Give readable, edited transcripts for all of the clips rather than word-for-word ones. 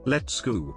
Let's go.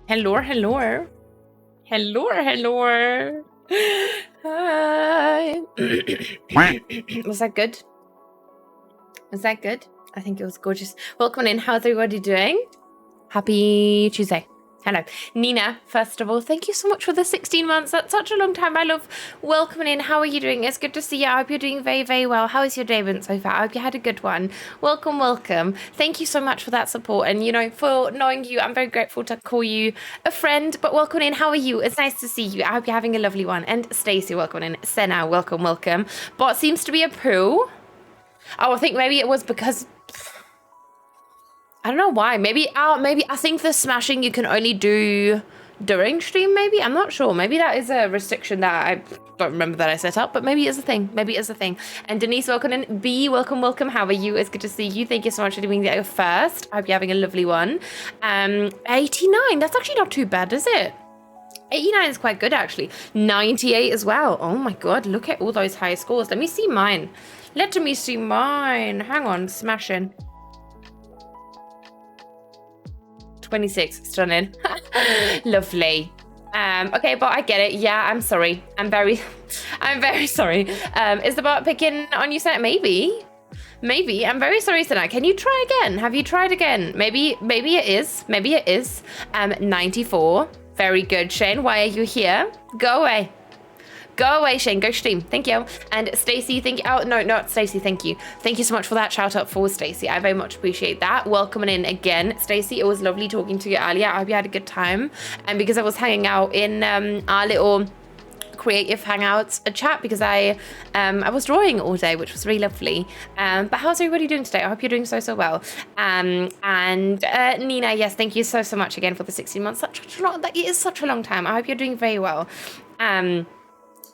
Hello, hello. Hello, hello. Hi. Was that good? Was that good? I think it was gorgeous. Welcome in. How's everybody doing? Happy Tuesday. Hello. Nina, first of all, thank you so much for the 16 months. That's such a long time. I love welcoming in. How are you doing? It's good to see you. I hope you're doing very, very well. How has your day been so far? I hope you had a good one. Welcome, welcome. Thank you so much for that support. And, you know, for knowing you, I'm very grateful to call you a friend. But welcome in. How are you? It's nice to see you. I hope you're having a lovely one. And Stacey, welcome in. Senna, welcome, welcome. But seems to be a poo. Oh, I think maybe it was because... I don't know why. Maybe I think the smashing you can only do during stream, maybe? I'm not sure. Maybe that is a restriction that I don't remember that I set up, but maybe it's a thing. Maybe it's a thing. And Denise, welcome in. B, welcome, welcome. How are you? It's good to see you. Thank you so much for doing that first. I hope you're having a lovely one. 89. That's actually not too bad, is it? 89 is quite good, actually. 98 as well. Oh my God, look at all those high scores. Let me see mine. Let me see mine. Hang on, smashing. 26, stunning. Lovely. Okay, but I get it. Yeah, I'm sorry. I'm very sorry. Is the bot picking on you, Senna? Maybe. Maybe. I'm very sorry, Sana. Can you try again? Have you tried again? Maybe it is. Maybe it is. 94. Very good, Shane. Why are you here? Go away. Go away, Shane. Go stream. Thank you. And Stacey, thank you. Oh, no, not Stacey. Thank you. Thank you so much for that shout out for Stacey. I very much appreciate that. Welcoming in again, Stacey. It was lovely talking to you earlier. I hope you had a good time. And because I was hanging out in our little creative hangouts chat because I was drawing all day, which was really lovely. But how's everybody doing today? I hope you're doing so well. And Nina, yes, thank you so much again for the 16 months. That is such a long time. I hope you're doing very well.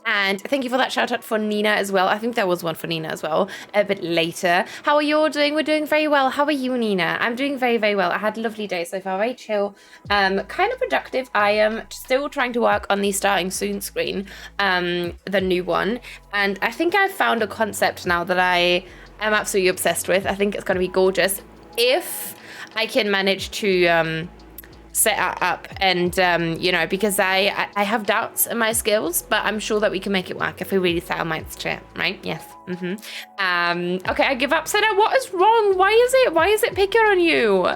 And thank you for that shout out for Nina as well. I think there was one for Nina as well a bit later. How are you all doing? We're doing very well. How are you, Nina? I'm doing very well. I had a lovely day so far, very chill, kind of productive. I am still trying to work on the starting soon screen, the new one. And I think I've found a concept now that I am absolutely obsessed with. I think it's going to be gorgeous if I can manage to set it up and you know, because I have doubts in my skills, but I'm sure that we can make it work if we really set our minds to it, right? Yes. Okay, I give up. Senna, what is wrong? Why is it picking on you?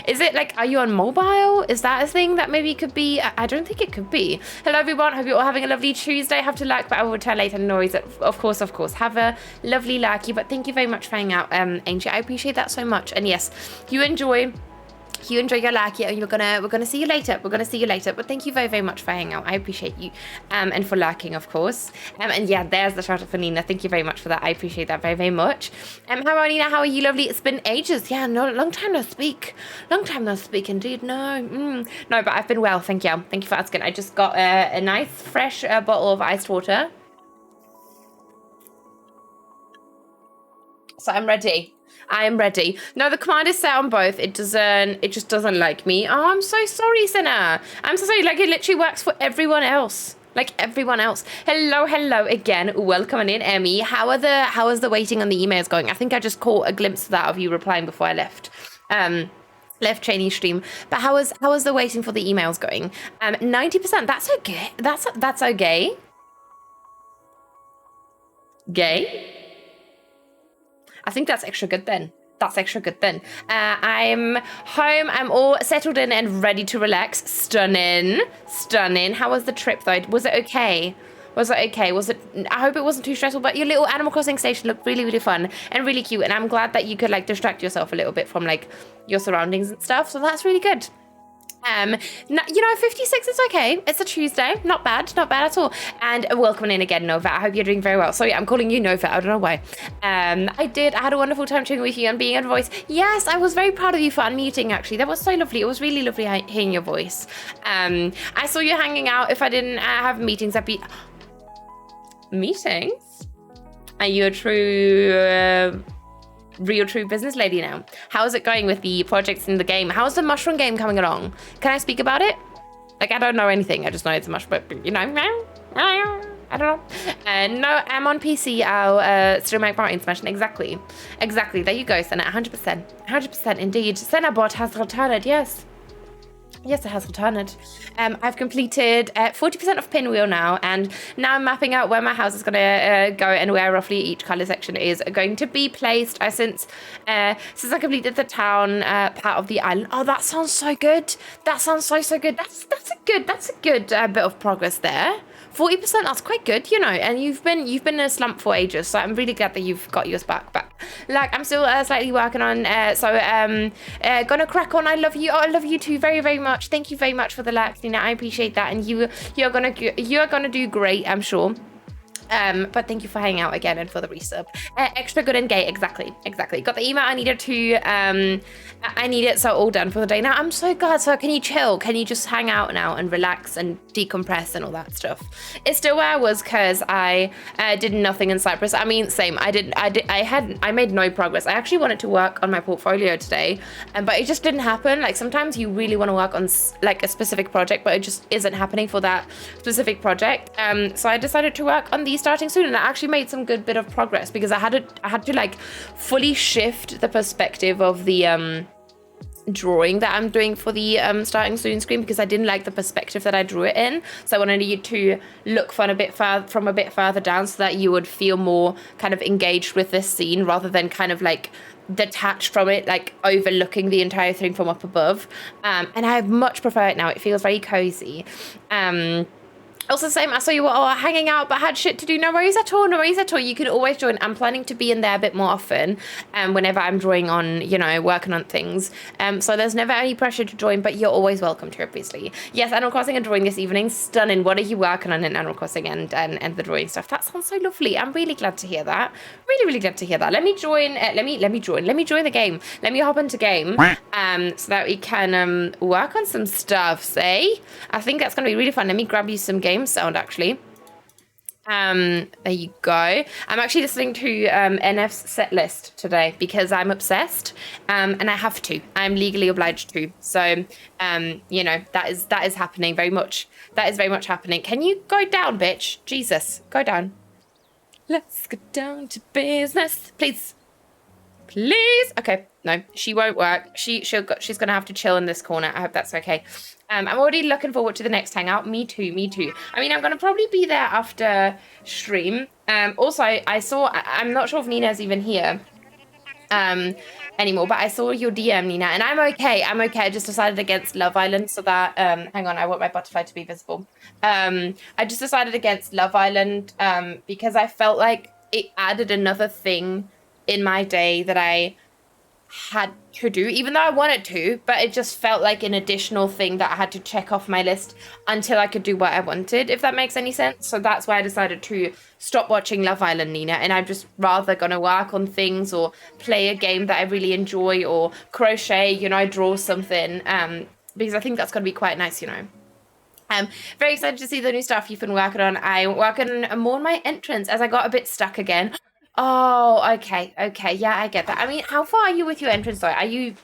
Is it like, are you on mobile? Is that a thing that maybe could be? I don't think it could be. Hello everyone, hope you're all having a lovely Tuesday. I have to like, but I will return later. No worries. Of course. Have a lovely lucky, but thank you very much for hanging out, Angie. I appreciate that so much. And yes, you enjoy your lucky, and we're gonna see you later. But thank you very much for hanging out. I appreciate you, and for lurking, of course. And yeah, there's the shout out for Nina. Thank you very much for that. I appreciate that very much. How are Nina? How are you? Lovely. It's been ages. Yeah, no, long time no speak. Indeed. No, but I've been well. Thank you. Thank you for asking. I just got a nice fresh bottle of iced water, so I'm ready. No, the command is set on both. It just doesn't like me. Oh, I'm so sorry, Senna. I'm so sorry. Like, it literally works for everyone else. Hello again. Welcome in, Emmy. How is the waiting on the emails going? I think I just caught a glimpse of that of you replying before I left. Left Chinese stream. But how is the waiting for the emails going? 90%. That's okay. That's okay. Gay? I think that's extra good then. I'm home. I'm all settled in and ready to relax. Stunning. How was the trip though? Was it okay? I hope it wasn't too stressful, but your little Animal Crossing station looked really fun and really cute. And I'm glad that you could like distract yourself a little bit from like your surroundings and stuff. So that's really good. You know, 56 is okay. It's a Tuesday. Not bad at all. And welcome in again, Nova. I hope you're doing very well. Sorry, I'm calling you Nova. I don't know why. I had a wonderful time chatting with you and being on voice. Yes, I was very proud of you for unmuting, actually. That was so lovely. It was really lovely hearing your voice. I saw you hanging out. If I didn't have meetings, I'd be... Meetings? Are you a true business lady now? How is it going with the projects in the game? How's the mushroom game coming along? Can I speak about it? Like, I don't know anything. I just know it's a mushroom, but you know, I don't know. No, I'm on PC. I'll stream my part in Smash. Exactly. There you go, Senna. 100% indeed. Senna bot has returned. Yes, it has returned. I've completed 40% of Pinwheel now, and now I'm mapping out where my house is going to go and where roughly each colour section is going to be placed. Since I completed the town part of the island. Oh, that sounds so good. That sounds so good. That's a good bit of progress there. 40%, that's quite good, you know, and you've been in a slump for ages, so I'm really glad that you've got yours back. But like, I'm still slightly working on, gonna crack on. I love you too very much. Thank you very much for the likes, Nina. I appreciate that, and you're gonna do great, I'm sure. But thank you for hanging out again and for the resub. Extra good and gay, exactly. Got the email I needed to, I need it, so all done for the day. Now I'm so glad. So can you chill? Can you just hang out now and relax and decompress and all that stuff? It's still where I was because I did nothing in Cyprus. I mean, same. I made no progress. I actually wanted to work on my portfolio today, but it just didn't happen. Like sometimes you really want to work on like a specific project, but it just isn't happening for that specific project. So I decided to work on these starting soon, and I actually made some good bit of progress because I had to like fully shift the perspective of the drawing that I'm doing for the starting soon screen, because I didn't like the perspective that I drew it in. So I wanted you to look from a bit further down, so that you would feel more kind of engaged with this scene, rather than kind of like detached from it, like overlooking the entire thing from up above. And I much prefer it now. It feels very cozy. Also, same, I saw you were all hanging out but had shit to do. No worries at all, no worries at all. You can always join. I'm planning to be in there a bit more often whenever I'm drawing on, you know, working on things. So there's never any pressure to join, but you're always welcome to, obviously. Yes, Animal Crossing and drawing this evening. Stunning. What are you working on in Animal Crossing and the drawing stuff? That sounds so lovely. I'm really glad to hear that. Really, really glad to hear that. Let me join. Let me join the game. Let me hop into game so that we can work on some stuff, say. I think that's going to be really fun. Let me grab you some game sound, actually. There you go. I'm actually listening to NF's set list today because I'm obsessed, and I have to. I'm legally obliged to. So, you know, that is happening very much. That is very much happening. Can you go down, bitch? Jesus, go down. Let's get down to business, please. Please. Okay, no, she won't work. She's gonna have to chill in this corner. I hope that's okay. I'm already looking forward to the next hangout. Me too. I mean, I'm gonna probably be there after stream. Also, I'm not sure if Nina's even here anymore, but I saw your DM, Nina, and I'm okay. I just decided against Love Island, so that hang on, I want my butterfly to be visible. I just decided against Love Island because I felt like it added another thing in my day that I had to do, even though I wanted to, but it just felt like an additional thing that I had to check off my list until I could do what I wanted, if that makes any sense. So that's why I decided to stop watching Love Island, Nina, and I'm just rather gonna work on things or play a game that I really enjoy or crochet, you know, draw something, because I think that's gonna be quite nice, you know. Very excited to see the new stuff you've been working on. I'm working more on my entrance as I got a bit stuck again. Oh, okay. Yeah, I get that. I mean, how far are you with your entrance, though? Are you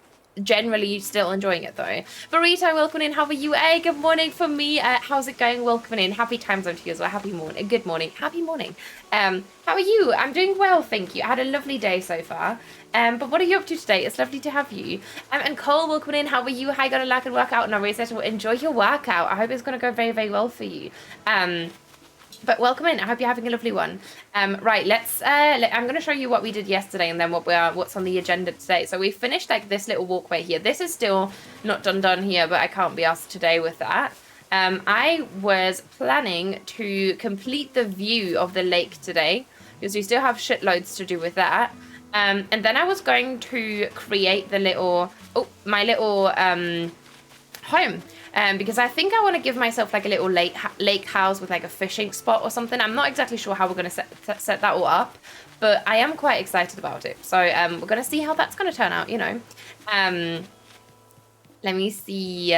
generally still enjoying it, though? Burrito, welcome in. How are you? Hey, good morning from me. How's it going? Welcome in. Happy time zone to you as well. Happy morning. Good morning. Happy morning. How are you? I'm doing well, thank you. I had a lovely day so far. But what are you up to today? It's lovely to have you. And Cole, welcome in. How are you? How you gonna like and work out? No worries at all. Enjoy your workout. I hope it's gonna go very, very well for you. But welcome in. I hope you're having a lovely one. Right, let's. I'm going to show you what we did yesterday, and then what's on the agenda today. So we finished like this little walkway here. This is still not done here, but I can't be asked today with that. I was planning to complete the view of the lake today because we still have shitloads to do with that. And then I was going to create the little, my little home. Because I think I want to give myself like a little lake house with like a fishing spot or something. I'm not exactly sure how we're going to set that all up, but I am quite excited about it. So we're going to see how that's going to turn out, you know. Let me see.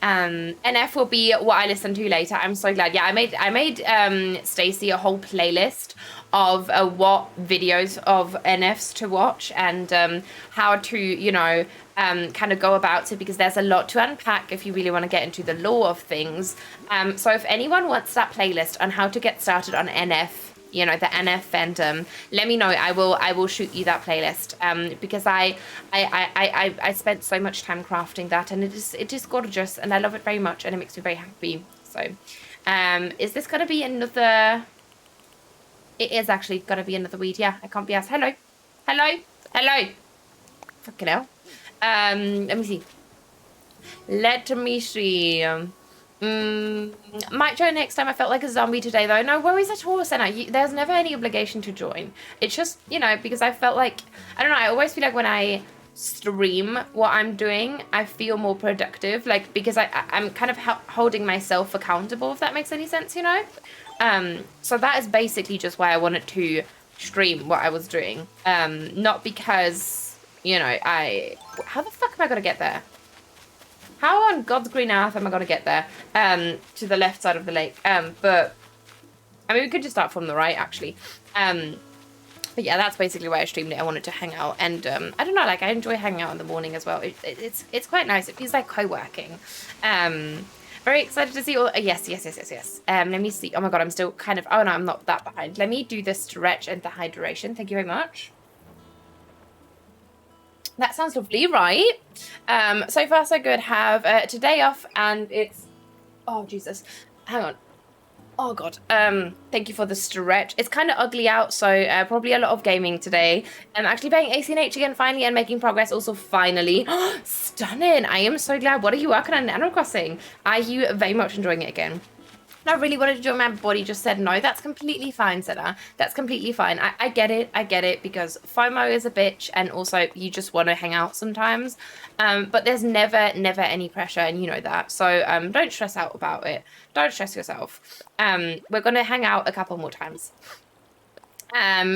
NF will be what I listen to later. I'm so glad. Yeah, I made Stacey a whole playlist of what videos of NFs to watch and how to, you know, kind of go about it, because there's a lot to unpack if you really want to get into the lore of things. So if anyone wants that playlist on how to get started on NF, you know, the NF fandom, let me know. I will shoot you that playlist because I spent so much time crafting that, and it is gorgeous, and I love it very much, and it makes me very happy. So is this gonna be another? It is actually gonna be another weed. Yeah, I can't be asked. Hello. Fucking hell. Let me see. Might join next time. I felt like a zombie today, though. No worries at all, Senna. There's never any obligation to join. It's just, you know, because I felt like, I don't know, I always feel like when I stream what I'm doing, I feel more productive, like, because I'm kind of holding myself accountable, if that makes any sense, you know? So that is basically just why I wanted to stream what I was doing. Not because, you know, how the fuck am I gonna get there? How on God's green earth am I gonna get there? To the left side of the lake. But I mean, we could just start from the right, actually. But yeah, that's basically why I streamed it. I wanted to hang out, and I don't know, like, I enjoy hanging out in the morning as well. It's quite nice. It feels like co-working. Very excited to see all. Yes. Let me see. Oh my god, I'm still kind of. Oh no, I'm not that behind. Let me do the stretch and the hydration. Thank you very much. That sounds lovely, right? So far so good. Have today off, and it's, oh Jesus, hang on. Oh God. Thank you for the stretch. It's kind of ugly out, so probably a lot of gaming today. I'm actually playing ACNH again finally and making progress also finally. Stunning. I am so glad. What are you working on Animal Crossing? Are you very much enjoying it again? I really wanted to join, my body just said no. That's completely fine, Senna. That's completely fine. I get it, because FOMO is a bitch, and also you just want to hang out sometimes. But there's never any pressure, and you know that. So don't stress out about it. Don't stress yourself. We're gonna hang out a couple more times.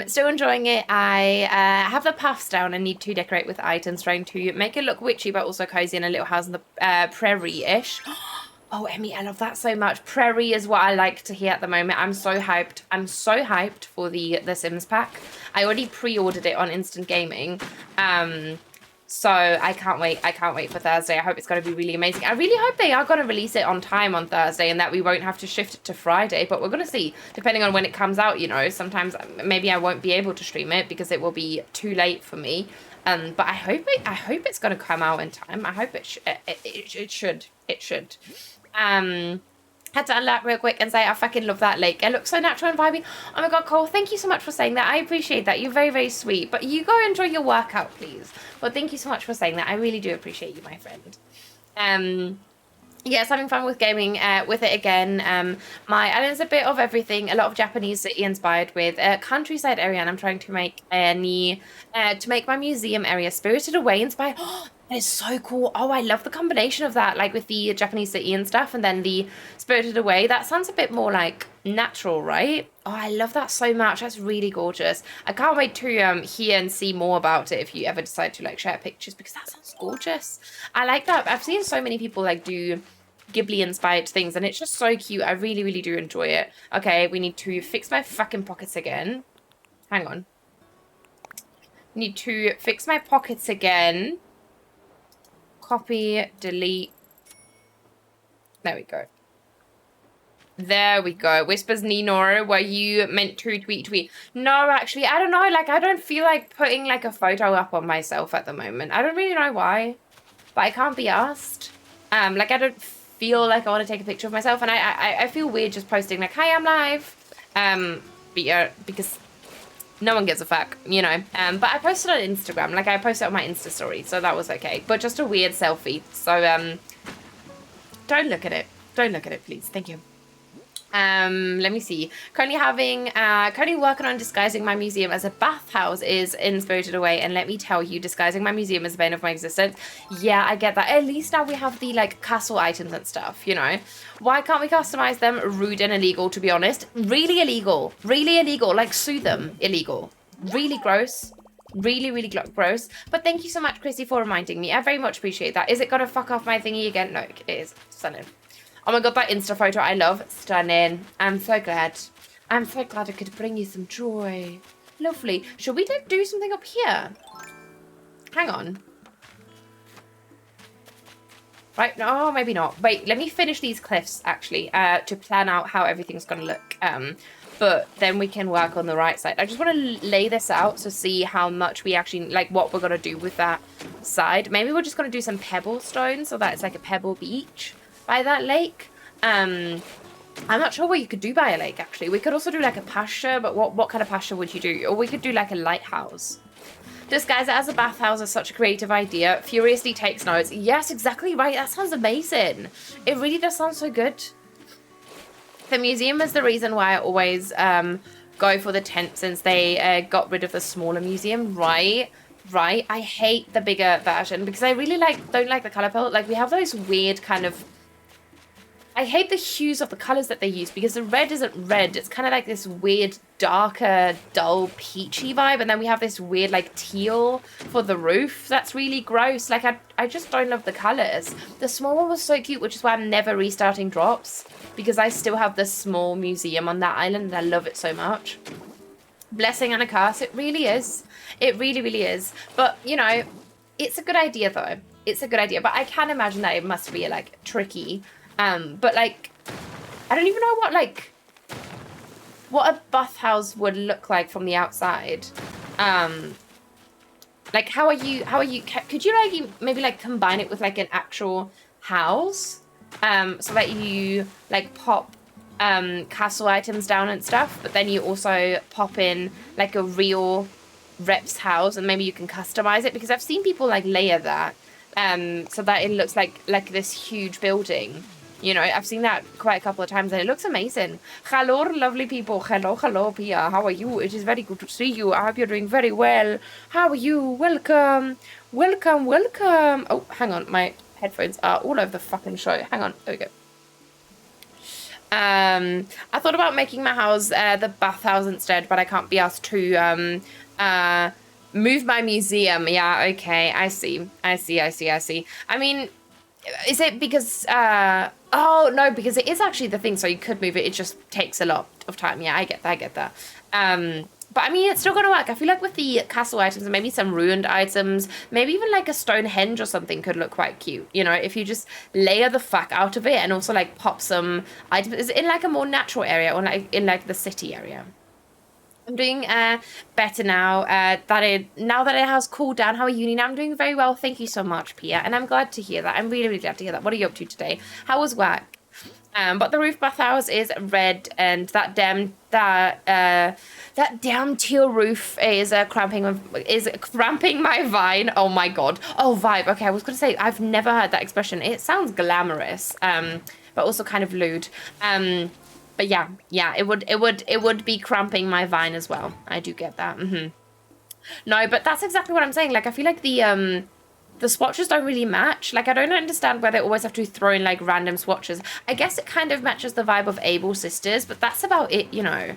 Still enjoying it. I have the puffs down and need to decorate with items, trying to make it look witchy but also cozy in a little house in the prairie-ish. Oh, Emmy, I love that so much. Prairie is what I like to hear at the moment. I'm so hyped. I'm so hyped for the Sims pack. I already pre-ordered it on Instant Gaming. So I can't wait. I can't wait for Thursday. I hope it's going to be really amazing. I really hope they are going to release it on time on Thursday and that we won't have to shift it to Friday. But we're going to see, depending on when it comes out, you know. Sometimes maybe I won't be able to stream it because it will be too late for me. But I hope it's going to come out in time. I hope it should. It should. Had to unlock real quick and say I fucking love that lake. It looks so natural and vibey. Oh my god, Cole, thank you so much for saying that. I appreciate that. You're very, very sweet. But you go enjoy your workout, please. But thank you so much for saying that. I really do appreciate you, my friend. Yes, having fun with gaming with it again. My island's a bit of everything, a lot of Japanese city inspired with a countryside area, and I'm trying to make to make my museum area Spirited Away inspired. That is so cool. Oh, I love the combination of that, like with the Japanese city and stuff, and then the Spirited Away. That sounds a bit more like natural, right? Oh, I love that so much. That's really gorgeous. I can't wait to hear and see more about it if you ever decide to like share pictures, because that sounds gorgeous. I like that. I've seen so many people like do Ghibli inspired things, and it's just so cute. I really, really do enjoy it. Okay, we need to fix my fucking pockets again. Hang on. Need to fix my pockets again. Copy, delete. There we go. There we go. Whispers Ninoro, were you meant to tweet? No, actually, I don't know. Like, I don't feel like putting like a photo up on myself at the moment. I don't really know why, but I can't be asked. Like, I don't feel like I want to take a picture of myself, and I feel weird just posting like, hi, I'm live. But yeah, because no one gives a fuck, you know. But I posted on Instagram, like I posted on my Insta story, so that was okay. But just a weird selfie. So don't look at it. Don't look at it, please. Thank you. Let me see. Currently working on disguising my museum as a bathhouse is in Spirited Away, and let me tell you, disguising my museum as the bane of my existence. Yeah, I get that. At least now we have the like castle items and stuff, you know. Why can't we customize them? Rude and illegal, to be honest. Really illegal. Really illegal. Like, sue them. Illegal. Really gross. Really, really gross. But thank you so much, Chrissy, for reminding me. I very much appreciate that. Is it gonna fuck off my thingy again? No, it is. Stunning. Oh my god, that Insta photo I love. Stunning. I'm so glad. I'm so glad I could bring you some joy. Lovely. Should we like do something up here? Hang on. Right, no, maybe not. Wait, let me finish these cliffs, actually, to plan out how everything's going to look. But then we can work on the right side. I just want to lay this out to see how much we actually, like, what we're going to do with that side. Maybe we're just going to do some pebble stones so that it's like a pebble beach by that lake. I'm not sure what you could do by a lake, actually. We could also do like a pasture, but what kind of pasture would you do? Or we could do like a lighthouse. Disguise it as a bathhouse is such a creative idea. Furiously takes notes. Yes, exactly right. That sounds amazing. It really does sound so good. The museum is the reason why I always go for the tent, since they got rid of the smaller museum. Right. I hate the bigger version because I really don't like the color palette. Like, we have those weird kind of... I hate the hues of the colors that they use, because the red isn't red. It's kind of like this weird, darker, dull, peachy vibe. And then we have this weird, like, teal for the roof. That's really gross. Like, I just don't love the colors. The small one was so cute, which is why I'm never restarting drops, because I still have this small museum on that island and I love it so much. Blessing and a curse. It really is. It really, really is. But, you know, it's a good idea, though. It's a good idea. But I can imagine that it must be, like, tricky. But, like, I don't even know what a bathhouse would look like from the outside. I Like, how are you, could you like maybe like combine it with like an actual house? So that you like pop castle items down and stuff, but then you also pop in like a real rep's house and maybe you can customize it, because I've seen people like layer that so that it looks like this huge building. You know, I've seen that quite a couple of times and it looks amazing. Hello, lovely people. Hello, Pia. How are you? It is very good to see you. I hope you're doing very well. How are you? Welcome. Oh, hang on. My headphones are all over the fucking show. Hang on. There we go. I thought about making my house the bathhouse instead, but I can't be asked to move my museum. Yeah, okay. I see. I mean, is it because oh no, because it is actually the thing, so you could move it, it just takes a lot of time. Yeah, I get that. But I mean, it's still gonna work. I feel like with the castle items and maybe some ruined items, maybe even like a Stonehenge or something could look quite cute, you know, if you just layer the fuck out of it and also like pop some items in like a more natural area or like in like the city area. I'm doing better now now that it has cooled down. How are you, Nina? I'm doing very well. Thank you so much, Pia. And I'm glad to hear that. I'm really, really glad to hear that. What are you up to today? How was work? But the roof bathhouse is red, and that damn teal roof is cramping my vine. Oh my god. Oh, vibe. Okay, I was gonna say I've never heard that expression. It sounds glamorous, but also kind of lewd. But yeah, it would be cramping my vine as well. I do get that. No, but that's exactly what I'm saying. Like, I feel like the swatches don't really match. Like, I don't understand why they always have to throw in like random swatches. I guess it kind of matches the vibe of Able Sisters, but that's about it, you know.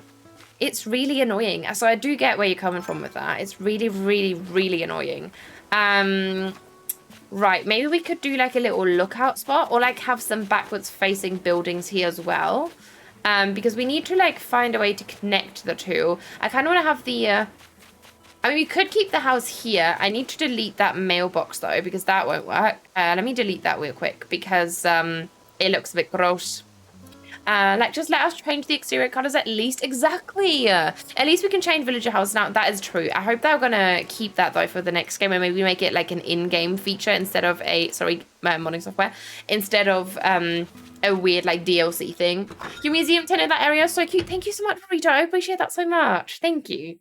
It's really annoying. So I do get where you're coming from with that. It's really, really, really annoying. Right, maybe we could do like a little lookout spot or like have some backwards facing buildings here as well. Because we need to like find a way to connect the two. I kind of want to have the, I mean, we could keep the house here. I need to delete that mailbox though, because that won't work. Let me delete that real quick because it looks a bit gross. Like, just let us change the exterior colors at least. Exactly. At least we can change villager house now. That is true. I hope they're gonna keep that though for the next game, and maybe make it like an in-game feature instead of a modding software instead of a weird like DLC thing. Your museum tent in that area is so cute. Thank you so much, Rita. I appreciate that so much. Thank you.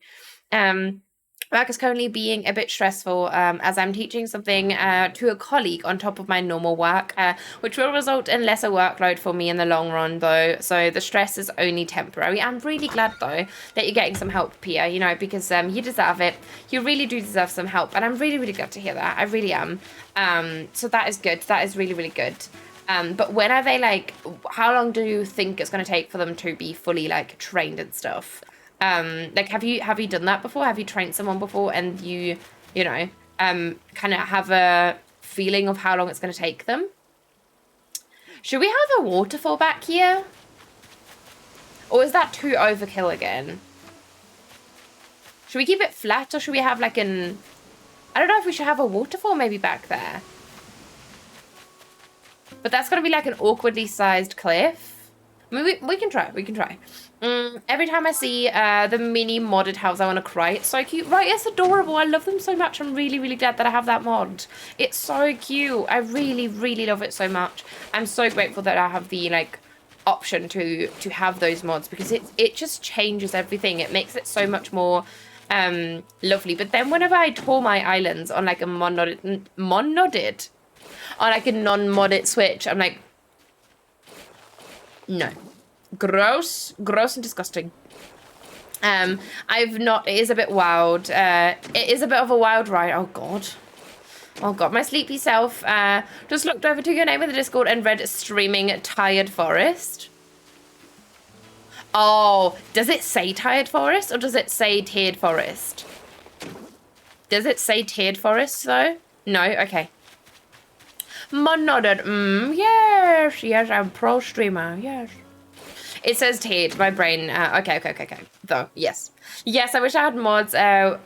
Work is currently being a bit stressful as I'm teaching something to a colleague on top of my normal work, which will result in lesser workload for me in the long run though. So the stress is only temporary. I'm really glad though that you're getting some help, Pia, you know, because you deserve it. You really do deserve some help, and I'm really, really glad to hear that. I really am. So that is good. That is really, really good. But when are they like, how long do you think it's going to take for them to be fully like trained and stuff? Like, have you done that before? Have you trained someone before and you know, kind of have a feeling of how long it's going to take them? Should we have a waterfall back here? Or is that too overkill again? Should we keep it flat, or should we have like I don't know if we should have a waterfall maybe back there. But that's going to be like an awkwardly sized cliff. I mean, we can try. Every time I see the mini modded house, I want to cry. It's so cute. Right, it's adorable. I love them so much. I'm really, really glad that I have that mod. It's so cute. I really, really love it so much. I'm so grateful that I have the like option to have those mods, because it just changes everything. It makes it so much more lovely. But then whenever I tour my islands on like a non-modded Switch, I'm like, no. Gross and disgusting. It is a bit wild. It is a bit of a wild ride. Oh god, my sleepy self just looked over to your name in the Discord and read streaming Tired Forest. Oh, does it say Tired Forest or does it say Tiered Forest? Does it say Tiered Forest though? No, okay. Mon nodded. Yes, I'm pro streamer. Yes. It says tiered. My brain. Okay. Though, yes. I wish I had mods. I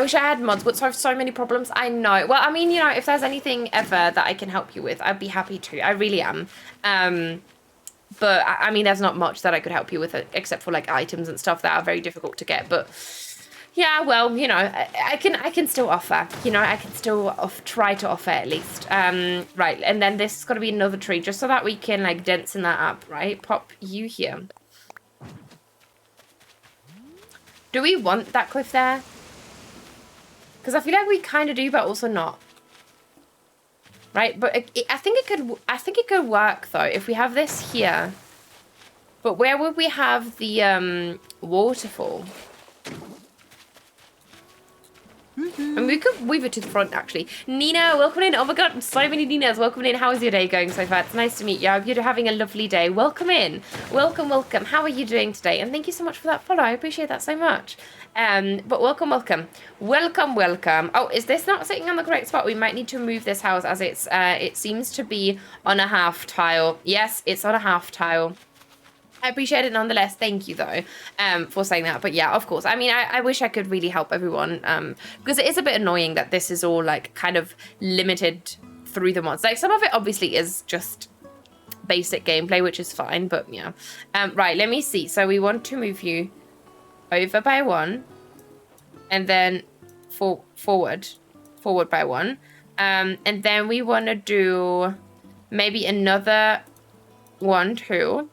wish I had mods, but solve so many problems. I know. Well, I mean, you know, if there's anything ever that I can help you with, I'd be happy to. I really am. But I mean, there's not much that I could help you with except for like items and stuff that are very difficult to get. But Yeah, well, you know, I can still offer. You know, I can still try to offer at least. Right, and then this has got to be another tree, just so that we can like densen that up, right? Pop you here. Do we want that cliff there? Because I feel like we kind of do, but also not. Right, but I think it could work though if we have this here. But where would we have the waterfall? And we could weave it to the front, actually. Nina, welcome in. Oh my god, so many Ninas. Welcome in. How is your day going so far? It's nice to meet you. I hope you're having a lovely day. Welcome in. Welcome, welcome. How are you doing today? And thank you so much for that follow. I appreciate that so much. But welcome, welcome. Welcome, welcome. Oh, is this not sitting on the correct spot? We might need to move this house as it's, it seems to be on a half tile. Yes, it's on a half tile. I appreciate it nonetheless. Thank you, though, for saying that. But yeah, of course. I mean, I wish I could really help everyone because it is a bit annoying that this is all like kind of limited through the mods. Like some of it obviously is just basic gameplay, which is fine. But yeah. Right, let me see. So we want to move you over by one and then forward by one. And then we want to do maybe another 1, 2.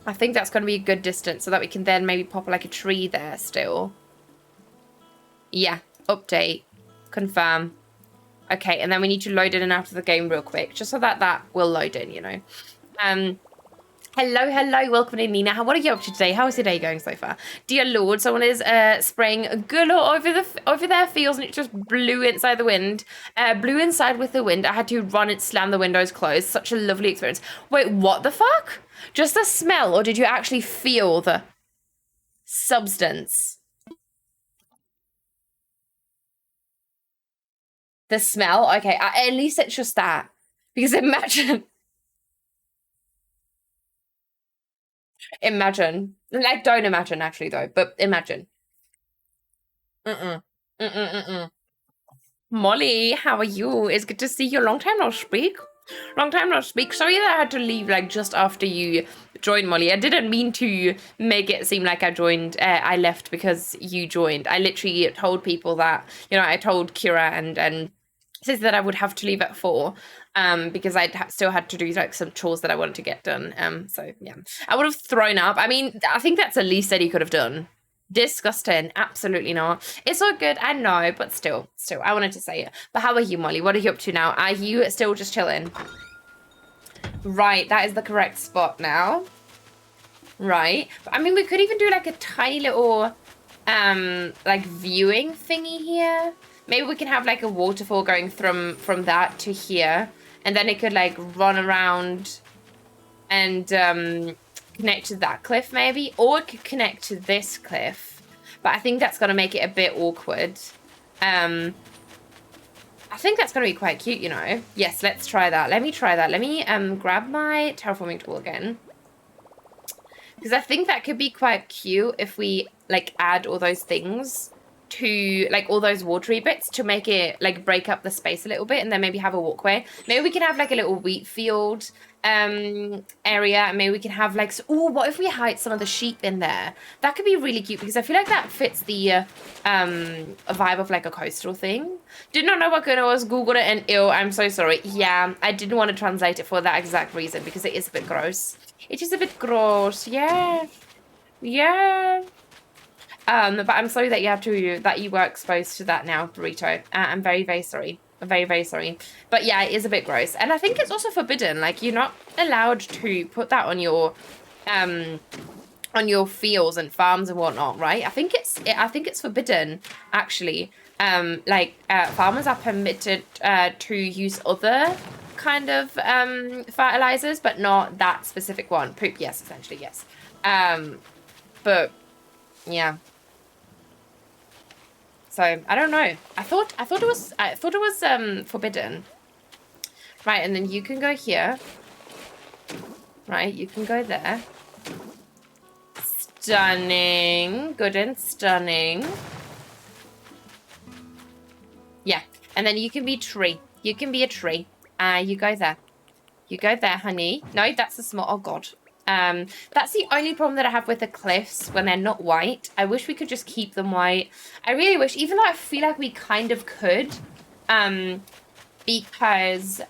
I think that's going to be a good distance so that we can then maybe pop like a tree there still. Yeah, update, confirm. Okay, and then we need to load in and out of the game real quick, just so that that will load in, you know. Hello, welcome in, Nina. What are you up to today? How is your day going so far? Dear Lord, someone is spraying galore over their fields and it just blew inside the wind. Blew inside with the wind. I had to run and slam the windows closed. Such a lovely experience. Wait, what the fuck? Just the smell, or did you actually feel the substance? The smell? Okay, at least it's just that. Because imagine... Imagine. Like, don't imagine, actually, though. But imagine. Molly, how are you? It's good to see you. Long time no speak. Long time no speak. Sorry that I had to leave, like, just after you joined, Molly. I didn't mean to make it seem like I left because you joined. I literally told people that, you know, I told Kira and says that I would have to leave at 4 because I still had to do like some chores that I wanted to get done. So yeah, I would have thrown up. I mean, I think that's the least that he could have done. Disgusting. Absolutely not. It's all good. I know, but still, I wanted to say it. But how are you, Molly? What are you up to now? Are you still just chilling? Right, that is the correct spot now. Right. But, I mean, we could even do like a tiny little like viewing thingy here. Maybe we can have like a waterfall going from that to here. And then it could like run around and connect to that cliff maybe. Or it could connect to this cliff. But I think that's going to make it a bit awkward. I think that's going to be quite cute, you know. Yes, let's try that. Let me try that. Let me grab my terraforming tool again. Because I think that could be quite cute if we like add all those things to like all those watery bits to make it like break up the space a little bit and then maybe have a walkway. Maybe we can have like a little wheat field area and maybe we can have like, oh, what if we hide some of the sheep in there? That could be really cute because I feel like that fits the vibe of like a coastal thing. Did not know what good it was, googled it and ew, I'm so sorry. Yeah, I didn't want to translate it for that exact reason because it is a bit gross. It is a bit gross, yeah. But I'm sorry that you were exposed to that now, Burrito. I'm very, very sorry. I'm very, very sorry. But yeah, it is a bit gross. And I think it's also forbidden. Like, you're not allowed to put that on your fields and farms and whatnot, right? I think it's forbidden, actually. Farmers are permitted to use other kind of fertilizers, but not that specific one. Poop, yes, essentially, yes. But yeah. So I don't know. I thought it was forbidden. Right, and then you can go here. Right, you can go there. Stunning. Good and stunning. Yeah, and then you can be tree. You can be a tree. You go there. You go there, honey. No, that's a small... Oh, God. That's the only problem that I have with the cliffs when they're not white. I wish we could just keep them white. I really wish, even though I feel like we kind of could, because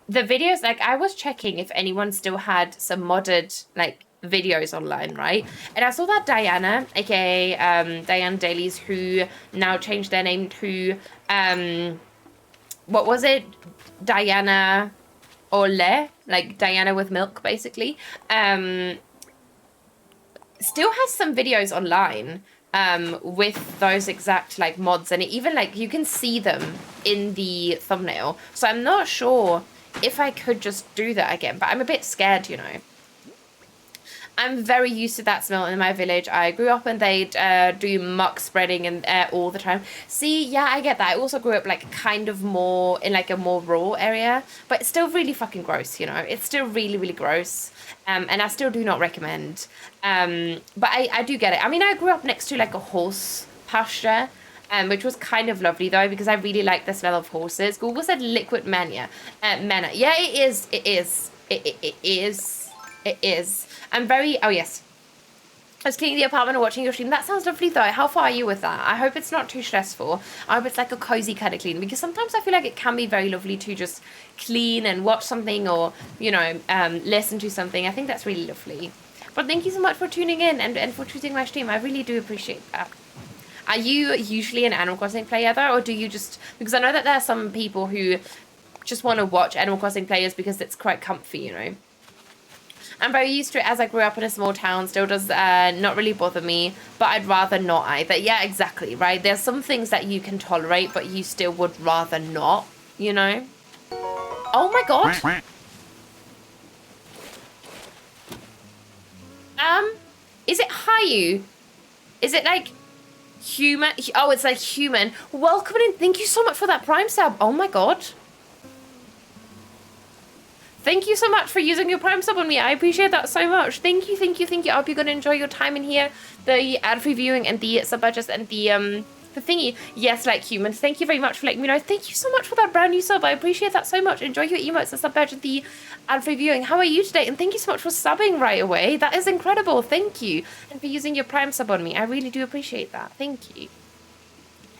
the videos, like I was checking if anyone still had some modded like videos online, right? And I saw that Diana, aka Diana Dailies, who now changed their name to what was it? Diana Ole, like Diana with milk, basically. Still has some videos online with those exact like mods, and it even like you can see them in the thumbnail. So I'm not sure if I could just do that again, but I'm a bit scared, you know. I'm very used to that smell in my village. I grew up and they'd do muck spreading and all the time. See, yeah, I get that. I also grew up like kind of more in like a more rural area, but it's still really fucking gross, you know. It's still really, really gross. And I still do not recommend. But I do get it. I mean, I grew up next to like a horse pasture, which was kind of lovely though, because I really like the smell of horses. Google said liquid manna. Yeah, it is. It is. It is. It is. I'm very, oh yes. I was cleaning the apartment and watching your stream. That sounds lovely though. How far are you with that? I hope it's not too stressful. I hope it's like a cozy kind of clean, because sometimes I feel like it can be very lovely to just clean and watch something, or, you know, listen to something. I think that's really lovely. But thank you so much for tuning in and for choosing my stream. I really do appreciate that. Are you usually an Animal Crossing player though, or do you just, because I know that there are some people who just want to watch Animal Crossing players because it's quite comfy, you know? I'm very used to it as I grew up in a small town. Still does not really bother me, but I'd rather not either. Yeah, exactly, right? There's some things that you can tolerate, but you still would rather not, you know? Oh my god. Is it Hayu? Is it like human? Oh, it's like human. Welcome in. Thank you so much for that Prime sub. Oh my god. Thank you so much for using your Prime sub on me. I appreciate that so much. Thank you, thank you, thank you. I hope you're going to enjoy your time in here. The ad-free viewing and the sub badges and the thingy. Yes, like humans. Thank you very much for letting me know. Thank you so much for that brand new sub. I appreciate that so much. Enjoy your emotes, the sub badge, and the ad-free viewing. How are you today? And thank you so much for subbing right away. That is incredible. Thank you. And for using your Prime sub on me. I really do appreciate that. Thank you.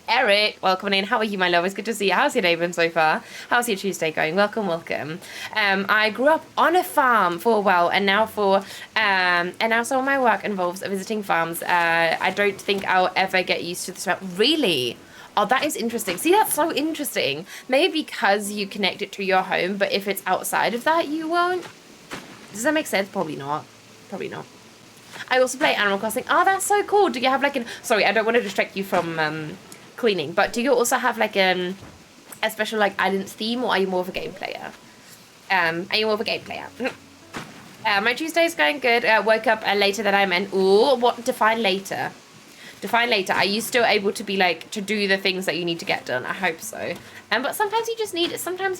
Eric, welcome in. How are you, my love? It's good to see you. How's your day been so far? How's your Tuesday going? Welcome, welcome. I grew up on a farm for a while, and now some of my work involves visiting farms. I don't think I'll ever get used to the smell. Really? Oh, that is interesting. See, that's so interesting. Maybe because you connect it to your home, but if it's outside of that, you won't. Does that make sense? Probably not. Probably not. I also play Animal Crossing. Oh, that's so cool. Do you have like sorry, I don't want to distract you from cleaning, but do you also have like a special like island theme, or are you more of a game player? My Tuesday's going good. Woke up later than I meant. Ooh, what? Define later. Define later. Are you still able to be like to do the things that you need to get done? I hope so. But sometimes you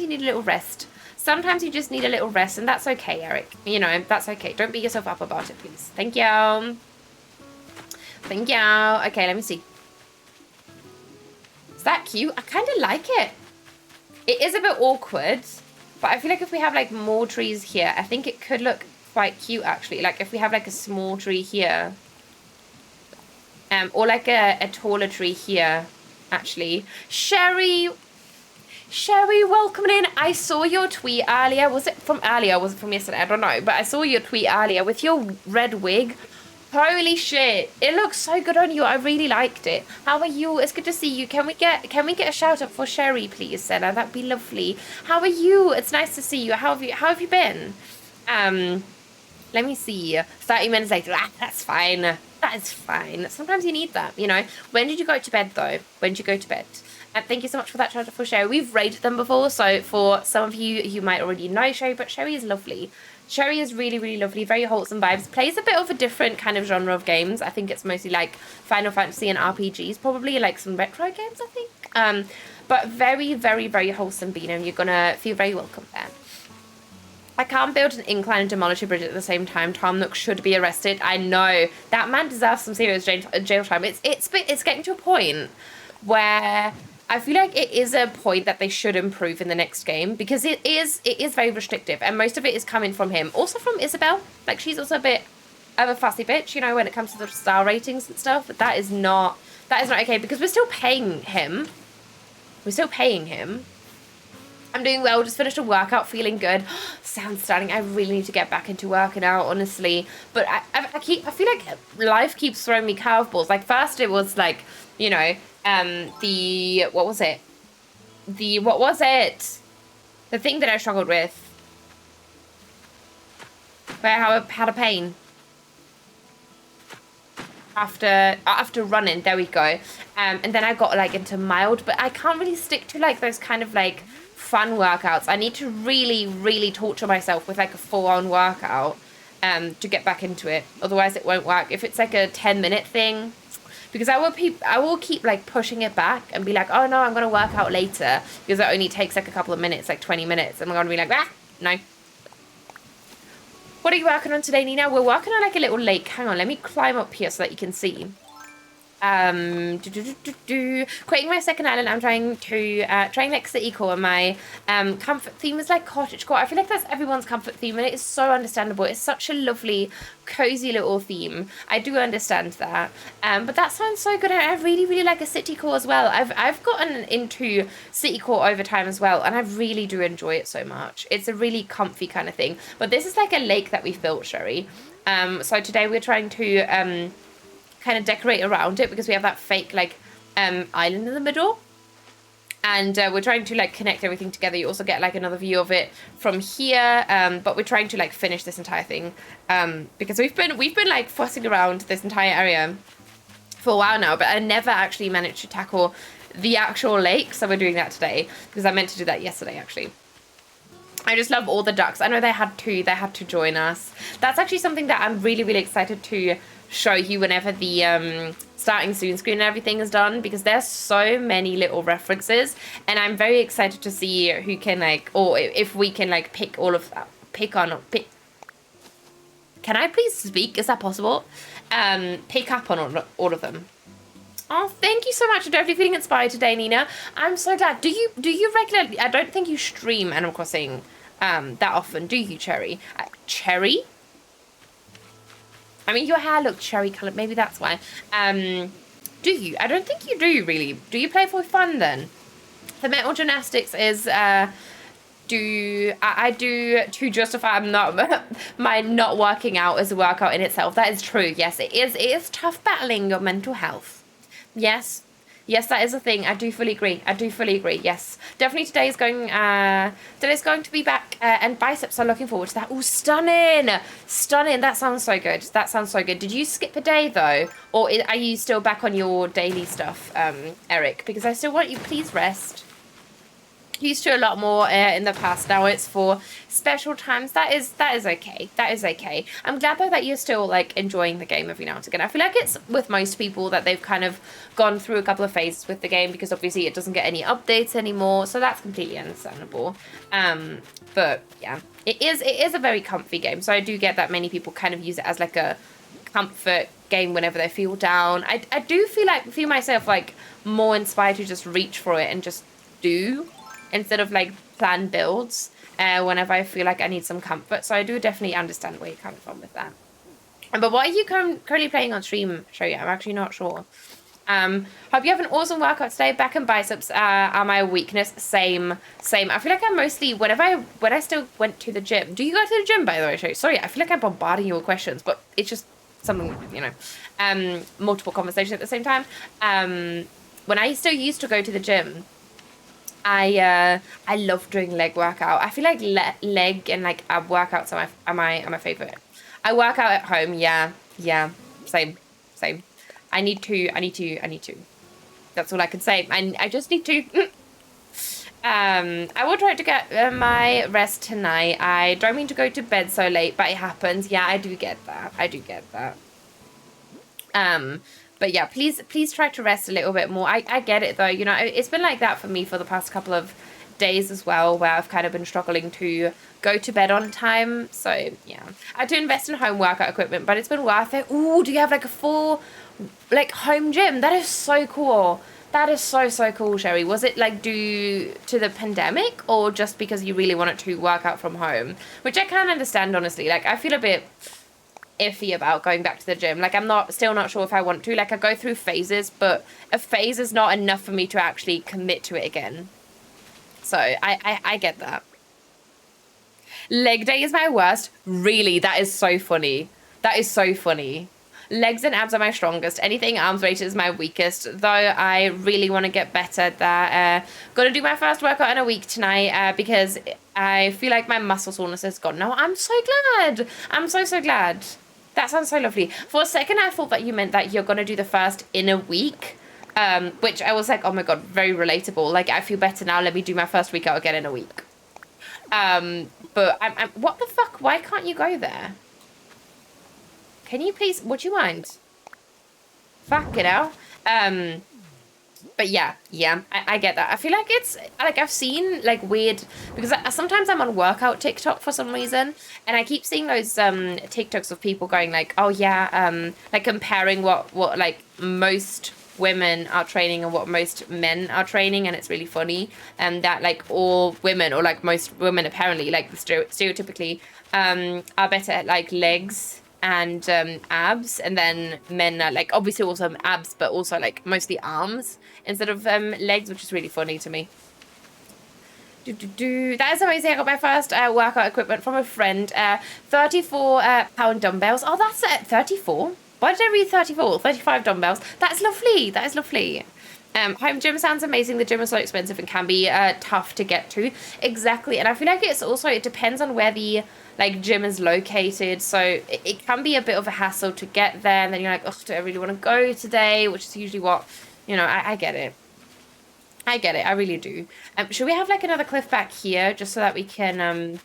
need a little rest. Sometimes you just need a little rest, and that's okay, Eric. You know, that's okay. Don't beat yourself up about it, please. Thank you. Thank you. Okay, let me see. Is that cute? I kind of like it. It is a bit awkward, but I feel like if we have like more trees here, I think it could look quite cute actually. Like if we have like a small tree here, or like a taller tree here, actually. Sherry, welcome in. I saw your tweet earlier. Was it from earlier? Was it from yesterday? I don't know, but I saw your tweet earlier with your red wig. Holy shit, it looks so good on you. I really liked it. How are you? It's good to see you. Can we get a shout out for Sherry, please, Senna? That'd be lovely. How are you? It's nice to see you. How have you been? Let me see. 30 minutes later. That's fine. That is fine. Sometimes you need that, you know. When did you go to bed though? When did you go to bed? Thank you so much for that shout out for Sherry. We've rated them before, so for some of you might already know Sherry, but Sherry is lovely. Sherry is really, really lovely, very wholesome vibes. Plays a bit of a different kind of genre of games. I think it's mostly like Final Fantasy and RPGs, probably like some retro games, I think. But very, very, very wholesome being, and you're gonna feel very welcome there. I can't build an incline and demolish a bridge at the same time. Tom Nook should be arrested. I know that man deserves some serious jail time. It's getting to a point where I feel like it is a point that they should improve in the next game, because it is very restrictive, and most of it is coming from him. Also from Isabel. Like, she's also a bit of a fussy bitch, you know, when it comes to the star ratings and stuff. But that is not okay, because we're still paying him. I'm doing well, just finished a workout, feeling good. Sounds stunning. I really need to get back into working out, honestly. But I feel like life keeps throwing me curveballs. Like, first it was like, you know, what was it? The thing that I struggled with, where I had a pain after running. There we go. And then I got like into mild, but I can't really stick to like those kind of like fun workouts. I need to really torture myself with like a full-on workout to get back into it. Otherwise it won't work. If it's like a 10-minute thing, because I will keep like pushing it back and be like, oh no, I'm gonna work out later, because it only takes like a couple of minutes, like 20 minutes, and I'm gonna be like, no. What are you working on today, Nina? We're working on like a little lake. Hang on, let me climb up here so that you can see. Creating my second island, I'm trying like city core, and my comfort theme is like cottage core. I feel like that's everyone's comfort theme, and it is so understandable. It's such a lovely, cozy little theme. I do understand that. But that sounds so good. I really like a city core as well. I've gotten into city core over time as well, and I really do enjoy it so much. It's a really comfy kind of thing. But this is like a lake that we've built, Sherry. So today we're trying to kind of decorate around it, because we have that fake like island in the middle, and we're trying to like connect everything together. You also get like another view of it from here, but we're trying to like finish this entire thing, because we've been like fussing around this entire area for a while now, but I never actually managed to tackle the actual lake. So we're doing that today, because I meant to do that yesterday actually. I just love all the ducks. I know they had to join us. That's actually something that I'm really excited to show you whenever the starting soon screen and everything is done, because there's so many little references, and I'm very excited to see who can like, or if we can like pick all of that, can I please speak? Is that possible? Pick up on all of them. Oh, thank you so much. I'm definitely feeling inspired today, Nina. I'm so glad. Do you regularly? I don't think you stream Animal Crossing that often, do you, Cherry? Cherry? I mean, your hair looked cherry coloured. Maybe that's why. Do you? I don't think you do, really. Do you play for fun, then? The mental gymnastics is... I do to justify my not working out as a workout in itself. That is true. Yes, it is. It is tough battling your mental health. Yes. Yes, that is a thing. I do fully agree. Yes, definitely today's going to be back, and biceps are looking forward to that. Oh, stunning. That sounds so good. Did you skip a day though, or are you still back on your daily stuff, Eric? Because I still want you. Please rest. Used to a lot more in the past. Now it's for special times. That is okay. I'm glad though that you're still like enjoying the game every now and again. I feel like it's with most people that they've kind of gone through a couple of phases with the game, because obviously it doesn't get any updates anymore, so that's completely understandable. But yeah, it is a very comfy game, so I do get that many people kind of use it as like a comfort game whenever they feel down. I do feel myself like more inspired to just reach for it and just do, instead of like plan builds whenever I feel like I need some comfort. So I do definitely understand where you're coming from with that. But what are you currently playing on stream, Sherry? I'm actually not sure. Hope you have an awesome workout today. Back and biceps are my weakness. Same. I feel like I'm mostly, when I still went to the gym. Do you go to the gym, by the way, Sherry? Sorry, I feel like I'm bombarding you with questions, but it's just something, you know, multiple conversations at the same time. When I still used to go to the gym, I love doing leg workout. I feel like leg and like ab workouts are my favorite. I work out at home. Yeah. Same. I need to. That's all I can say. I just need to. I will try to get my rest tonight. I don't mean to go to bed so late, but it happens. Yeah, I do get that. But yeah, please try to rest a little bit more. I get it though. You know, it's been like that for me for the past couple of days as well, where I've kind of been struggling to go to bed on time. So yeah, I do invest in home workout equipment, but it's been worth it. Ooh, do you have like a full like home gym? That is so cool. That is so, so cool, Sherry. Was it like due to the pandemic or just because you really wanted to work out from home? Which I can understand, honestly. Like, I feel a bit iffy about going back to the gym. Like, I'm still not sure if I want to. Like, I go through phases, but a phase is not enough for me to actually commit to it again. So I get that. Leg day is my worst. Really, that is so funny. That is so funny. Legs and abs are my strongest. Anything arms related is my weakest, though I really want to get better at that. Gonna do my first workout in a week tonight because I feel like my muscle soreness is gone. No, I'm so glad. I'm so, so glad. That sounds so lovely. For a second, I thought that you meant that you're gonna do the first in a week, which I was like, oh my God, very relatable. Like, I feel better now. Let me do my first workout again in a week. But I'm what the fuck? Why can't you go there? Can you please, would you mind? Fuck, you know? But yeah, I get that. I feel like it's, like, I've seen, like, weird, because sometimes I'm on workout TikTok for some reason, and I keep seeing those, TikToks of people going, like, oh, yeah, like, comparing what, like, most women are training and what most men are training, and it's really funny, and that, like, all women, or, like, most women, apparently, like, stereotypically, are better at, like, legs and abs, and then men are like obviously also abs but also like mostly arms instead of legs, which is really funny to me. That is amazing. I got my first workout equipment from a friend. 34 pound dumbbells. Oh, that's 34. Why did I read 34? 35 dumbbells. That's lovely. That is lovely. Home gym sounds amazing. The gym is so expensive and can be tough to get to. Exactly. And I feel like it's also, it depends on where the like gym is located. So it can be a bit of a hassle to get there. And then you're like, oh, do I really want to go today? Which is usually what, you know, I get it. I get it. I really do. Should we have like another cliff back here just so that we can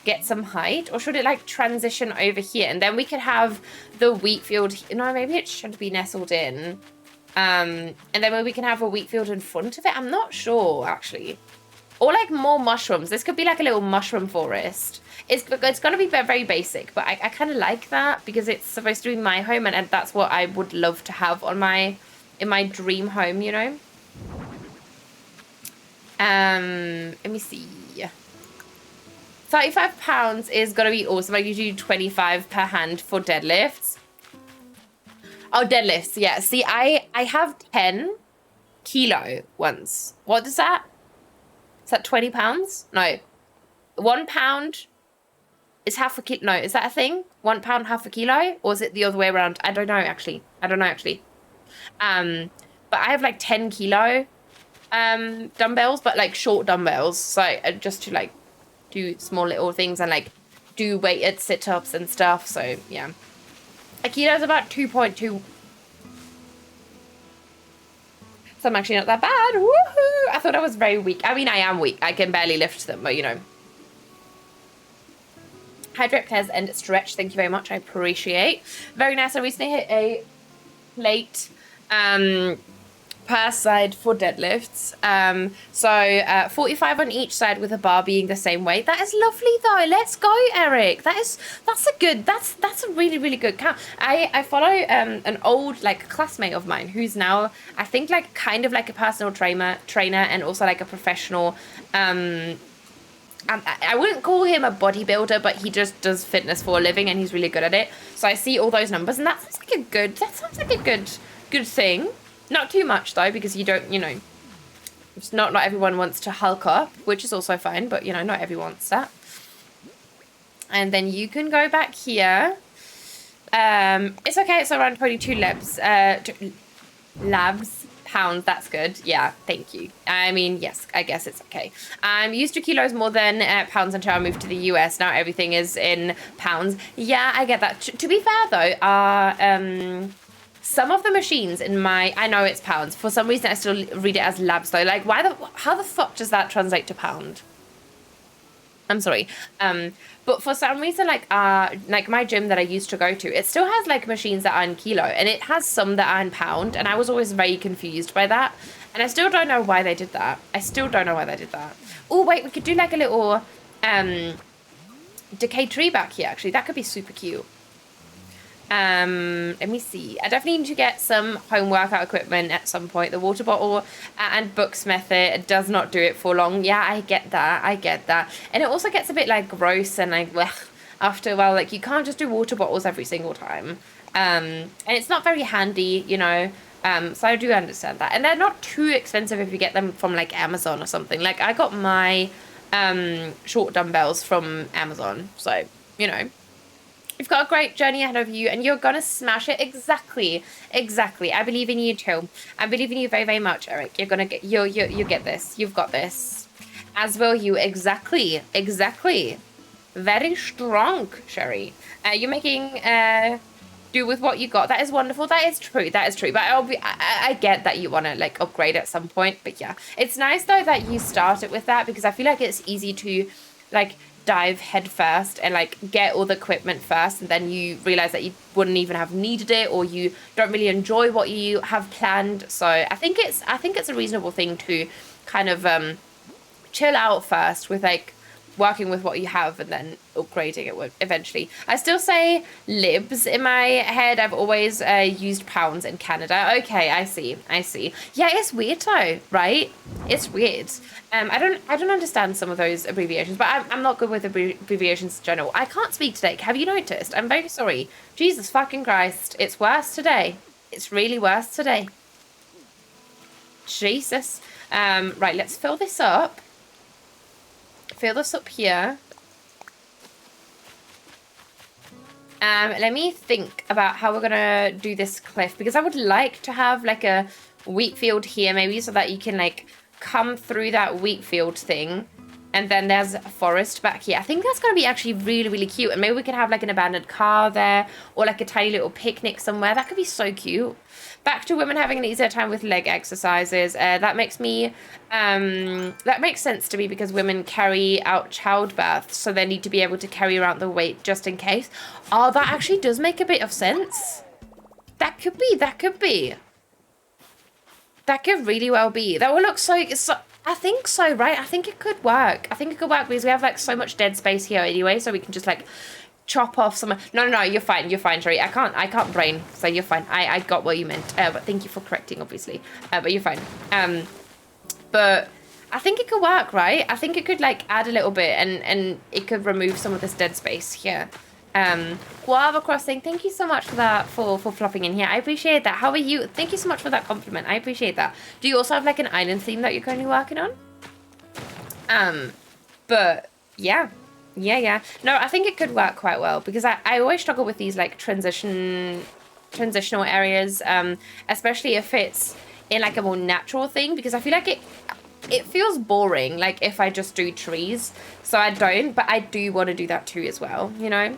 get some height? Or should it like transition over here? And then we could have the wheat field. No, maybe it should be nestled in. And then maybe we can have a wheat field in front of it. I'm not sure, actually. Or like more mushrooms. This could be like a little mushroom forest. It's going to be very basic, but I kind of like that because it's supposed to be my home, and that's what I would love to have on in my dream home, you know? Let me see. 35 pounds is going to be awesome. I usually do 25 per hand for deadlifts. Oh, deadlifts, yeah. See, I have 10 kilo ones. What is that? Is that 20 pounds? No. 1 pound is half a kilo. No, is that a thing? 1 pound, half a kilo? Or is it the other way around? I don't know, actually. But I have like 10 kilo dumbbells, but like short dumbbells. So just to like do small little things and like do weighted sit-ups and stuff. So yeah. A kilo is about 2.2. So I'm actually not that bad. Woohoo! I thought I was very weak. I mean, I am weak. I can barely lift them, but you know. Hydrate, pairs, and stretch. Thank you very much. I appreciate. Very nice. I recently hit a plate per side for deadlifts. So 45 on each side with a bar being the same weight. That is lovely though. Let's go, Eric. That's a really, really good count. I follow an old like classmate of mine who's now I think like kind of like a personal trainer and also like a professional I wouldn't call him a bodybuilder, but he just does fitness for a living and he's really good at it. So I see all those numbers and that sounds like a good thing. Not too much though, because you don't, you know, it's not everyone wants to hulk up, which is also fine, but you know, not everyone wants that. And then you can go back here. It's okay, it's around 22 labs, pounds, that's good. Yeah, thank you. I mean, yes, I guess it's okay. I'm used to kilos more than pounds until I moved to the US. Now everything is in pounds. Yeah, I get that. To be fair though, some of the machines in my, I know it's pounds. For some reason, I still read it as labs though. Like, how the fuck does that translate to pound? I'm sorry. But for some reason, like my gym that I used to go to, it still has like machines that are in kilo and it has some that are in pound. And I was always very confused by that. And I still don't know why they did that. Oh, wait, we could do like a little decayed tree back here, actually. That could be super cute. Let me see. I definitely need to get some home workout equipment at some point. The water bottle and books method does not do it for long. Yeah, I get that. I get that. And it also gets a bit like gross and like blech, after a while. Like you can't just do water bottles every single time. And it's not very handy, you know. So I do understand that. And they're not too expensive if you get them from like Amazon or something. Like I got my short dumbbells from Amazon. So, you know. You've got a great journey ahead of you and you're going to smash it. Exactly. I believe in you too. I believe in you very, very much, Eric. You're going to get, you get this. You've got this. As will you. Exactly. Very strong, Sherry. You're making, do with what you got. That is wonderful. That is true. But I get that you want to like upgrade at some point. But yeah, it's nice though that you started with that because I feel like it's easy to like dive head first and like get all the equipment first and then you realize that you wouldn't even have needed it or you don't really enjoy what you have planned. So I think it's a reasonable thing to kind of chill out first with like working with what you have and then upgrading it eventually. I still say libs in my head. I've always used pounds in Canada. Okay, I see. Yeah, it's weird though, right? It's weird. I don't understand some of those abbreviations, but I'm not good with abbreviations in general. I can't speak today. Have you noticed? I'm very sorry. Jesus fucking Christ. It's worse today. It's really worse today. Jesus. Right, let's fill this up. Fill this up here. Let me think about how we're gonna do this cliff because I would like to have like a wheat field here maybe so that you can like come through that wheat field thing and then there's a forest back here. I think that's gonna be actually really, really cute and maybe we can have like an abandoned car there or like a tiny little picnic somewhere. That could be so cute. Back to women having an easier time with leg exercises. That makes sense to me because women carry out childbirth, so they need to be able to carry around the weight just in case. Oh, that actually does make a bit of sense. That could be. That could really well be. That will look so I think so, right? I think it could work. Because we have like so much dead space here anyway, so we can just like chop off some. No, you're fine, Sherry. I can't brain, so you're fine. I got what you meant, but thank you for correcting, obviously. But you're fine. But I think it could work, right? I think it could like add a little bit, and it could remove some of this dead space here. Guava Crossing, thank you so much for that, for flopping in here. I appreciate that. How are you? Thank you so much for that compliment. I appreciate that. Do you also have like an island theme that you're currently working on? But yeah. No, I think it could work quite well because I always struggle with these like transitional areas, especially if it's in like a more natural thing because I feel like it feels boring like if I just do trees. So I don't, but I do want to do that too as well, you know?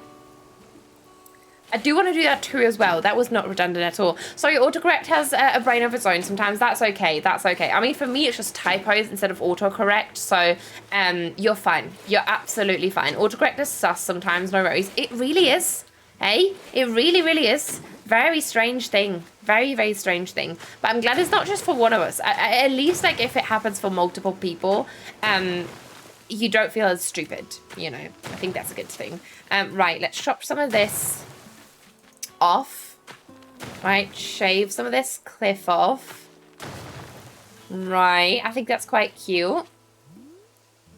I do want to do that too as well. That was not redundant at all. Sorry, autocorrect has a brain of its own sometimes. That's okay. I mean, for me, it's just typos instead of autocorrect. So you're fine. You're absolutely fine. Autocorrect is sus sometimes, no worries. It really is. Hey, it really, really is. Very strange thing. Very, very strange thing. But I'm glad it's not just for one of us. At least like if it happens for multiple people, you don't feel as stupid, you know. I think that's a good thing. Right, let's chop some of this off. Right, shave some of this cliff off. Right, I think that's quite cute.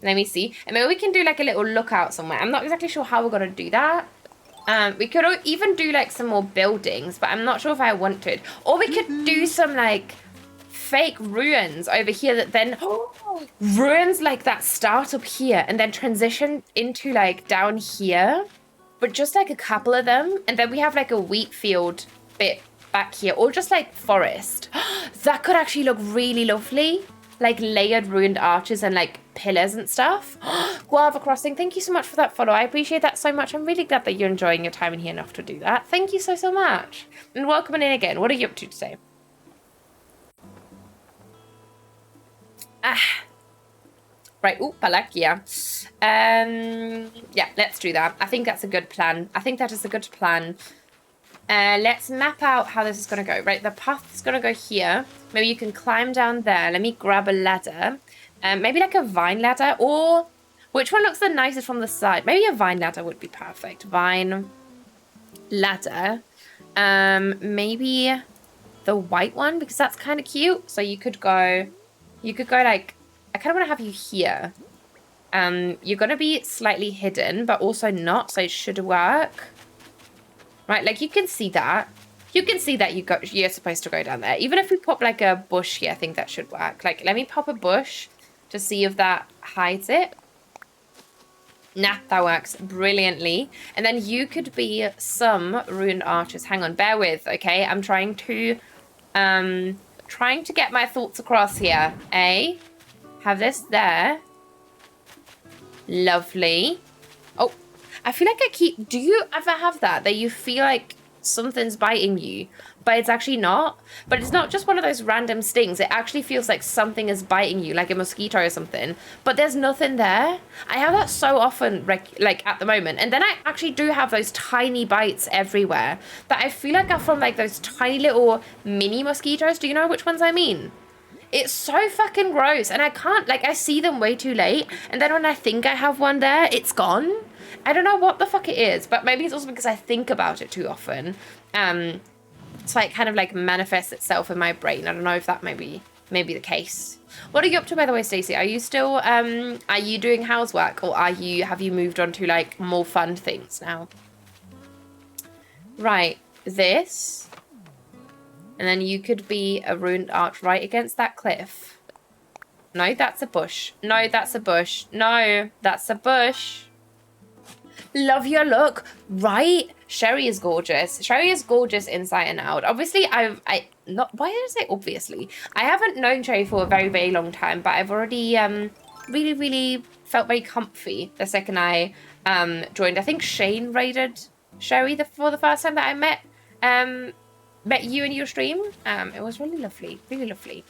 Let me see. And maybe we can do like a little lookout somewhere. I'm not exactly sure how we're going to do that. We could even do like some more buildings, but I'm not sure if I wanted. Or we could do some like fake ruins over here that then ruins like that start up here and then transition into like down here. But just like a couple of them. And then we have like a wheat field bit back here. Or just like forest. That could actually look really lovely. Like layered ruined arches and like pillars and stuff. Guava Crossing, thank you so much for that follow. I appreciate that so much. I'm really glad that you're enjoying your time in here enough to do that. Thank you so much. And welcome in again. What are you up to today? Right, Palakia. Yeah, let's do that. I think that's a good plan. Let's map out how this is going to go. Right, the path is going to go here. Maybe you can climb down there. Let me grab a ladder. Maybe like a vine ladder, or which one looks the nicest from the side? Maybe a vine ladder would be perfect. Vine ladder. Maybe the white one, because that's kind of cute. So you could go like, I kind of want to have you here. You're going to be slightly hidden, but also not, so it should work. Right, like you can see that. You can see that you're supposed to go down there. Even if we pop like a bush here, I think that should work. Like, let me pop a bush to see if that hides it. Nah, that works brilliantly. And then you could be some ruined archers. Hang on, bear with, okay? I'm trying to get my thoughts across here. Have this there. Lovely. Oh, I feel like do you ever have that you feel like something's biting you, but it's actually not? But it's not just one of those random stings. It actually feels like something is biting you, like a mosquito or something, but there's nothing there. I have that so often, like at the moment. And then I actually do have those tiny bites everywhere that I feel like are from like those tiny little mini mosquitoes. Do you know which ones I mean? It's so fucking gross, and I can't, like, I see them way too late, and then when I think I have one there, it's gone. I don't know what the fuck it is, but maybe it's also because I think about it too often. So it kind of like manifests itself in my brain. I don't know if that may be the case. What are you up to, by the way, Stacey? Are you still are you doing housework, or have you moved on to like more fun things now? Right, this. And then you could be a ruined arch right against that cliff. No, that's a bush. No, that's a bush. No, that's a bush. Love your look, right? Sherry is gorgeous. Sherry is gorgeous inside and out. Obviously, why did I say obviously? I haven't known Sherry for a very, very long time, but I've already really, really felt very comfy the second I joined. I think Shane raided Sherry for the first time that I met you in your stream. It was really lovely, really lovely.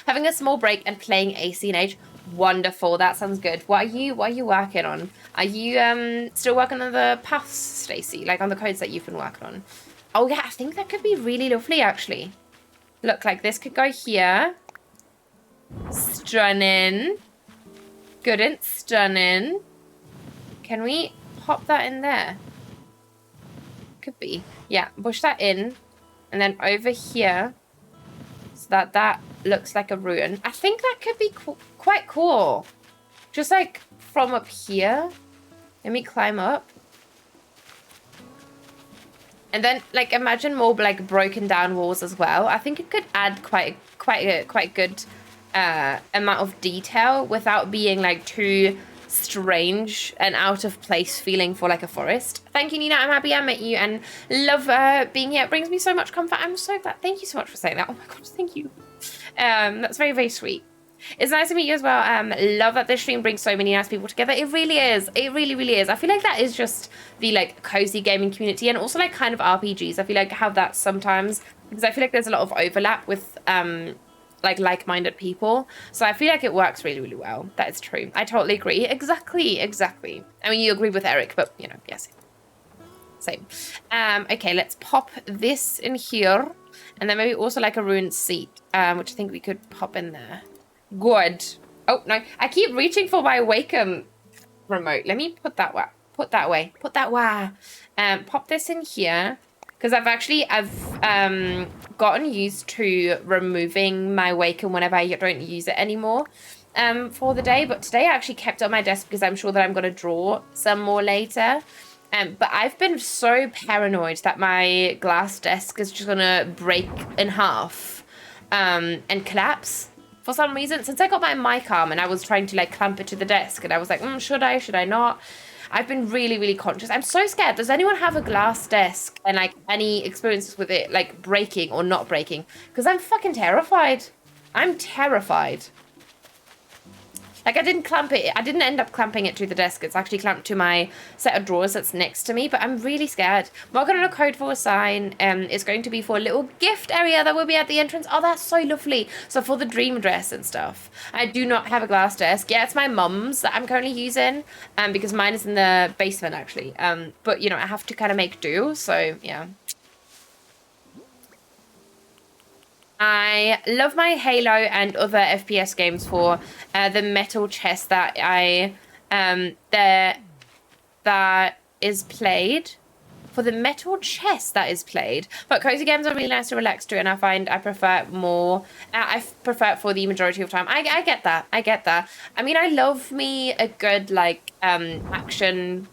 Having a small break and playing ACNH. Wonderful, that sounds good. What are you working on? Are you still working on the paths, Stacey? Like on the codes that you've been working on? Oh yeah, I think that could be really lovely actually. Look, like this could go here. Stunning. Good and stunning. Can we pop that in there? Could be. Yeah, push that in. And then over here. So that looks like a ruin. I think that could be quite cool. Just like from up here. Let me climb up. And then like imagine more like broken down walls as well. I think it could add quite good amount of detail without being like too strange and out of place feeling for like a forest. Thank you, Nina. I'm happy I met you and love being here. It brings me so much comfort. I'm so glad. Thank you so much for saying that. Oh my god, thank you. That's very, very sweet. It's nice to meet you as well. Love that this stream brings so many nice people together. It really is. It really, really is. I feel like that is just the like cozy gaming community, and also like kind of RPGs. I feel like I have that sometimes because I feel like there's a lot of overlap with like-minded people. So I feel like it works really, really well. That is true. I totally agree. Exactly. I mean, you agree with Eric, but you know, yes. Same. Okay, let's pop this in here. And then maybe also like a ruined seat, which I think we could pop in there. Good. Oh, no. I keep reaching for my Wacom remote. Let me put that away. Pop this in here. Because I've gotten used to removing my Wacom whenever I don't use it anymore for the day. But today I actually kept it on my desk because I'm sure that I'm going to draw some more later. But I've been so paranoid that my glass desk is just going to break in half and collapse for some reason. Since I got my mic arm and I was trying to like clamp it to the desk and I was like, should I not? I've been really, really conscious. I'm so scared. Does anyone have a glass desk and like any experiences with it like breaking or not breaking? Because I'm fucking terrified. I'm terrified. Like I didn't clamp it. I didn't end up clamping it to the desk. It's actually clamped to my set of drawers that's next to me. But I'm really scared. Working on a code for a sign. It's going to be for a little gift area that will be at the entrance. Oh, that's so lovely. So for the dream dress and stuff. I do not have a glass desk. Yeah, it's my mum's that I'm currently using. Because mine is in the basement actually. But you know, I have to kind of make do. So yeah. I love my Halo and other FPS games for the metal chest that that is played for the metal chess that is played. But cozy games are really nice to relax to, and I find I prefer it more. I prefer it for the majority of time. I get that. I get that. I mean, I love me a good like action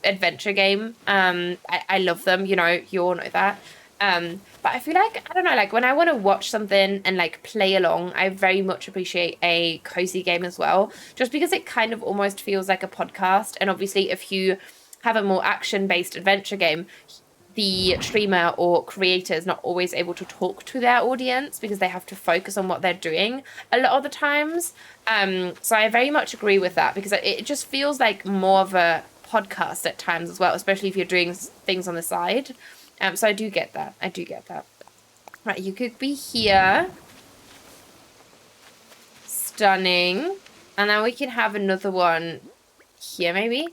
adventure game. I love them. You know, you all know that. But I feel like, I don't know, like when I want to watch something and like play along, I very much appreciate a cozy game as well, just because it kind of almost feels like a podcast. And obviously if you have a more action-based adventure game, the streamer or creator is not always able to talk to their audience because they have to focus on what they're doing a lot of the times. So I very much agree with that, because it just feels like more of a podcast at times as well, especially if you're doing things on the side. So I do get that. I do get that. Right, you could be here. Stunning. And then we can have another one here, maybe?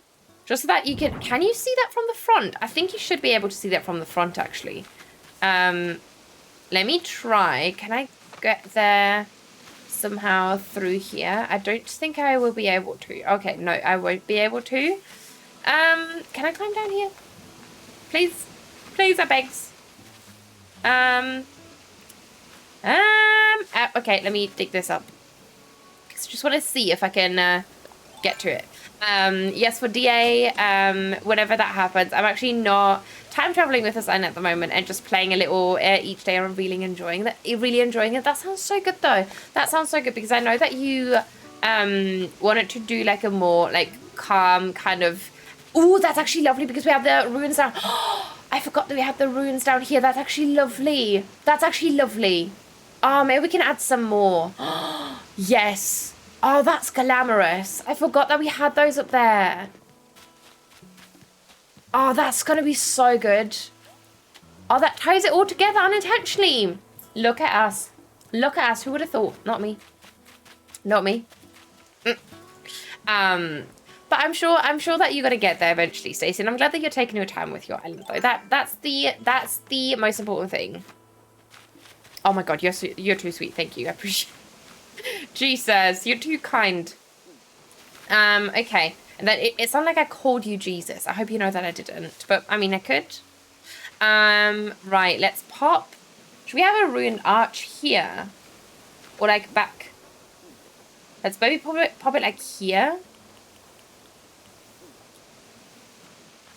Just so that you can you see that from the front? I think you should be able to see that from the front, actually. Let me try. Can I get there somehow through here? I don't think I will be able to. Okay, no, I won't be able to. Can I climb down here? Please? Please, I begs. Okay, let me dig this up. I just want to see if I can get to it. Yes, for DA, whenever that happens, I'm actually not time traveling with Asana at the moment and just playing a little each day and really enjoying it. That sounds so good though. That sounds so good, because I know that you wanted to do like a more like calm kind of. Oh, that's actually lovely, because we have the ruins down. I forgot that we had the ruins down here. That's actually lovely. That's actually lovely. Oh, maybe we can add some more. Yes. Oh, that's glamorous. I forgot that we had those up there. Oh, that's going to be so good. Oh, that ties it all together unintentionally. Look at us. Look at us. Who would have thought? Not me. Not me. But I'm sure that you're gonna get there eventually, Stacey. And I'm glad that you're taking your time with your island, though. That's the most important thing. Oh my God, you're too sweet. Thank you. I appreciate. Jesus, you're too kind. Okay. And then it sounded like I called you Jesus. I hope you know that I didn't, but I mean I could. Right. Let's pop. Should we have a ruined arch here, or like back? Let's maybe pop it like here.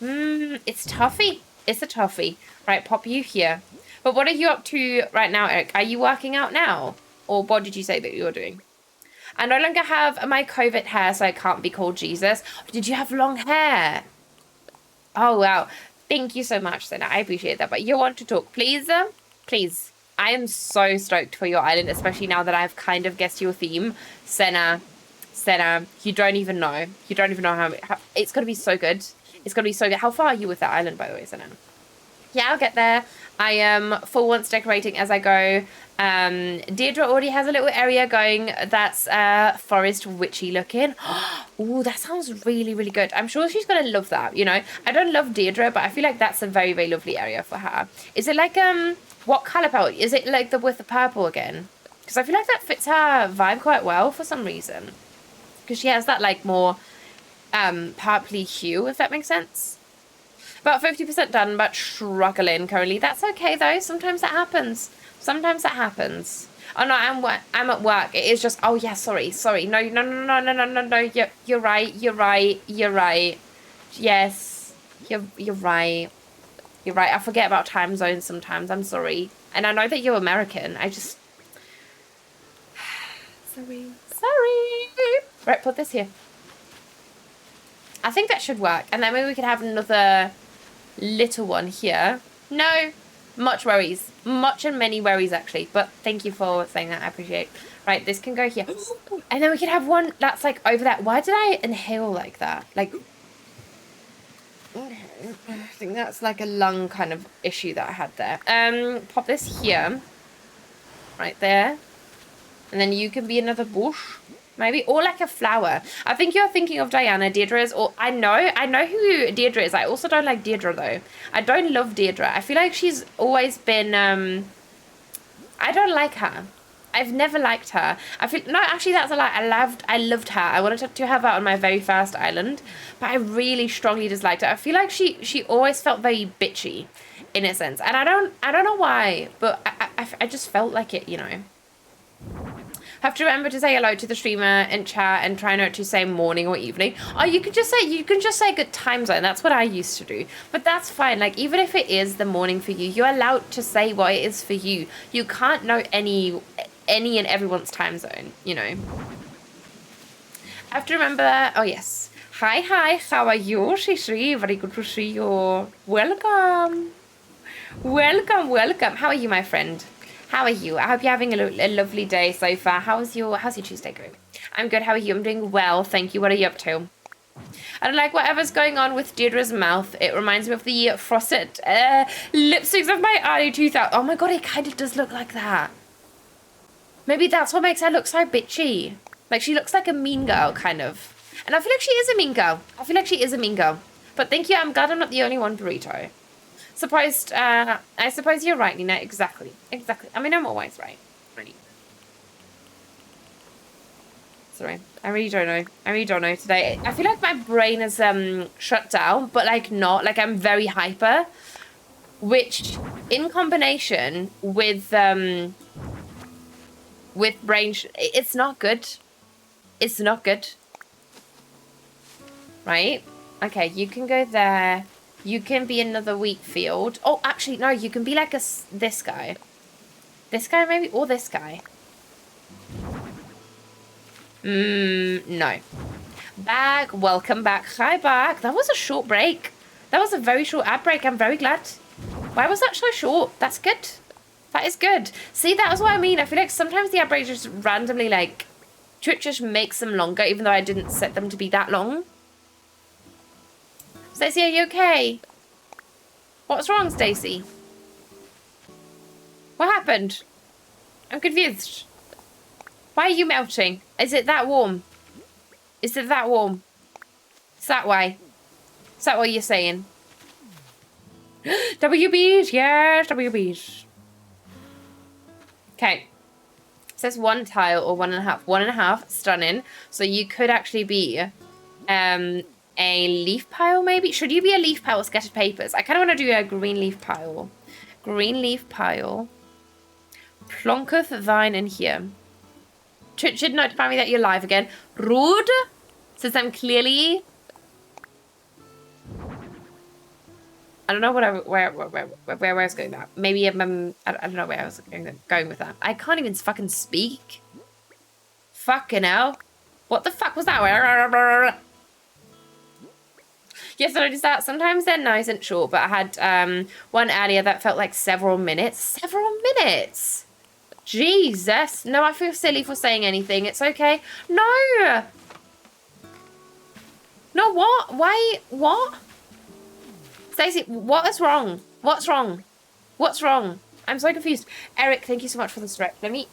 It's toughy. It's a toughie. Right, pop you here. But what are you up to right now, Eric? Are you working out now? Or what did you say that you were doing? I no longer have my COVID hair, so I can't be called Jesus. Did you have long hair? Oh, wow. Thank you so much, Senna. I appreciate that. But you want to talk, please? Please. I am so stoked for your island, especially now that I've kind of guessed your theme. Senna, you don't even know. You don't even know how it's going to be so good. It's going to be so good. How far are you with that island, by the way, Senna? Yeah, I'll get there. I am full once decorating as I go. Deirdre already has a little area going that's forest witchy looking. Oh, that sounds really, really good. I'm sure she's going to love that, you know. I don't love Deirdre, but I feel like that's a very, very lovely area for her. Is it like, what colour palette? Is it like with the purple again? Because I feel like that fits her vibe quite well for some reason. Because she has that like more purpley hue, if that makes sense. About 50% done, but struggling currently. That's okay though. Sometimes that happens. Sometimes that happens. Oh no, I'm at work. It is just. Oh yeah, sorry. No. You're right. Yes, you're right. You're right. I forget about time zones sometimes. I'm sorry. And I know that you're American. I just. Sorry. Right, put this here. I think that should work. And then maybe we could have another little one here. No, much worries. Much and many worries, actually. But thank you for saying that. I appreciate it. Right, this can go here. And then we can have one that's like over that. Why did I inhale like that? Like, I think that's like a lung kind of issue that I had there. Pop this here. Right there. And then you can be another bush. Maybe, or like a flower. I think you're thinking of Diana. Deirdre is, or I know who Deirdre is. I also don't like Deirdre though. I don't love Deirdre. I feel like she's always been, I don't like her. I've never liked her. I feel no, actually that's a lie. I loved her. I wanted to have her on my very first island, but I really strongly disliked her. I feel like she always felt very bitchy, in a sense, and I don't know why, but I just felt like it, you know. Have to remember to say hello to the streamer in chat and try not to say morning or evening. Oh, you can just say good time zone. That's what I used to do. But that's fine. Like, even if it is the morning for you, you're allowed to say what it is for you. You can't know any and everyone's time zone, you know. I have to remember, oh yes. Hi, how are you, Shishri? Very good to see you. Welcome. Welcome. How are you, my friend? How are you? I hope you're having a lovely day so far. How's your Tuesday going? I'm good. How are you? I'm doing well. Thank you. What are you up to? I don't like whatever's going on with Deirdre's mouth. It reminds me of the frosted lipsticks of my early 2000s. Oh my god, it kind of does look like that. Maybe that's what makes her look so bitchy. Like, she looks like a mean girl, kind of. And I feel like she is a mean girl. But thank you. I'm glad I'm not the only one, Burrito. Surprised, I suppose you're right, Nina. Exactly. I mean, I'm always right. Really. Sorry. I really don't know today. I feel like my brain is shut down, but like not. Like, I'm very hyper. Which, in combination with brain... it's not good. It's not good. Right? Okay, you can go there. You can be another wheat field. Oh, actually, no, you can be like this guy. This guy, maybe? Or this guy. No. Bag, welcome back. Hi, back. That was a short break. That was a very short ad break. I'm very glad. Why was that so short? That's good. That is good. See, that is what I mean. I feel like sometimes the ad breaks just randomly, like, Twitch just makes them longer, even though I didn't set them to be that long. Stacey, are you okay? What's wrong, Stacey? What happened? I'm confused. Why are you melting? Is it that warm? Is it that warm? Is that why? Is that what you're saying? WBs, yes, WBs. Okay. It says 1 tile or 1.5. 1.5, stunning. So you could actually be a leaf pile, maybe? Should you be a leaf pile or scattered papers? I kind of want to do a green leaf pile. Green leaf pile. Plonketh thine in here. Should notify me that you're live again. Rude. Since I'm clearly... I don't know where I was going with that. Maybe I don't know where I was going with that. I can't even fucking speak. Fucking hell. What the fuck was that? Yes, I noticed that. Sometimes they're nice and short, but I had one earlier that felt like several minutes. Several minutes? Jesus. No, I feel silly for saying anything. It's okay. No. No, what? Why? What? Stacey, what is wrong? What's wrong? What's wrong? I'm so confused. Eric, thank you so much for the stretch. Let me...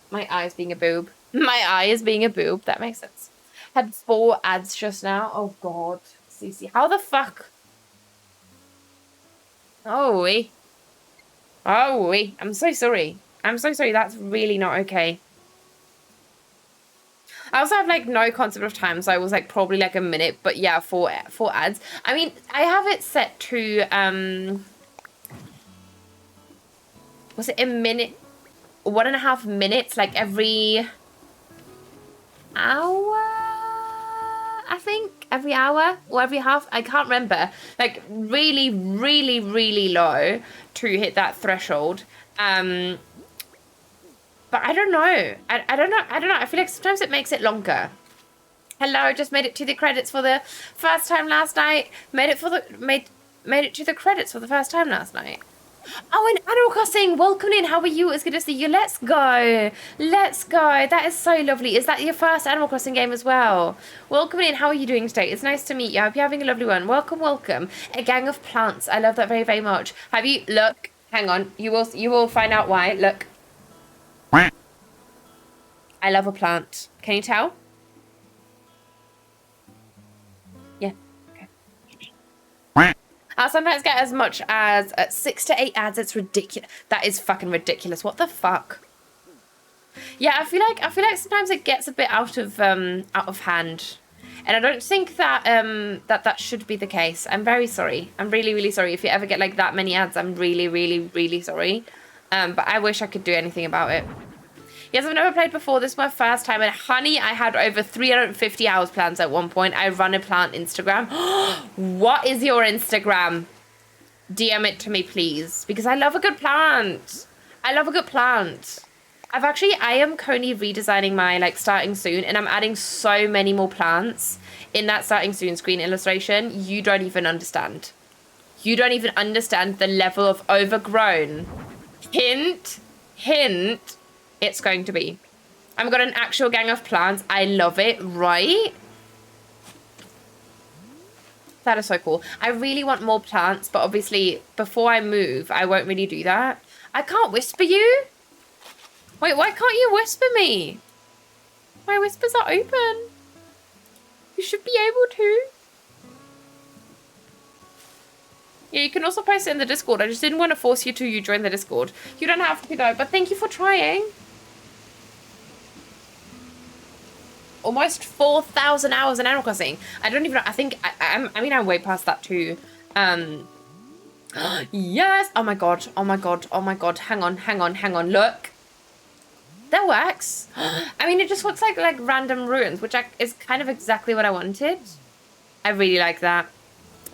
My eye is being a boob. My eye is being a boob. That makes sense. Had 4 ads just now. Oh, God. Cece, how the fuck? Oh, we. Oh, we. I'm so sorry. I'm so sorry. That's really not okay. I also have, like, no concept of time, so I was, like, probably, like, a minute. But, yeah, 4 ads. I mean, I have it set to, was it a minute? 1.5 minutes, like, every hour? I think. Every hour? Or every half? I can't remember. Like, really, really, really low to hit that threshold. But I don't know. I don't know. I feel like sometimes it makes it longer. Hello, just made it to the credits for the first time last night. Made it to the credits for the first time last night. Oh, and Animal Crossing, welcome in. How are you? It's good to see you. Let's go. Let's go. That is so lovely. Is that your first Animal Crossing game as well? Welcome in. How are you doing today? It's nice to meet you. I hope you're having a lovely one. Welcome, welcome. A gang of plants. I love that very, very much. Have you... Look. Hang on. You will find out why. Look. I love a plant. Can you tell? Yeah. Okay. I'll sometimes get as much as 6 to 8 ads. It's ridiculous. That is fucking ridiculous. What the fuck? Yeah, I feel like sometimes it gets a bit out of hand. And I don't think that that should be the case. I'm very sorry. I'm really, really sorry. If you ever get like that many ads, I'm really, really, really sorry. But I wish I could do anything about it. Yes, I've never played before. This is my first time. And honey, I had over 350 hours plans at one point. I run a plant Instagram. What is your Instagram? DM it to me, please. Because I love a good plant. I love a good plant. I am currently redesigning my like starting soon, and I'm adding so many more plants in that starting soon screen illustration. You don't even understand. You don't even understand the level of overgrown. Hint, it's going to be. I've got an actual gang of plants. I love it, right? That is so cool. I really want more plants, but obviously before I move, I won't really do that. I can't whisper you. Wait, why can't you whisper me? My whispers are open. You should be able to. Yeah, you can also post it in the Discord. I just didn't want to force you to join the Discord. You don't have to though, but thank you for trying. Almost 4,000 hours in Animal Crossing. I don't even know. I think, I mean, I'm way past that too. Yes. Oh my God. Oh my God. Oh my God. Hang on. Look. That works. I mean, it just looks like random ruins, which is kind of exactly what I wanted. I really like that.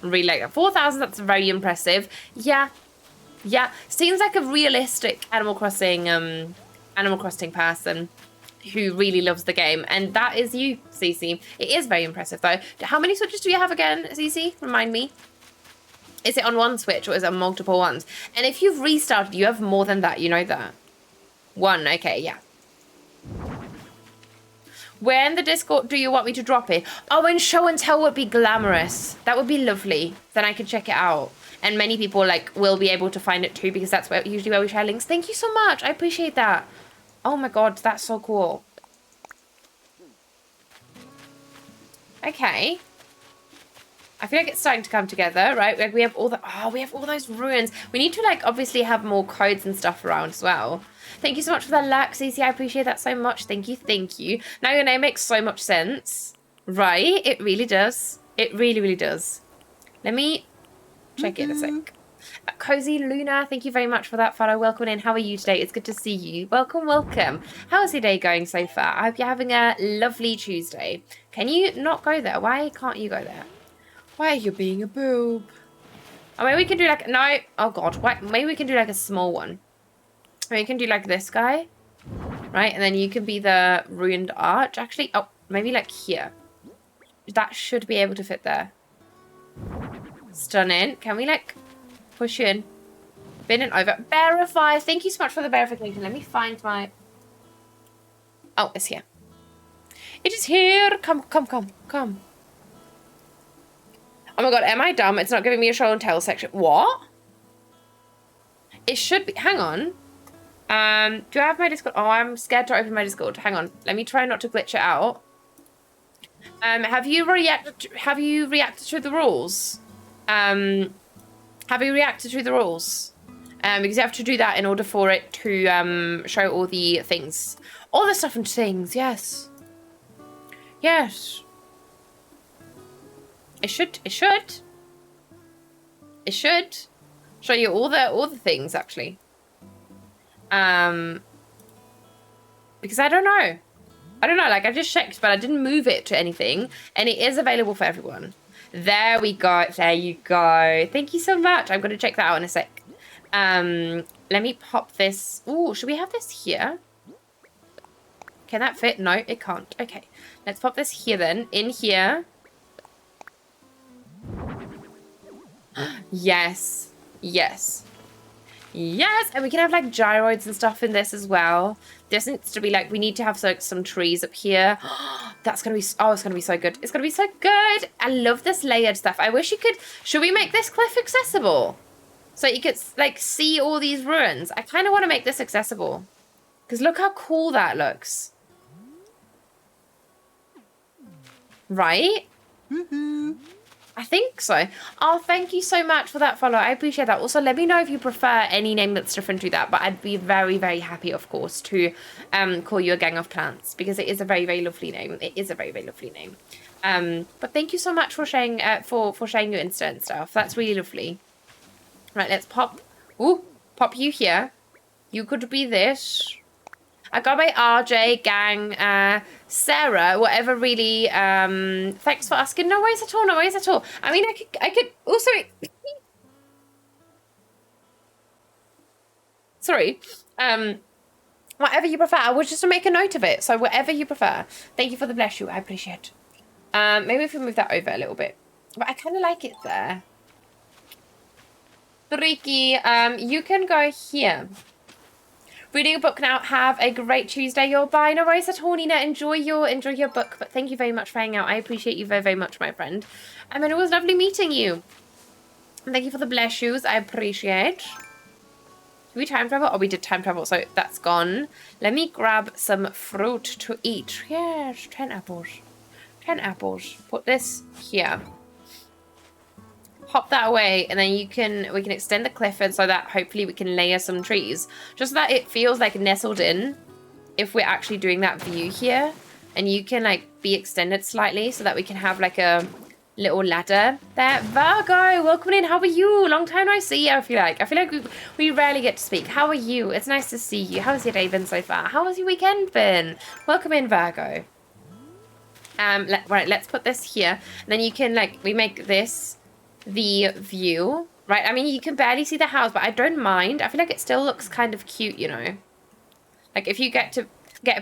Really like that. 4,000, that's very impressive. Yeah. Seems like a realistic Animal Crossing person who really loves the game. And that is you, Cece. It is very impressive, though. How many switches do you have again, Cece? Remind me. Is it on one switch or is it on multiple ones? And if you've restarted, you have more than that. You know that. One. Okay, yeah. Where in the Discord do you want me to drop it? Oh, in show and tell would be glamorous. That would be lovely. Then I could check it out. And many people will be able to find it too, because that's usually where we share links. Thank you so much. I appreciate that. Oh my God, that's so cool. Okay. I feel like it's starting to come together, right? Like we have all those ruins. We need to obviously have more codes and stuff around as well. Thank you so much for that luck, Cece. I appreciate that so much. Thank you. Now your name makes so much sense, right? It really does. It really, really does. Let me check it a sec. Cozy Luna, thank you very much for that follow. Welcome in. How are you today? It's good to see you. Welcome. How is your day going so far? I hope you're having a lovely Tuesday. Can you not go there? Why can't you go there? Why are you being a boob? Oh, maybe we can do no. Oh God. Why? Maybe we can do a small one. Maybe we can do this guy. Right? And then you can be the ruined arch. Actually, oh, maybe here. That should be able to fit there. Stunning. Can we push in? Bin and over. Verify. Thank you so much for the verification. Let me find my... Oh, it's here. It is here. Come. Oh my God, am I dumb? It's not giving me a show and tell section. What? It should be. Hang on. Do I have my Discord? Oh, I'm scared to open my Discord. Hang on. Let me try not to glitch it out. Have you reacted to the rules? Have you reacted to the rules? Because you have to do that in order for it to show all the things. All the stuff and things, yes. Yes. It should show you all the things actually. Because I don't know. I just checked, but I didn't move it to anything, and it is available for everyone. There we go. There you go. Thank you so much. I'm gonna check that out in a sec. Let me pop this. Ooh, should we have this here? Can that fit? No, it can't. Okay, let's pop this here then. In here. Yes. And we can have gyroids and stuff in this as well. This needs to be we need to have some trees up here. That's gonna be, oh, it's gonna be so good. It's gonna be so good. I love this layered stuff. I wish you could, should we make this cliff accessible? So you could see all these ruins. I kind of want to make this accessible. Because look how cool that looks. Right? I think so. Oh, thank you so much for that follow. I appreciate that. Also, let me know if you prefer any name that's different to that. But I'd be very, very happy, of course, to call you a gang of plants because it is a very, very lovely name. It is a very, very lovely name. But thank you so much for sharing for sharing your Insta and stuff. That's really lovely. Right, let's pop you here. You could be this. I got my RJ gang, Sarah, whatever really, thanks for asking. No worries at all, no worries at all. I mean, I could also, sorry, whatever you prefer. I was just to make a note of it. So whatever you prefer. Thank you for the bless you. I appreciate it. Maybe if we move that over a little bit. But I kind of like it there. Riki, you can go here. Reading a book now. Have a great Tuesday. You're bye. No worries at all, Nina. Enjoy your book. But thank you very much for hanging out. I appreciate you very, very much, my friend. And it was lovely meeting you. And thank you for the bless yous. I appreciate. Did we time travel? Oh, we did time travel, so that's gone. Let me grab some fruit to eat. Yes, 10 apples. 10 apples. Put this here. Pop that away, and then we can extend the cliff, and so that hopefully we can layer some trees, just so that it feels like nestled in. If we're actually doing that view here, and you can like be extended slightly, so that we can have like a little ladder there. Virgo, welcome in. How are you? Long time no see. I feel like we rarely get to speak. How are you? It's nice to see you. How's your day been so far? How has your weekend been? Welcome in, Virgo. Right, let's put this here, and then you can like we make this the view, right? I mean, you can barely see the house, but I don't mind. I feel like it still looks kind of cute, you know? Like, if you get a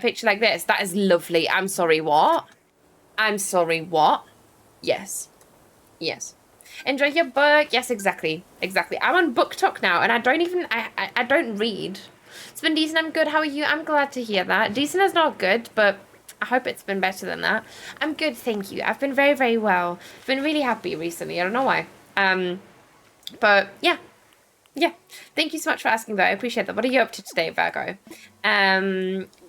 picture like this, that is lovely. I'm sorry, what? I'm sorry, what? Yes. Yes. Enjoy your book. Yes, exactly. Exactly. I'm on book talk now, and I don't read. It's been decent. I'm good. How are you? I'm glad to hear that. Decent is not good, but I hope it's been better than that. I'm good, thank you. I've been very, very well. I've been really happy recently. I don't know why. But yeah. Thank you so much for asking, though. I appreciate that. What are you up to today, Virgo?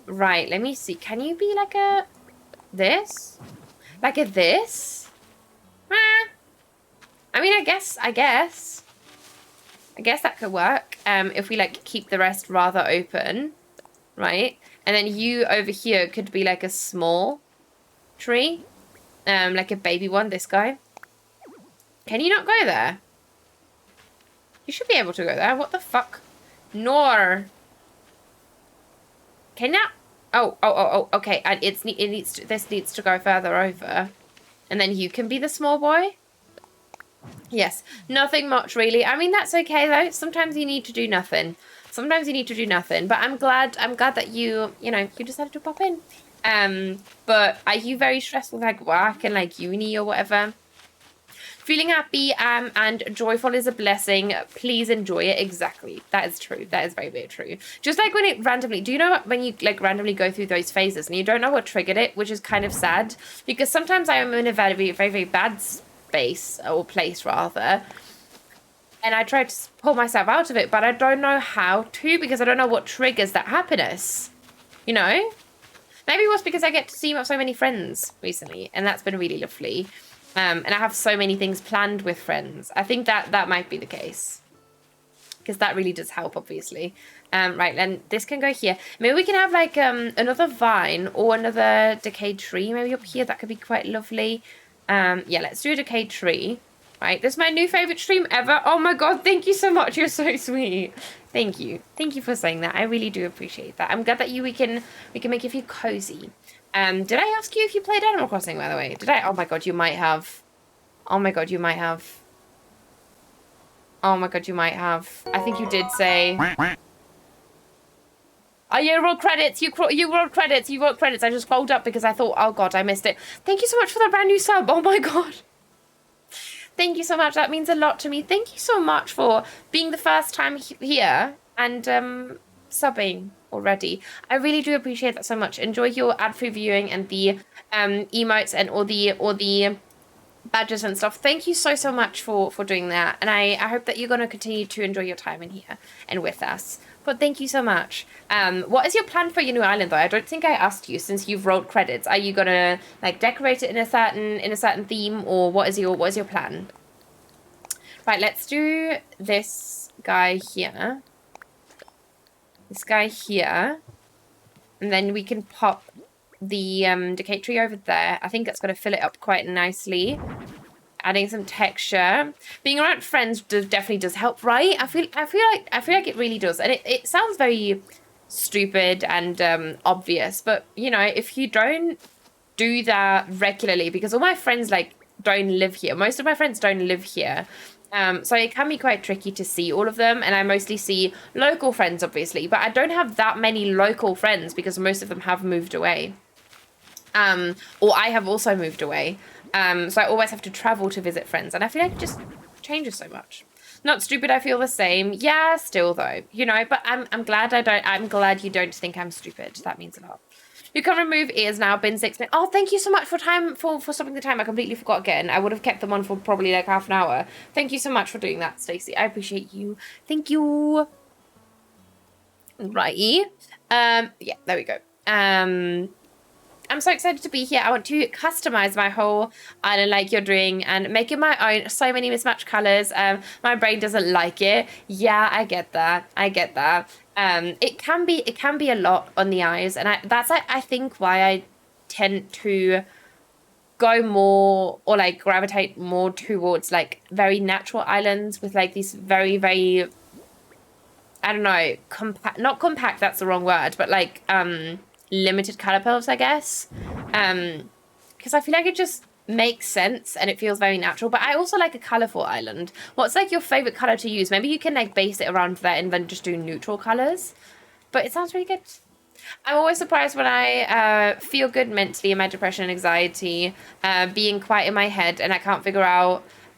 Right, let me see. Can you be like a this? Like a this? I mean, I guess that could work. If we like keep the rest rather open, right? And then you over here could be like a small tree. Like a baby one, this guy. Can you not go there? You should be able to go there. What the fuck? Nor. Can you? Oh, okay. And this needs to go further over. And then you can be the small boy. Yes. Nothing much, really. I mean, that's okay, though. Sometimes you need to do nothing. But I'm glad that you decided to pop in. But are you very stressed with like work and like uni or whatever? Feeling happy and joyful is a blessing. Please enjoy it. Exactly. That is true. That is very, very true. Just like when it randomly, do you know when you like randomly go through those phases and you don't know what triggered it, which is kind of sad because sometimes I am in a very, very, very bad space or place rather. And I try to pull myself out of it, but I don't know how to because I don't know what triggers that happiness. You know? Maybe it was because I get to see so many friends recently, and that's been really lovely. And I have so many things planned with friends. I think that might be the case. Because that really does help, obviously. Right, and this can go here. Maybe we can have like another vine or another decayed tree maybe up here. That could be quite lovely. Yeah, let's do a decayed tree. Right, this is my new favorite stream ever. Oh my god, thank you so much. You're so sweet. Thank you. Thank you for saying that. I really do appreciate that. I'm glad that we can make you feel cozy. Did I ask you if you played Animal Crossing, by the way? Did I? Oh my god, you might have. Oh my god, you might have. Oh my god, you might have. I think you did say. Oh, you rolled credits. You rolled credits. You wrote credits. I just scrolled up because I thought, oh god, I missed it. Thank you so much for the brand new sub. Oh my god. Thank you so much. That means a lot to me. Thank you so much for being the first time here and subbing already. I really do appreciate that so much. Enjoy your ad-free viewing and the emotes and all the badges and stuff. Thank you so much for doing that. And I hope that you're going to continue to enjoy your time in here and with us But thank you so much. What is your plan for your new island, though? I don't think I asked you since you've rolled credits. Are you gonna like decorate it in a certain theme, or what is your plan? Right, let's do this guy here. This guy here, and then we can pop the decay tree over there. I think that's gonna fill it up quite nicely. Adding some texture. Being around friends definitely does help, right? I feel like it really does. And it sounds very stupid and obvious, but you know, if you don't do that regularly, because all my friends like don't live here. Most of my friends don't live here. So it can be quite tricky to see all of them, and I mostly see local friends, obviously, but I don't have that many local friends because most of them have moved away. Or I have also moved away. So I always have to travel to visit friends, and I feel like it just changes so much. Not stupid, I feel the same. Yeah, still though, you know, but I'm glad I'm glad you don't think I'm stupid. That means a lot. You can remove ears now, bin 6 minutes. Oh, thank you so much for stopping the time. I completely forgot again. I would have kept them on for probably like half an hour. Thank you so much for doing that, Stacey. I appreciate you. Thank you. Righty. Yeah, there we go. I'm so excited to be here. I want to customize my whole island like you're doing and make it my own. So many mismatched colors. My brain doesn't like it. Yeah, I get that. It can be a lot on the eyes, and that's I think why I tend to go more or like gravitate more towards like very natural islands with like these very, very, I don't know, not compact, that's the wrong word, but like limited color palettes, I guess, because I feel like it just makes sense and it feels very natural. But I also like a colorful island. What's like your favorite color to use? Maybe you can like base it around that and then just do neutral colors, but it sounds really good. I'm always surprised when I feel good mentally in my depression and anxiety, being quiet in my head, and I can't figure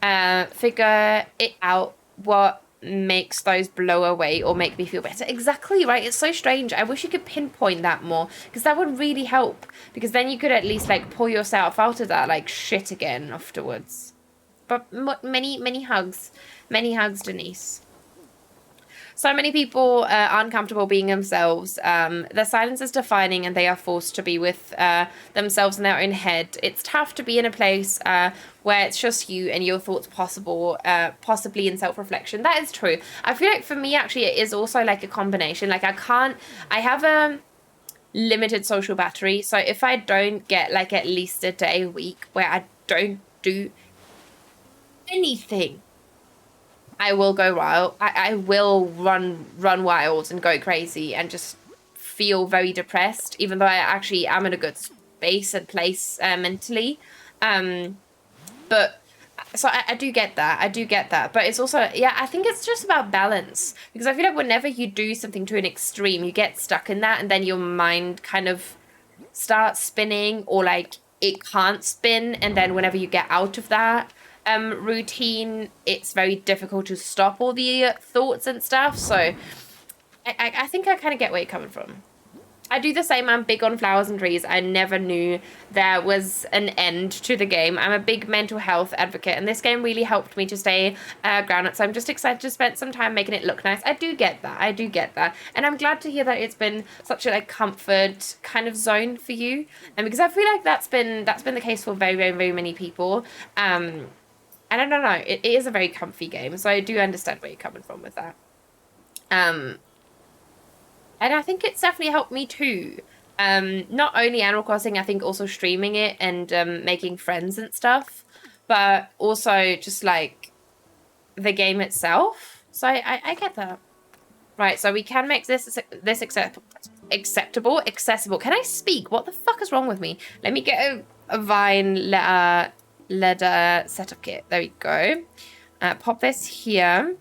it out what makes those blow away or make me feel better. Exactly, right? It's so strange. I wish you could pinpoint that more, because that would really help, because then you could at least like pull yourself out of that like shit again afterwards. But many hugs, Denise. So many people aren't comfortable being themselves. Their silence is defining, and they are forced to be with themselves in their own head. It's tough to be in a place where it's just you and your thoughts possibly in self-reflection. That is true. I feel like for me, actually, it is also like a combination. Like I have a limited social battery. So if I don't get like at least a day a week where I don't do anything, I will go wild. I will run wild and go crazy and just feel very depressed, even though I actually am in a good space and place mentally. But so I do get that. But it's also, yeah, I think it's just about balance, because I feel like whenever you do something to an extreme, you get stuck in that, and then your mind kind of starts spinning, or like it can't spin, and then whenever you get out of that routine, it's very difficult to stop all the thoughts and stuff. So I think I kind of get where you're coming from. I do the same. I'm big on flowers and trees. I never knew there was an end to the game. I'm a big mental health advocate, and this game really helped me to stay grounded. So I'm just excited to spend some time making it look nice. I do get that. And I'm glad to hear that it's been such a like comfort kind of zone for you. And because I feel like that's been the case for very, very, very many people. And I don't know, it is a very comfy game, so I do understand where you're coming from with that. And I think it's definitely helped me too. Not only Animal Crossing, I think also streaming it and making friends and stuff, but also just like the game itself. So I get that. Right, so we can make this accessible. Can I speak? What the fuck is wrong with me? Let me get a vine leather setup kit. There we go. Pop this here.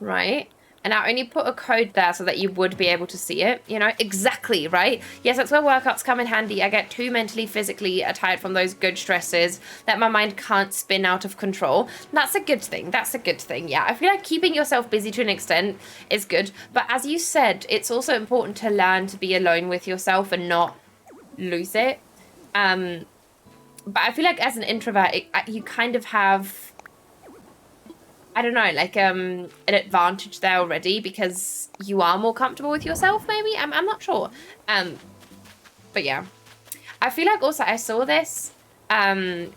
Right. And I only put a code there so that you would be able to see it, you know? Exactly, right? Yes, that's where workouts come in handy. I get too mentally, physically tired from those good stresses that my mind can't spin out of control. That's a good thing. Yeah, I feel like keeping yourself busy to an extent is good. But as you said, it's also important to learn to be alone with yourself and not lose it. But I feel like as an introvert, you kind of have I don't know, like an advantage there already because you are more comfortable with yourself, maybe? I'm not sure. But yeah. I feel like also I saw this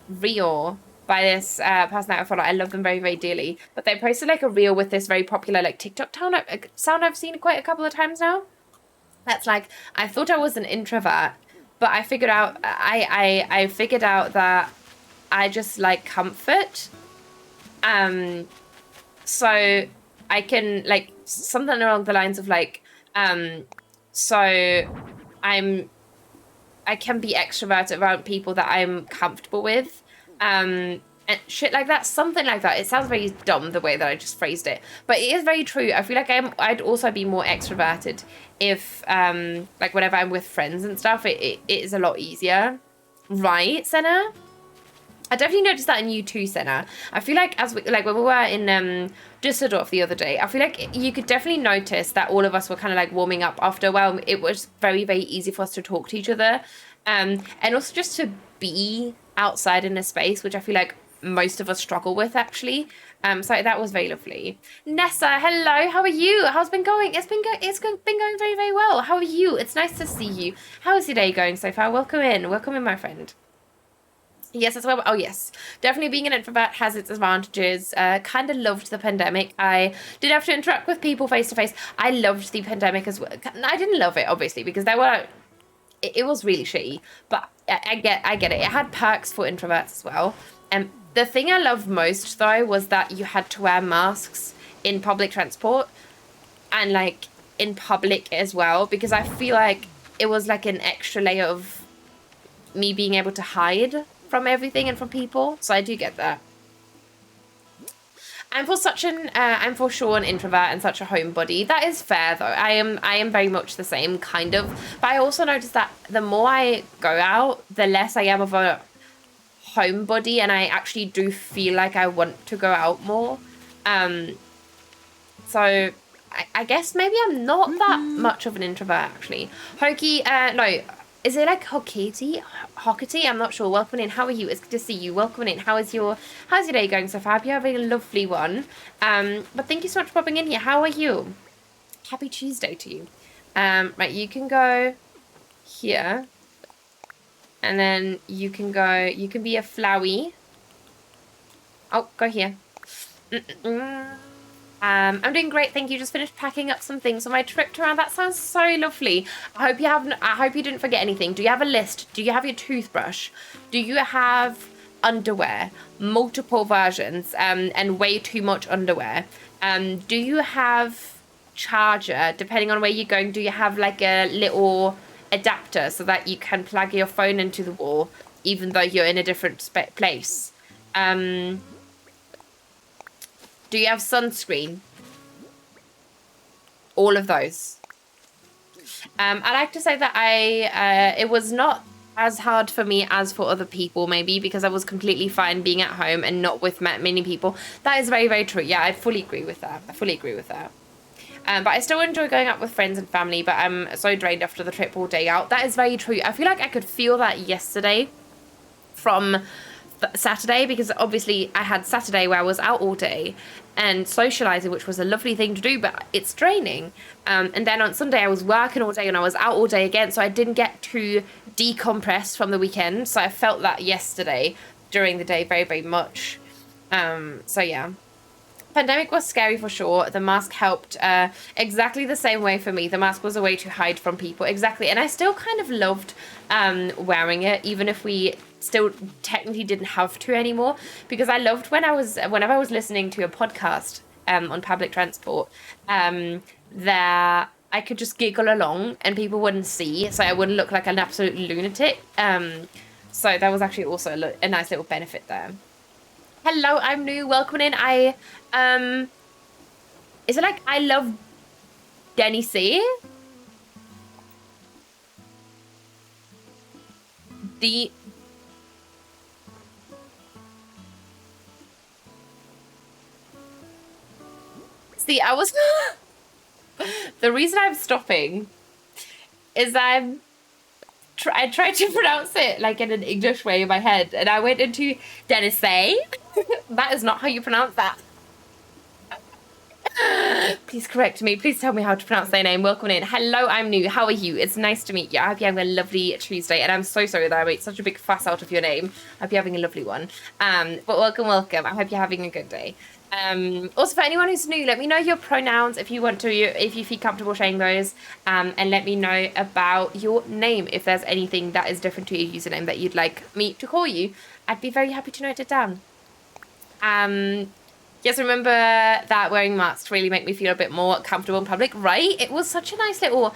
reel by this person that I follow. I love them very, very dearly. But they posted like a reel with this very popular like TikTok sound I've seen quite a couple of times now. That's like, I thought I was an introvert, but I figured out, I figured out that I just like comfort. So I can like something along the lines of like, so I can be extroverted around people that I'm comfortable with, and shit like that, something like that. It sounds very dumb the way that I just phrased it, but it is very true. I feel like I'd also be more extroverted if, like whenever I'm with friends and stuff, it is a lot easier. Right, Senna? I definitely noticed that in you too, Senna. I feel like when we were in Düsseldorf the other day, I feel like you could definitely notice that all of us were kind of like warming up after a while. It was very, very easy for us to talk to each other. And also just to be outside in a space, which I feel like most of us struggle with actually. So that was very lovely. Nessa, hello, how are you? How's it been going? It's been going very, very well. How are you? It's nice to see you. How's your day going so far? Welcome in, my friend. Yes, as well. Oh, yes. Definitely being an introvert has its advantages. Kind of loved the pandemic. I did have to interact with people face to face. I loved the pandemic as well. I didn't love it, obviously, because it was really shitty. But I get it. It had perks for introverts as well. And the thing I loved most, though, was that you had to wear masks in public transport and, like, in public as well. Because I feel like it was, like, an extra layer of me being able to hide from everything and from people, so I do get that. I'm for sure an introvert and such a homebody. That is fair though. I am very much the same kind of, but I also notice that the more I go out, the less I am of a homebody, and I actually do feel like I want to go out more. So I guess maybe I'm not that much of an introvert actually. Hokey, no. Is it like Hockety? I'm not sure. Welcome in. How are you? It's good to see you. Welcome in. How's your day going so far? I hope you're having a lovely one. But thank you so much for popping in here. How are you? Happy Tuesday to you. Right, you can go here. And then you can be a Flowey. Oh, go here. I'm doing great, thank you. Just finished packing up some things for my trip around. That sounds so lovely. I hope you didn't forget anything. Do you have a list? Do you have your toothbrush? Do you have underwear? Multiple versions, and way too much underwear. Do you have charger? Depending on where you're going, do you have like a little adapter so that you can plug your phone into the wall, even though you're in a different place? Do you have sunscreen? All of those. I like to say that it was not as hard for me as for other people, maybe, because I was completely fine being at home and not with many people. That is very, very true. Yeah, I fully agree with that. But I still enjoy going out with friends and family, but I'm so drained after the trip all day out. That is very true. I feel like I could feel that yesterday from Saturday, because obviously I had Saturday where I was out all day and socializing, which was a lovely thing to do, but it's draining. And then on Sunday I was working all day and I was out all day again, so I didn't get to decompress from the weekend. So I felt that yesterday during the day very, very much. So yeah. Pandemic was scary for sure. The mask helped exactly the same way for me. The mask was a way to hide from people. Exactly. And I still kind of loved wearing it, even if we still technically didn't have to anymore, because I loved whenever I was listening to a podcast on public transport, that I could just giggle along and people wouldn't see, so I wouldn't look like an absolute lunatic. So that was actually also a nice little benefit there. Hello, I'm new. Welcome in. Is it like I love Denny C? See, the reason I'm stopping is I tried to pronounce it like in an English way in my head, and I went into Dennis A. That is not how you pronounce that. Please correct me. Please tell me how to pronounce their name. Welcome in. Hello, I'm new. How are you? It's nice to meet you. I hope you're having a lovely Tuesday. And I'm so sorry that I made such a big fuss out of your name. I hope you're having a lovely one. But welcome. I hope you're having a good day. Also, for anyone who's new, let me know your pronouns if you want to, if you feel comfortable sharing those, and let me know about your name if there's anything that is different to your username that you'd like me to call you. I'd be very happy to note it down. Yes, remember that wearing masks really make me feel a bit more comfortable in public, right? It was such a nice little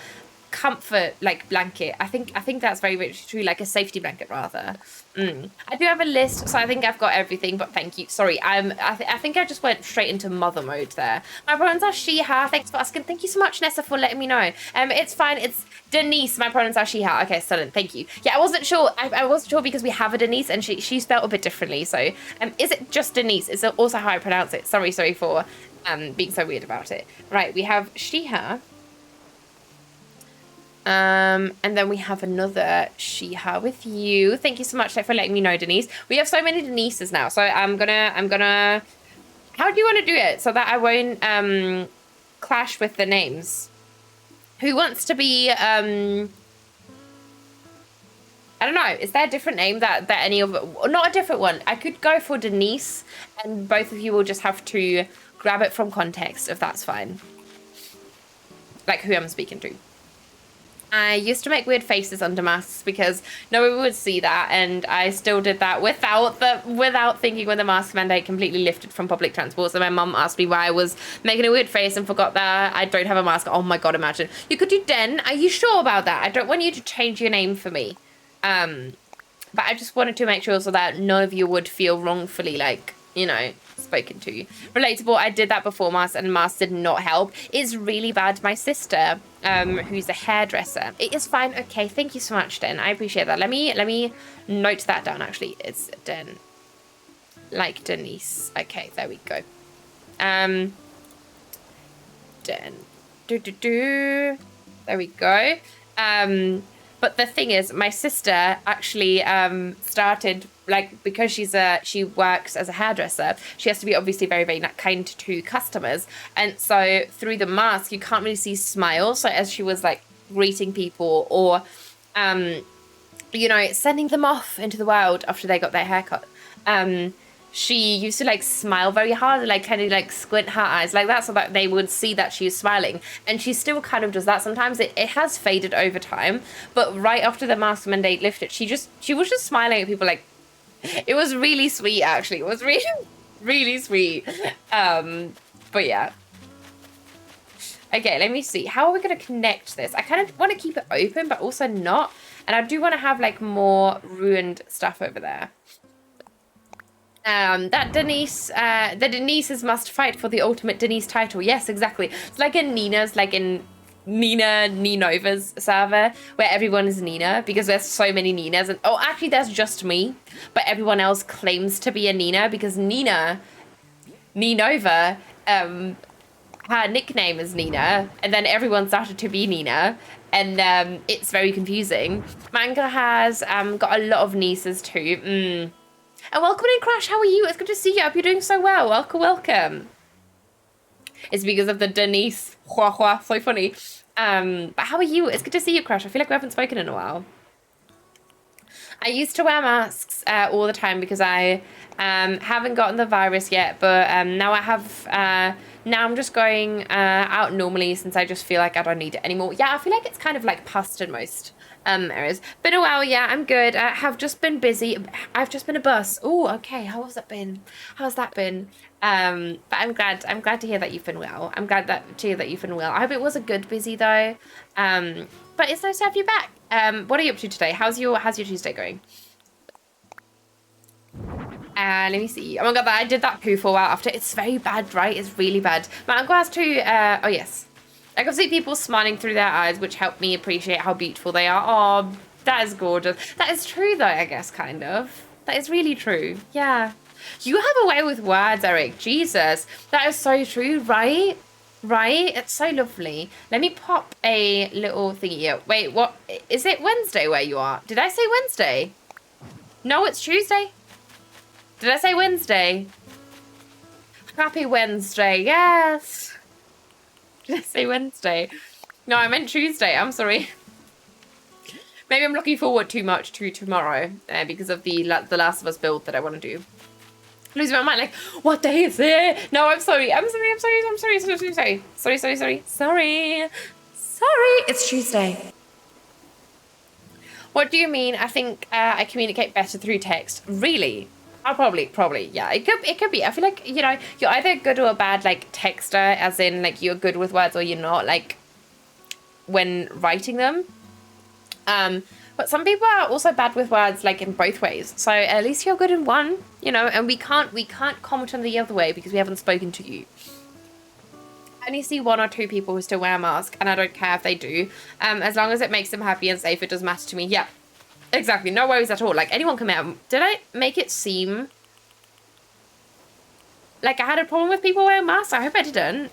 comfort like blanket. I think that's very much true, like a safety blanket rather. I do have a list, so I think I've got everything, but thank you. Sorry, I think I just went straight into mother mode there. My pronouns are she, her. Thanks for asking. Thank you so much, Nessa, for letting me know. It's fine. It's Denise. My pronouns are she, her. Okay, excellent. Thank you. Yeah, I wasn't sure. I wasn't sure because we have a Denise and she's spelled a bit differently. So is it just Denise? Is it also how I pronounce it? Sorry for being so weird about it. Right, we have she, her. And then we have another she, her with you. Thank you so much for letting me know, Denise. We have so many Denises now, so I'm gonna how do you want to do it so that I won't clash with the names? Who wants to be I don't know, is there a different name that any of not a different one? I could go for Denise and both of you will just have to grab it from context if that's fine. Like who I'm speaking to. I used to make weird faces under masks because no one would see that, and I still did that without thinking when the mask mandate completely lifted from public transport. So my mum asked me why I was making a weird face and forgot that I don't have a mask. Oh my god, imagine. You could do Den. Are you sure about that? I don't want you to change your name for me. But I just wanted to make sure so that none of you would feel wrongfully like, you know, spoken to. Relatable, I did that before masks and masks did not help. It's really bad. My sister, who's a hairdresser. It is fine. Okay, thank you so much, Den. I appreciate that. Let me note that down actually. It's Den. Like Denise. Okay, there we go. Den. There we go. But the thing is, my sister actually started, like, because she works as a hairdresser, she has to be obviously very, very kind to customers. And so through the mask, you can't really see smiles. So as she was, like, greeting people or, you know, sending them off into the world after they got their haircut, she used to like smile very hard and like kind of like squint her eyes like that so that they would see that she was smiling. And she still kind of does that sometimes. It has faded over time, but right after the mask mandate lifted, she was just smiling at people. Like, it was really sweet actually. It was really, really sweet. But yeah. Okay, let me see. How are we going to connect this? I kind of want to keep it open, but also not. And I do want to have like more ruined stuff over there. That Denise, the Denises must fight for the ultimate Denise title. Yes, exactly. It's like in Nina's, like in Ninova's server, where everyone is Nina, because there's so many Ninas. And oh, actually, there's just me, but everyone else claims to be a Nina because Ninova, her nickname is Nina, and then everyone started to be Nina, and it's very confusing. Manga has got a lot of nieces too. And welcome in, Crash. How are you? It's good to see you. I hope you're doing so well. Welcome. It's because of the Denise. So funny. But how are you? It's good to see you, Crash. I feel like we haven't spoken in a while. I used to wear masks all the time because I haven't gotten the virus yet. But now I have. Now I'm just going out normally since I just feel like I don't need it anymore. Yeah, I feel like it's kind of like past in most areas. Been a while, yeah, I'm good. I have just been busy. I've just been a bus. Oh, okay. How has that been? How's that been? But I'm glad to hear that you've been well. I'm glad to hear that you've been well. I hope it was a good busy though. But it's nice to have you back. What are you up to today? How's your Tuesday going? Let me see. Oh my god, I did that poo for a while after. It's very bad, right? It's really bad. My uncle has two, oh yes. I can see people smiling through their eyes, which help me appreciate how beautiful they are. Oh, that is gorgeous. That is true though, I guess, kind of. That is really true. Yeah. You have a way with words, Eric. Jesus. That is so true, right? Right? It's so lovely. Let me pop a little thingy here. Wait, what? Is it Wednesday where you are? Did I say Wednesday? No, it's Tuesday. Did I say Wednesday? Happy Wednesday, yes. Did I say Wednesday? No, I meant Tuesday. I'm sorry. Maybe I'm looking forward too much to tomorrow because of the Last of Us build that I want to do. Losing my mind, like, what day is it? No, I'm sorry. Sorry. It's Tuesday. What do you mean? I think I communicate better through text. Really? I'll probably, yeah. It could be. I feel like, you know, you're either good or bad, like, texter, as in, like, you're good with words or you're not, like, when writing them. But some people are also bad with words, like, in both ways. So at least you're good in one, you know, and we can't comment on the other way because we haven't spoken to you. I only see 1 or 2 people who still wear a mask, and I don't care if they do. As long as it makes them happy and safe, it does matter to me. Yeah, exactly. No worries at all. Like, anyone can wear. Did I make it seem like I had a problem with people wearing masks? I hope I didn't.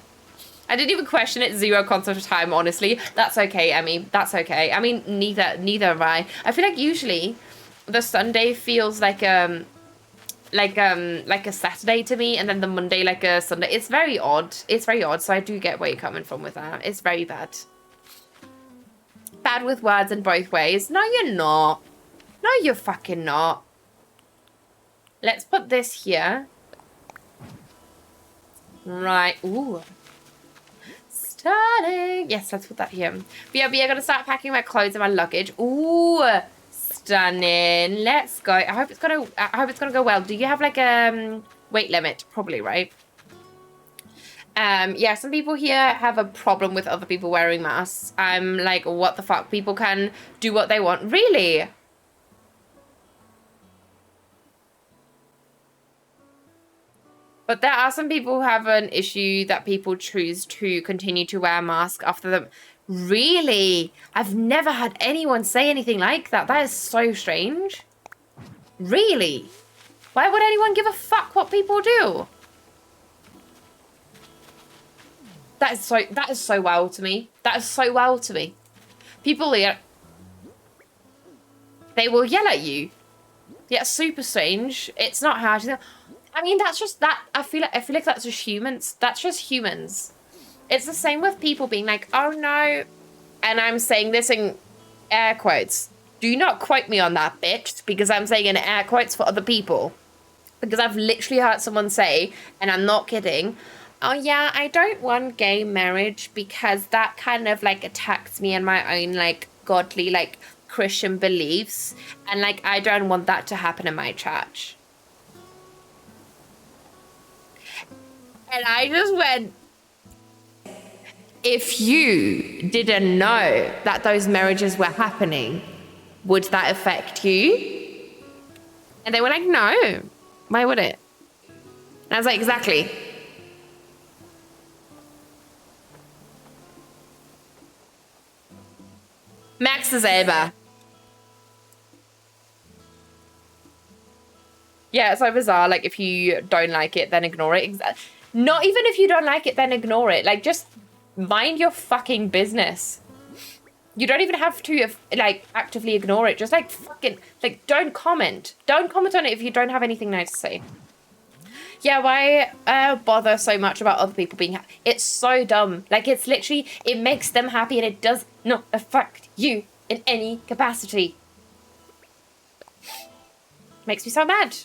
I didn't even question it 0 consult of time, honestly. That's okay, Emmy. That's okay. I mean, neither have I. I feel like usually the Sunday feels like a Saturday to me, and then the Monday like a Sunday. It's very odd. It's very odd. So I do get where you're coming from with that. It's very bad. Bad with words in both ways. No, you're not. No, you're fucking not. Let's put this here. Right. Ooh. Stunning. Yes, let's put that here. BRB, I'm gonna start packing my clothes and my luggage. Ooh. Stunning. Let's go. I hope it's gonna go well. Do you have like a weight limit? Probably, right? Yeah, some people here have a problem with other people wearing masks. I'm like, what the fuck? People can do what they want. Really? But there are some people who have an issue that people choose to continue to wear a mask after them. Really? I've never had anyone say anything like that. That is so strange. Really? Why would anyone give a fuck what people do? That is so wild to me. That is so wild to me. People here, they will yell at you. Yeah, super strange. It's not hard to. I mean, that's just that. I feel like that's just humans. That's just humans. It's the same with people being like, oh no, and I'm saying this in air quotes. Do not quote me on that, bitch, because I'm saying in air quotes for other people. Because I've literally heard someone say, and I'm not kidding, oh yeah, I don't want gay marriage because that kind of like attacks me and my own like godly like Christian beliefs, and like I don't want that to happen in my church. And I just went, if you didn't know that those marriages were happening, would that affect you? And they were like, no, why would it? And I was like, exactly. Max is Elba. Yeah, it's so bizarre. Like, if you don't like it, then ignore it. Not even if you don't like it, then ignore it. Like, just mind your fucking business. You don't even have to, like, actively ignore it. Just, like, fucking, like, don't comment. Don't comment on it if you don't have anything nice to say. Yeah, why bother so much about other people being happy? It's so dumb. Like, it's literally, it makes them happy and it does not affect you in any capacity. Makes me so mad.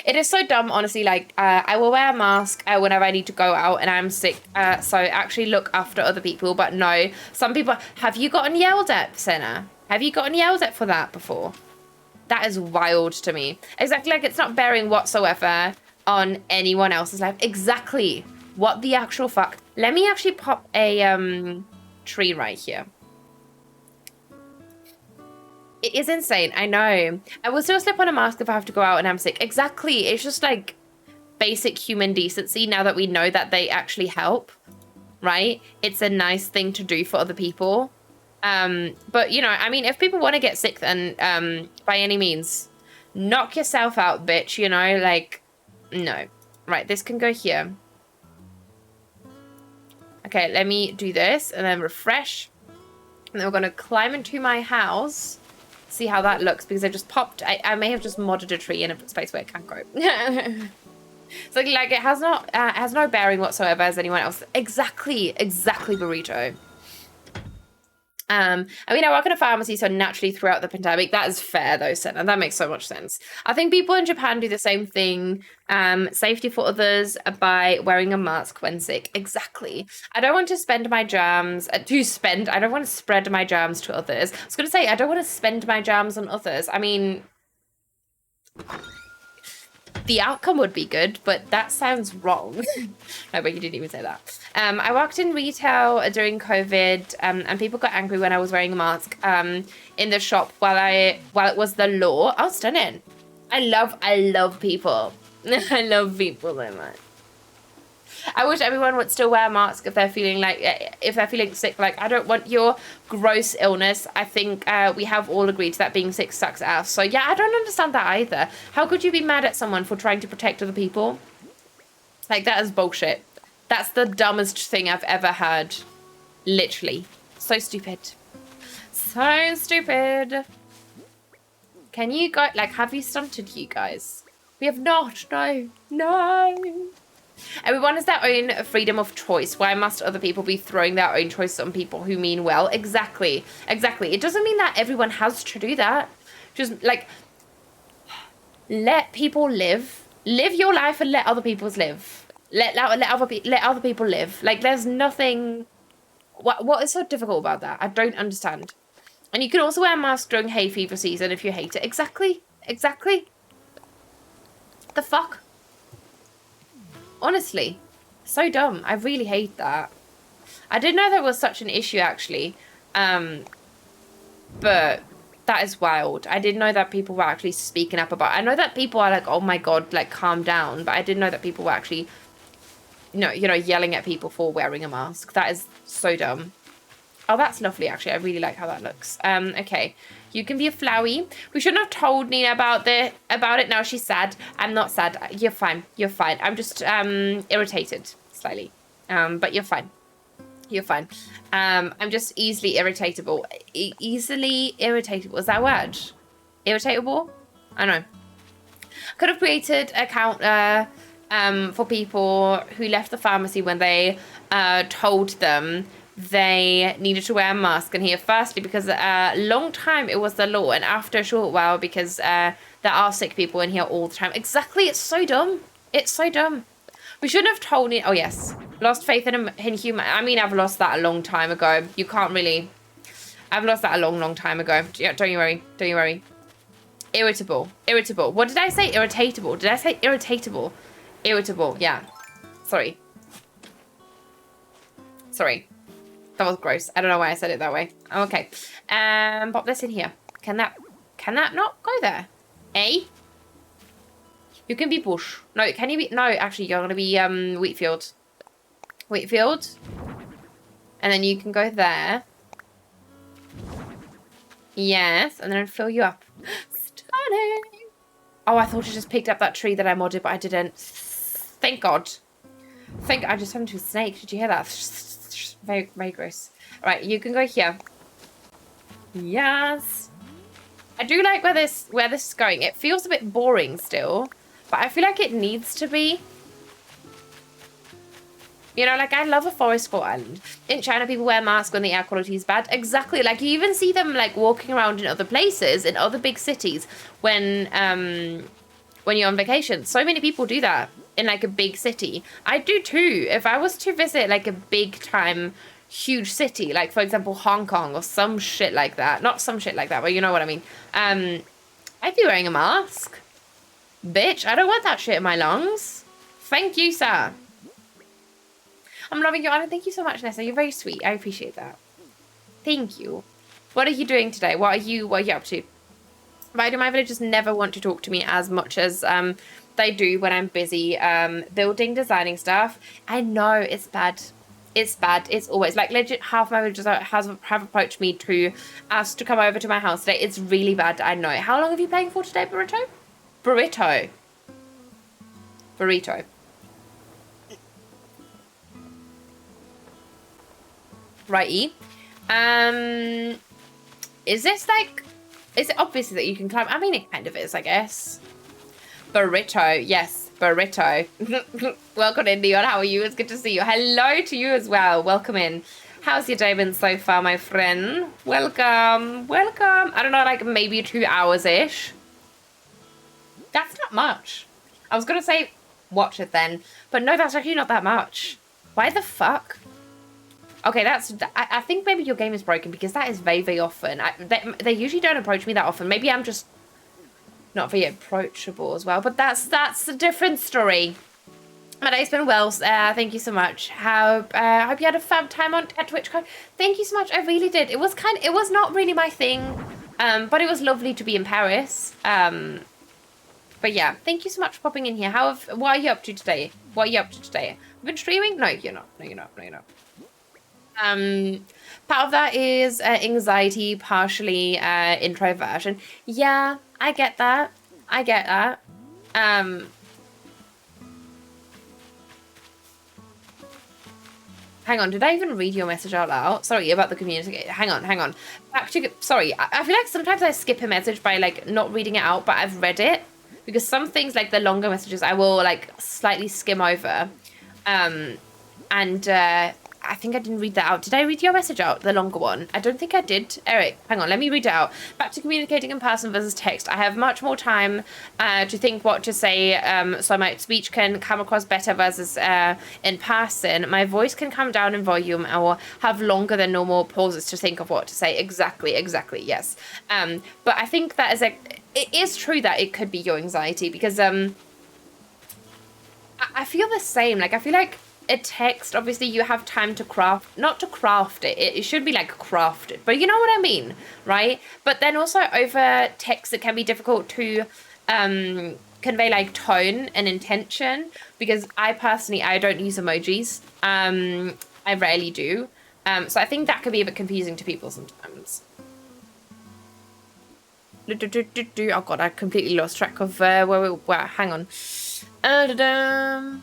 It is so dumb, honestly. Like, I will wear a mask whenever I need to go out and I'm sick. So actually look after other people. But no, some people... Have you gotten yelled at, Senna? Have you gotten yelled at for that before? That is wild to me. Exactly, like it's not bearing whatsoever on anyone else's life. Exactly. What the actual fuck? Let me actually pop a tree right here. It is insane, I know. I will still slip on a mask if I have to go out and I'm sick. Exactly. It's just like basic human decency now that we know that they actually help, right? It's a nice thing to do for other people. But, you know, I mean, if people want to get sick, then by any means, knock yourself out, bitch, you know? Like, no. Right, this can go here. Okay, let me do this and then refresh. And then we're going to climb into my house. See how that looks, because I just popped... I may have just modded a tree in a space where it can't grow. So like it has no bearing whatsoever as anyone else. Exactly, burrito. I mean, I work in a pharmacy, so naturally throughout the pandemic, that is fair though, Senna. That makes so much sense. I think people in Japan do the same thing. Safety for others by wearing a mask when sick. Exactly. I don't want to spend my germs I don't want to spread my germs to others. I was going to say, I don't want to spend my germs on others. I mean, the outcome would be good, but that sounds wrong. No, but you didn't even say that. I worked in retail during COVID, and people got angry when I was wearing a mask in the shop while it was the law. Oh, stunning. I love people. I love people so much. I wish everyone would still wear a mask if they're feeling sick. Like, I don't want your gross illness. I think we have all agreed that being sick sucks ass. So yeah, I don't understand that either. How could you be mad at someone for trying to protect other people? Like, that is bullshit. That's the dumbest thing I've ever heard. Literally. So stupid. So stupid. Can you go, like, have you stunted, you guys? We have not. No. Everyone has their own freedom of choice. Why must other people be throwing their own choice on people who mean well? Exactly. It doesn't mean that everyone has to do that. Just, like, let people live. Live your life and let other people's live. Let other people live. Like, there's nothing... What is so difficult about that? I don't understand. And you can also wear a mask during hay fever season if you hate it. Exactly. The fuck? Honestly, so dumb. I really hate that. I didn't know there was such an issue, actually. But that is wild. I didn't know that people were actually speaking up about it. I know that people are like, oh my God, like, calm down. But I didn't know that people were actually, you know, yelling at people for wearing a mask. That is so dumb. Oh, that's lovely, actually. I really like how that looks. Okay. You can be a flowy. We shouldn't have told Nina about it. Now she's sad. I'm not sad. You're fine. I'm just irritated slightly. But you're fine. I'm just easily irritatable. Easily irritatable. Is that a word? Irritatable? I don't know. Could have created a counter for people who left the pharmacy when they told them they needed to wear a mask. And here, firstly, because a long time it was the law, and after a short while, because there are sick people in here all the time. Exactly, it's so dumb. We shouldn't have told it. Oh yes, lost faith in human. I mean, I've lost that a long time ago. You can't really. I've lost that a long time ago. Yeah, don't you worry. Irritable. What did I say? Irritatable. Did I say irritatable? Irritable. Yeah. Sorry. That was gross. I don't know why I said it that way. Okay. Pop this in here. Can that not go there? Eh? You can be bush. No, can you be... No, actually, you're going to be wheatfield. And then you can go there. Yes. And then I'll fill you up. Stunning. Oh, I thought you just picked up that tree that I modded, but I didn't. Thank God. I just turned into a snake. Did you hear that? Very, very gross. All right, you can go here. Yes. I do like where this is going. It feels a bit boring still, but I feel like it needs to be. You know, like, I love a forest for island. In China, people wear masks when the air quality is bad. Exactly. Like, you even see them, like, walking around in other places, in other big cities, when you're on vacation. So many people do that in, like, a big city. I do too. If I was to visit, like, a big time, huge city, like, for example, Hong Kong or some shit like that. Not some shit like that, but you know what I mean. I'd be wearing a mask. Bitch, I don't want that shit in my lungs. Thank you, sir. I'm loving your island. Thank you so much, Nessa. You're very sweet. I appreciate that. Thank you. What are you doing today? What are you up to? Why do my villagers never want to talk to me as much as they do when I'm busy building, designing stuff? I know, it's bad. It's bad. It's always, like, legit, half my villagers have approached me to ask to come over to my house today. It's really bad. I know. How long have you been playing for today, Burrito? Burrito. Righty. Is this, like, is it obvious that you can climb? I mean, it kind of is, I guess. Burrito, yes. Burrito. Welcome in, Neon. How are you? It's good to see you. Hello to you as well. Welcome in. How's your day been so far, my friend? Welcome. Welcome. I don't know, like maybe 2 hours-ish. That's not much. I was going to say watch it then, but no, that's actually not that much. Why the fuck? Okay, I think maybe your game is broken because that is very, very often. They usually don't approach me that often. Maybe I'm just not very approachable as well, but that's a different story. My day's been well. Thank you so much. Hope you had a fab time at TwitchCon. Thank you so much. I really did. It was not really my thing, but it was lovely to be in Paris. But yeah, thank you so much for popping in here. What are you up to today? You've been streaming? No, you're not. No, you're not. Part of that is anxiety, partially introversion. Yeah, I get that. Hang on, did I even read your message out loud? Sorry, about the community. Hang on. Sorry, I feel like sometimes I skip a message by like not reading it out, but I've read it. Because some things, like the longer messages, I will like slightly skim over. I think I didn't read that out. Did I read your message out, the longer one? I don't think I did. Eric, hang on, let me read it out. Back to communicating in person versus text. I have much more time to think what to say, so my speech can come across better versus in person. My voice can come down in volume or have longer than normal pauses to think of what to say. Exactly, yes. But I think that is it is true that it could be your anxiety because I feel the same. Like, I feel like a text, obviously you have time to not to craft it. It should be like crafted, but you know what I mean, right? But then also over text, it can be difficult to convey like tone and intention because I don't use emojis. I rarely do. So I think that could be a bit confusing to people sometimes. Oh god, I completely lost track of where we were. Hang on. There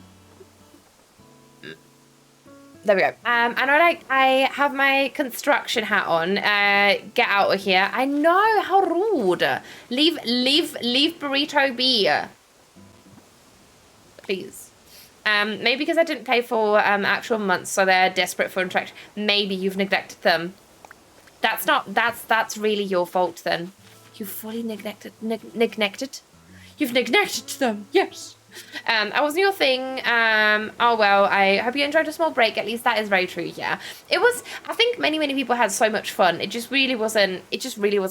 we go. I know, like, I have my construction hat on. Get out of here. I know, how rude. Leave Burrito be. Please. Maybe because I didn't play for actual months, so they're desperate for interaction. Maybe you've neglected them. That's really your fault then. You fully neglected. You've neglected them. Yes. That wasn't your thing. Oh well, I hope you enjoyed a small break. At least that is very true. Yeah, it was. I think many people had so much fun. It just really wasn't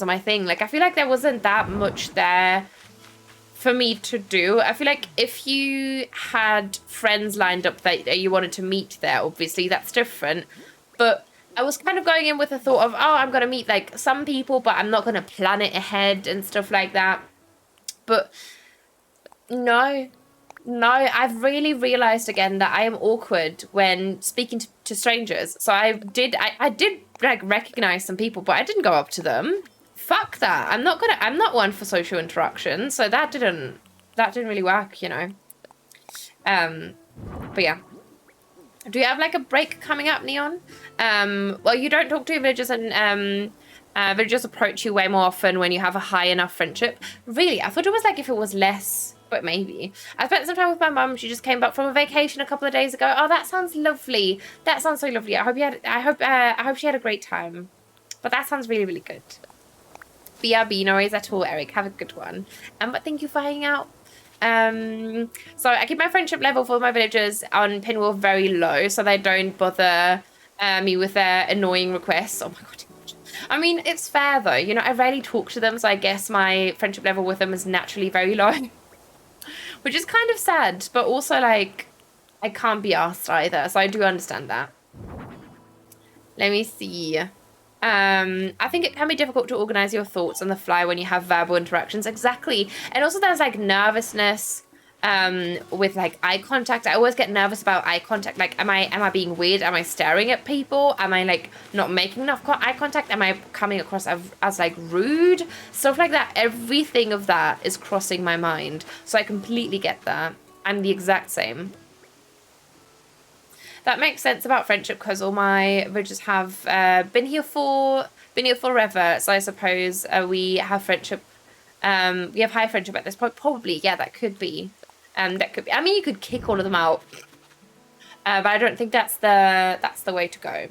my thing. Like, I feel like there wasn't that much there for me to do. I feel like if you had friends lined up that you wanted to meet there, obviously that's different. But I was kind of going in with the thought of, oh, I'm gonna meet like some people, but I'm not gonna plan it ahead and stuff like that. But no, I've really realized again that I am awkward when speaking to strangers. So I did like recognize some people, but I didn't go up to them. Fuck that. I'm not one for social interaction. So that didn't really work, you know. But yeah. Do you have like a break coming up, Neon? Well, you don't talk to villagers and villagers approach you way more often when you have a high enough friendship. Really, I thought it was like if it was less. But maybe. I spent some time with my mum. She just came back from a vacation a couple of days ago. Oh, that sounds lovely. That sounds so lovely. I hope she had a great time. But that sounds really, really good. BRB, no worries at all, Eric. Have a good one. But thank you for hanging out. So I keep my friendship level for my villagers on Pinwheel very low, so they don't bother me with their annoying requests. Oh my god. I mean, it's fair though. You know, I rarely talk to them, so I guess my friendship level with them is naturally very low. Which is kind of sad, but also, like, I can't be asked either, so I do understand that. Let me see. I think it can be difficult to organize your thoughts on the fly when you have verbal interactions. Exactly. And also there's, like, nervousness with, like, eye contact. I always get nervous about eye contact. Like, am I being weird? Am I staring at people? Am I, like, not making enough eye contact? Am I coming across as like, rude? Stuff like that. Everything of that is crossing my mind. So I completely get that. I'm the exact same. That makes sense about friendship because all my villagers have been here forever. So I suppose we have friendship. We have high friendship at this point. Probably, yeah, that could be. That could be, I mean, you could kick all of them out. But I don't think that's the way to go.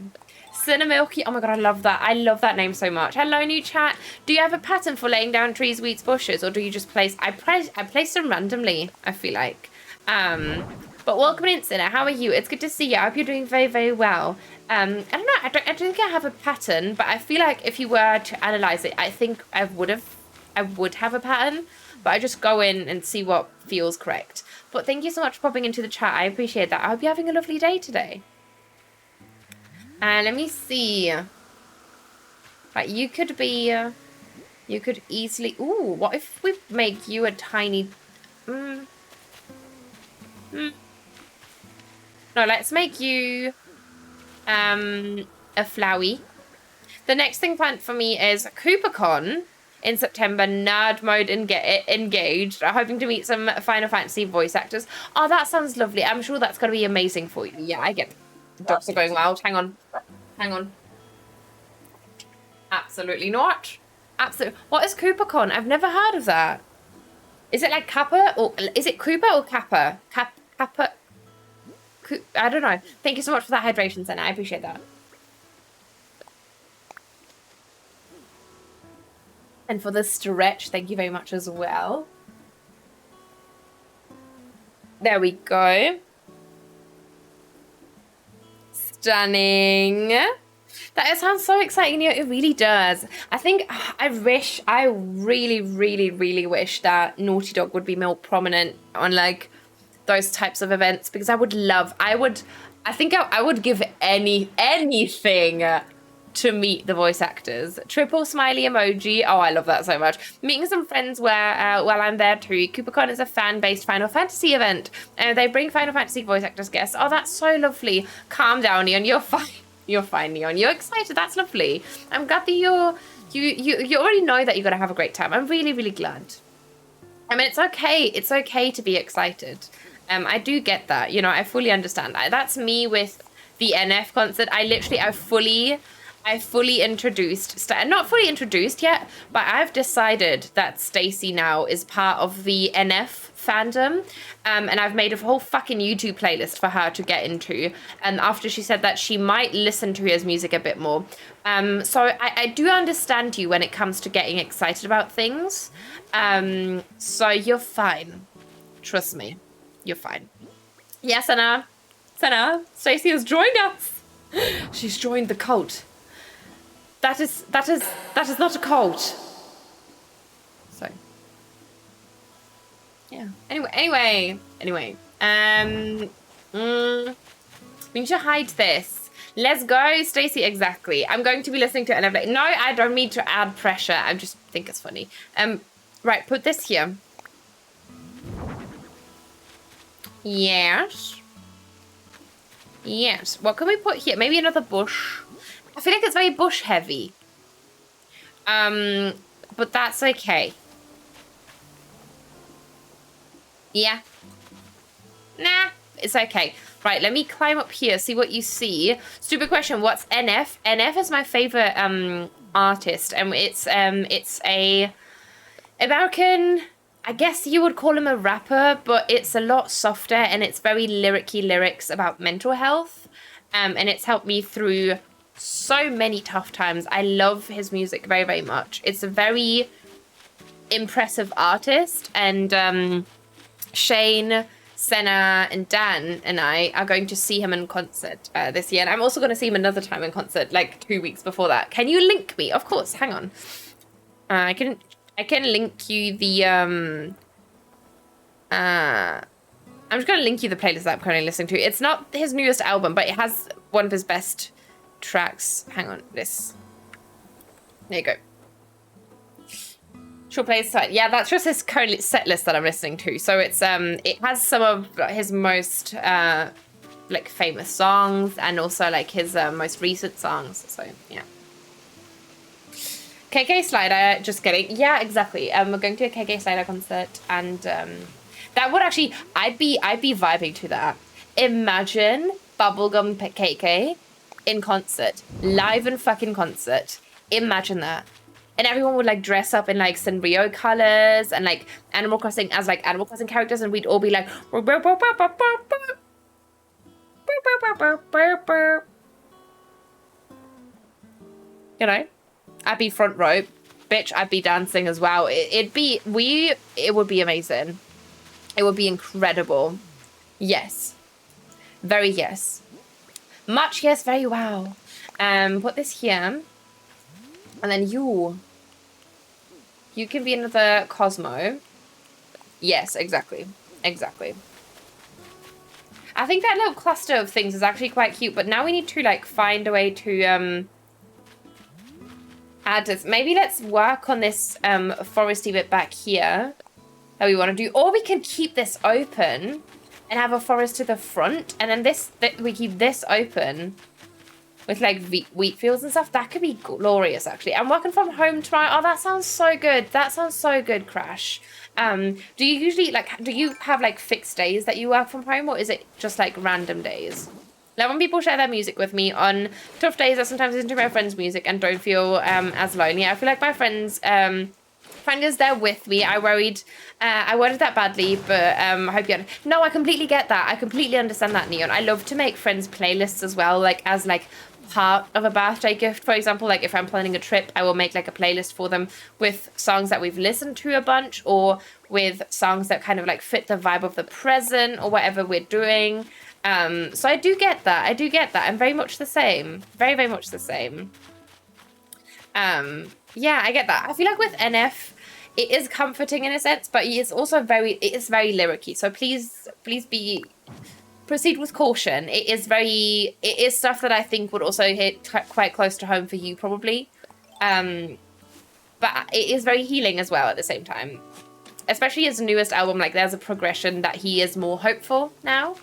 Cinnamilky, oh my god, I love that. I love that name so much. Hello, new chat. Do you have a pattern for laying down trees, weeds, bushes, or do you just place? I place them randomly, I feel like. But welcome in, Cinna. How are you? It's good to see you. I hope you're doing very, very well. I don't know. I don't think I have a pattern, but I feel like if you were to analyze it, I think I would have a pattern, but I just go in and see what feels correct. But thank you so much for popping into the chat. I appreciate that. I hope you're having a lovely day today. Let me see. Right, you could easily, ooh, what if we make you a tiny, no, let's make you, a flowy. The next thing planned for me is CooperCon in September, nerd mode engaged. I'm hoping to meet some Final Fantasy voice actors. Oh, that sounds lovely. I'm sure that's going to be amazing for you. Yeah, I get it. Dogs are going wild. Hang on. Absolutely not. Absolutely. What is CooperCon? I've never heard of that. Is it like Kappa or is it Cooper or Kappa? Kappa. I don't know. Thank you so much for that hydration, Senna. I appreciate that. And for the stretch, thank you very much as well. There we go. Stunning. That sounds so exciting. It really does. I think I really, really, really wish that Naughty Dog would be more prominent on like those types of events, because I think I would give anything to meet the voice actors. Triple smiley emoji. Oh, I love that so much. Meeting some friends while I'm there too. CooperCon is a fan-based Final Fantasy event. They bring Final Fantasy voice actors guests. Oh, that's so lovely. Calm down, Neon. You're fine. You're fine, Neon. You're excited. That's lovely. I'm glad that you already know that you're gonna have a great time. I'm really, really glad. I mean, it's okay. It's okay to be excited. I do get that. You know, I fully understand that. That's me with the NF concert. I fully introduced, not fully introduced yet, but I've decided that Stacey now is part of the NF fandom, and I've made a whole fucking YouTube playlist for her to get into, and after she said that she might listen to his music a bit more. So I do understand you when it comes to getting excited about things. So you're fine. Trust me. You're fine. Yes, Anna. Stacey has joined us. She's joined the cult. That is not a cult. So, yeah. Anyway. We need to hide this. Let's go, Stacey. Exactly. I'm going to be listening to it and I'm like, no, I don't need to add pressure. I just think it's funny. Right, put this here. Yes. What can we put here? Maybe another bush. I feel like it's very bush heavy. But that's okay. Yeah. Nah, it's okay. Right, let me climb up here, see what you see. Stupid question, what's NF? NF is my favorite artist, and it's a American, I guess you would call him a rapper, but it's a lot softer and it's very lyrics about mental health. And it's helped me through so many tough times. I love his music very, very much. It's a very impressive artist, and Shane, Senna, and Dan and I are going to see him in concert this year. And I'm also going to see him another time in concert, like 2 weeks before that. Can you link me? Of course, hang on. I can link you the I'm just going to link you the playlist that I'm currently listening to. It's not his newest album, but it has one of his best tracks. Hang on, this. There you go. Short playlist. Yeah, that's just his current set list that I'm listening to. So it's it has some of his most like famous songs, and also like his most recent songs. So yeah. KK Slider, just kidding. Yeah, exactly. We're going to a KK Slider concert, and that would actually, I'd be vibing to that. Imagine Bubblegum KK in concert, live in fucking concert. Imagine that. and everyone would like dress up in like Sanrio colors and like Animal Crossing as like Animal Crossing characters, and we'd all be like, you know, I'd be front row, bitch. I'd be dancing as well. It would be amazing. It would be incredible. Yes, very yes, much yes, very wow. Put this here, and then you can be another Cosmo. Yes, exactly. I think that little cluster of things is actually quite cute, but now we need to like find a way to add this. Maybe let's work on this foresty bit back here that we want to do, or we can keep this open and have a forest to the front, and then we keep this open with like wheat fields and stuff. That could be glorious, actually. I'm working from home tomorrow. Oh, that sounds so good. That sounds so good, Crash. Do you usually do you have like fixed days that you work from home, or is it just like random days? Like when people share their music with me on tough days, I sometimes listen to my friends' music and don't feel as lonely. I feel like my friends is there with me. I worded that badly, but I hope you no, I completely get that. I completely understand that, Neon. I love to make friends playlists as well, like as like part of a birthday gift. For example, like if I'm planning a trip, I will make like a playlist for them with songs that we've listened to a bunch, or with songs that kind of like fit the vibe of the present or whatever we're doing. So I do get that. I'm very much the same. Very much the same. Yeah, I get that. I feel like with NF, it is comforting in a sense, but it is also very lyricy. So please proceed with caution. It is stuff that I think would also hit quite close to home for you probably. But it is very healing as well at the same time. Especially his newest album, like there's a progression that he is more hopeful now,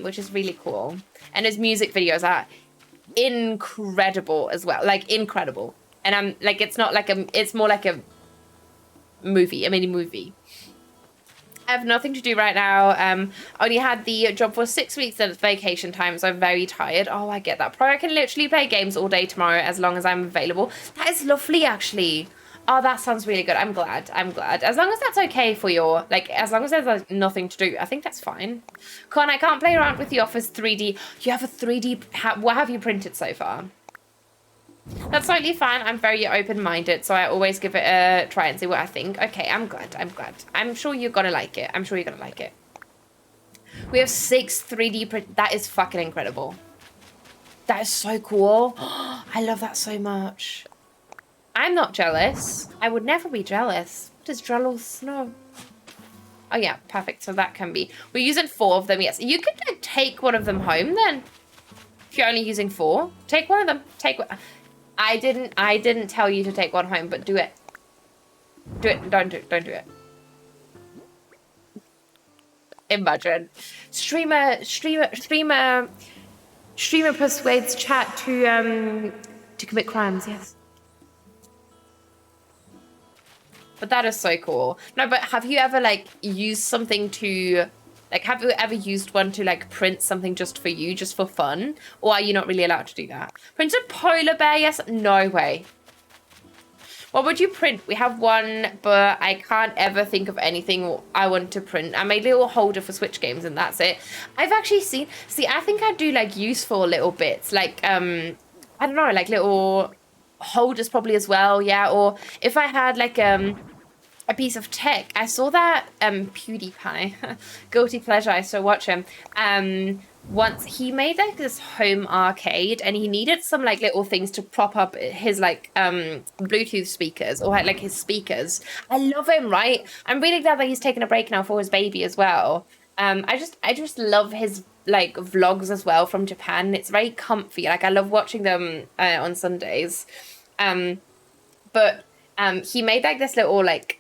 which is really cool. And his music videos are incredible as well, like incredible. And I'm like, it's more like a mini movie. I have nothing to do right now. I only had the job for 6 weeks and it's vacation time, so I'm very tired. Oh, I get that. Probably I can literally play games all day tomorrow as long as I'm available. That is lovely, actually. Oh, that sounds really good. I'm glad. As long as that's okay for your, like, as long as there's like, nothing to do, I think that's fine. Con, I can't play around with the Office 3D. You have a 3D, what have you printed so far? That's totally fine. I'm very open-minded, so I always give it a try and see what I think. Okay, I'm glad. I'm sure you're gonna like it. We have 6 3D print. That is fucking incredible. That is so cool. I love that so much. I'm not jealous. I would never be jealous. What does jealous know? Oh yeah, perfect. So that can be. We're using 4 of them. Yes, you could like, take one of them home then. If you're only using 4, take one of them. Take one. I didn't tell you to take one home, but do it. Do it. Don't do it. Imagine. Streamer persuades chat to commit crimes. Yes. But that is so cool. No, but have you ever like used something to, like, have you ever used one to like print something just for you, just for fun? Or are you not really allowed to do that? Print a polar bear, yes? No way. What would you print? We have one, but I can't ever think of anything I want to print. I made a little holder for Switch games and that's it. I've actually see, I think I do like useful little bits, like, I don't know, like little holders probably as well, yeah. Or if I had like, a piece of tech. I saw that PewDiePie, guilty pleasure, I still watch him. Once he made like this home arcade and he needed some like little things to prop up his like Bluetooth speakers or like his speakers. I love him, right? I'm really glad that he's taken a break now for his baby as well. I just love his like vlogs as well from Japan. It's very comfy. Like I love watching them on Sundays. But he made like this little like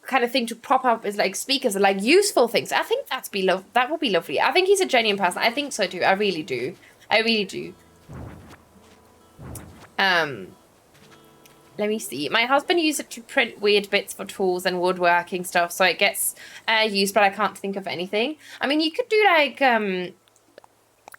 kind of thing to prop up his like speakers and like useful things. I think that would be lovely. I think he's a genuine person. I think so too. I really do. Let me see. My husband used it to print weird bits for tools and woodworking stuff, so it gets used, but I can't think of anything. I mean, you could do like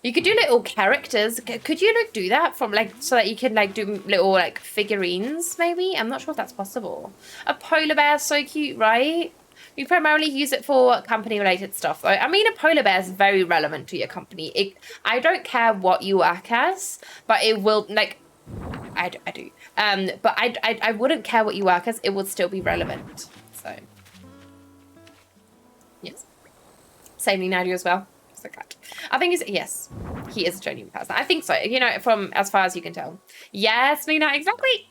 You could do little characters. Could you like do that from like so that you can like do little like figurines maybe? I'm not sure if that's possible. A polar bear, so cute, right? We primarily use it for company related stuff though. I mean, a polar bear is very relevant to your company. I don't care what you work as, but it will like, I do. But I wouldn't care what you work as. It would still be relevant. So yes. Same thing I do as well. So glad. I think yes, he is a genuine person. I think so. You know, from as far as you can tell. Yes, Nina, exactly.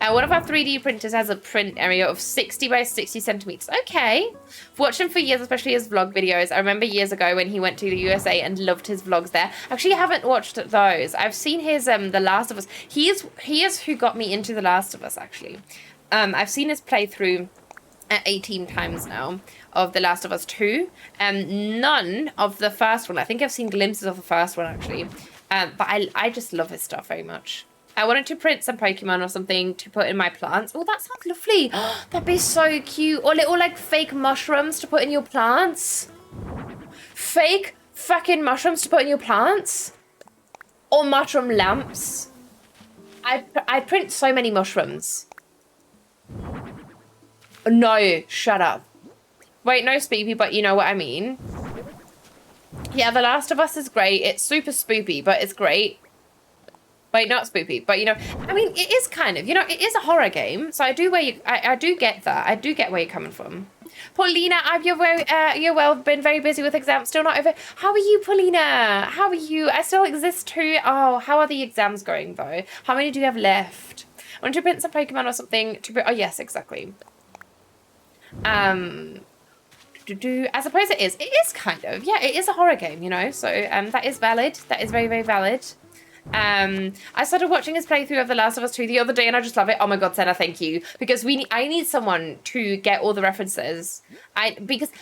One of our 3D printers has a print area of 60 by 60 centimeters. Okay. I've watched him for years, especially his vlog videos. I remember years ago when he went to the USA and loved his vlogs there. Actually, I haven't watched those. I've seen his The Last of Us. He is who got me into The Last of Us, actually. I've seen his playthrough 18 times now of The Last of Us 2. None of the first one. I think I've seen glimpses of the first one, actually. But I just love his stuff very much. I wanted to print some Pokemon or something to put in my plants. Oh, that sounds lovely. That'd be so cute. Or little like fake mushrooms to put in your plants. Fake fucking mushrooms to put in your plants. Or mushroom lamps. I print so many mushrooms. No, shut up. Wait, no spoopy, but you know what I mean. Yeah, The Last of Us is great. It's super spoopy, but it's great. Wait, not spoopy, but you know, I mean, it is kind of, you know, it is a horror game. So I do get that. I do get where you're coming from. Paulina, you've been very busy with exams, still not over. How are you, Paulina? How are you? I still exist too. Oh, how are the exams going though? How many do you have left? I want to print some Pokemon or something to, oh yes, exactly. I suppose it is kind of, yeah, it is a horror game, you know, so that is valid. That is very, very valid. I started watching his playthrough of The Last of Us 2 the other day and I just love it. Oh my god, Senna, thank you. Because I need someone to get all the references. Because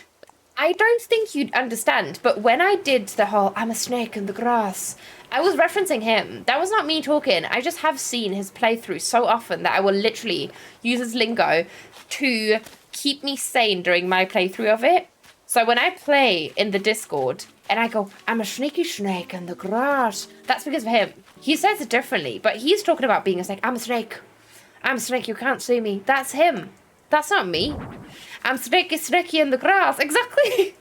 I don't think you'd understand, but when I did the whole I'm a snake in the grass, I was referencing him. That was not me talking. I just have seen his playthrough so often that I will literally use his lingo to keep me sane during my playthrough of it. So when I play in the Discord and I go, I'm a sneaky snake in the grass, that's because of him. He says it differently, but he's talking about being a snake. I'm a snake. I'm a snake, you can't see me. That's him. That's not me. I'm snaky in the grass. Exactly.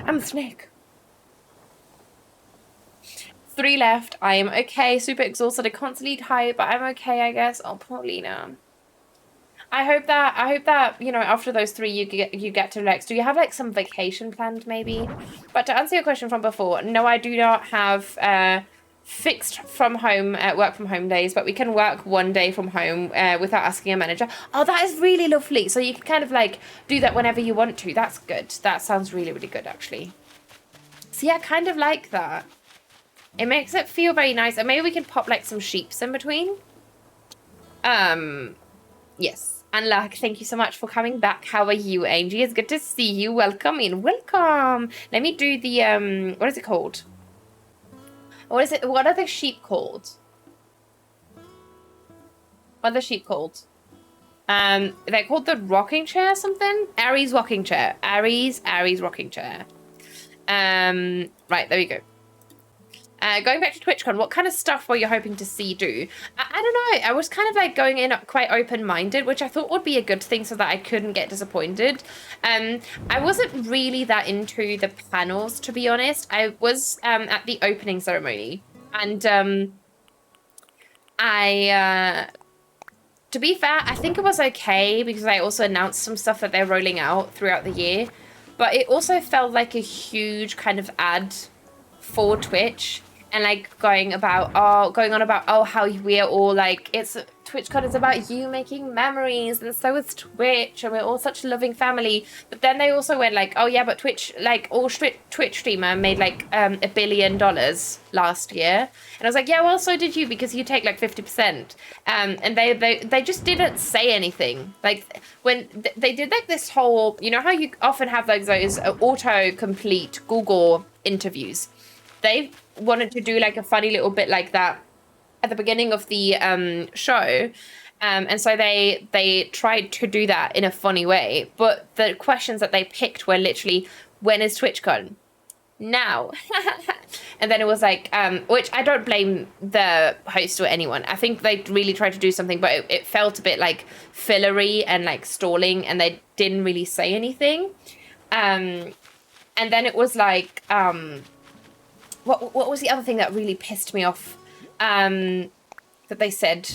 I'm a snake. 3 left. I am okay. Super exhausted. I can't sleep high, but I'm okay, I guess. Oh, Paulina. I hope that, you know, after those 3 you get to relax. Do you have like some vacation planned maybe? But to answer your question from before, no, I do not have fixed from home work from home days, but we can work 1 day from home without asking a manager. Oh, that is really lovely. So you can kind of like do that whenever you want to. That's good. That sounds really, really good actually. See, I kind of like that. It makes it feel very nice. And maybe we can pop like some sheeps in between. Yes. And Lark, thank you so much for coming back. How are you, Angie? It's good to see you. Welcome in. Welcome. Let me do the, what is it called? What is it? What are the sheep called? What are the sheep called? They're called the rocking chair or something? Aries rocking chair. Aries rocking chair. Right, there we go. Going back to TwitchCon, what kind of stuff were you hoping to see do? I don't know. I was kind of like going in quite open-minded, which I thought would be a good thing so that I couldn't get disappointed. I wasn't really that into the panels, to be honest. I was at the opening ceremony. And to be fair, I think it was okay because I also announced some stuff that they're rolling out throughout the year. But it also felt like a huge kind of ad for Twitch. And like going on about how we're all like, it's TwitchCon is about you making memories, and so is Twitch, and we're all such a loving family. But then they also went like, oh yeah, but Twitch, like all Twitch streamer made like $1 billion last year, and I was like, yeah, well, so did you, because you take like 50%. And they just didn't say anything. Like when they did like this whole, you know how you often have like those auto-complete Google interviews. They wanted to do like a funny little bit like that at the beginning of the show. And so they tried to do that in a funny way. But the questions that they picked were literally, when is TwitchCon? Now. And then it was like, which I don't blame the host or anyone. I think they really tried to do something, but it felt a bit like fillery and like stalling, and they didn't really say anything. And then it was like, what was the other thing that really pissed me off? That they said,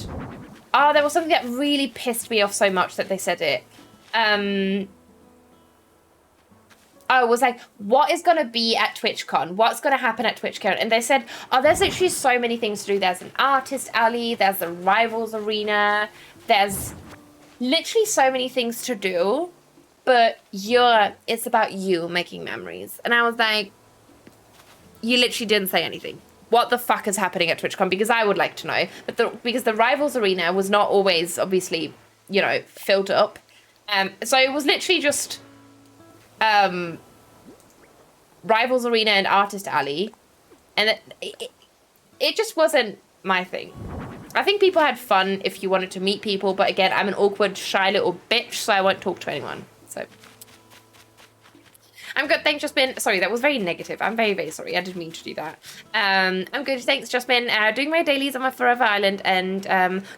oh, there was something that really pissed me off so much that they said it. Oh, it was like, what is going to be at TwitchCon? What's going to happen at TwitchCon? And they said, oh, there's literally so many things to do. There's an artist alley. There's the Rivals Arena. There's literally so many things to do. But it's about you making memories. And I was like, you literally didn't say anything. What the fuck is happening at TwitchCon? Because I would like to know. But because the Rivals Arena was not always, obviously, you know, filled up. So it was literally just... Rivals Arena and Artist Alley, and it just wasn't my thing. I think people had fun if you wanted to meet people, but again, I'm an awkward, shy little bitch, so I won't talk to anyone. So I'm good, thanks, Jasmine. Sorry, that was very negative. I'm very, very sorry. I didn't mean to do that. I'm good, thanks, Jasmine. Doing my dailies on my Forever Island, and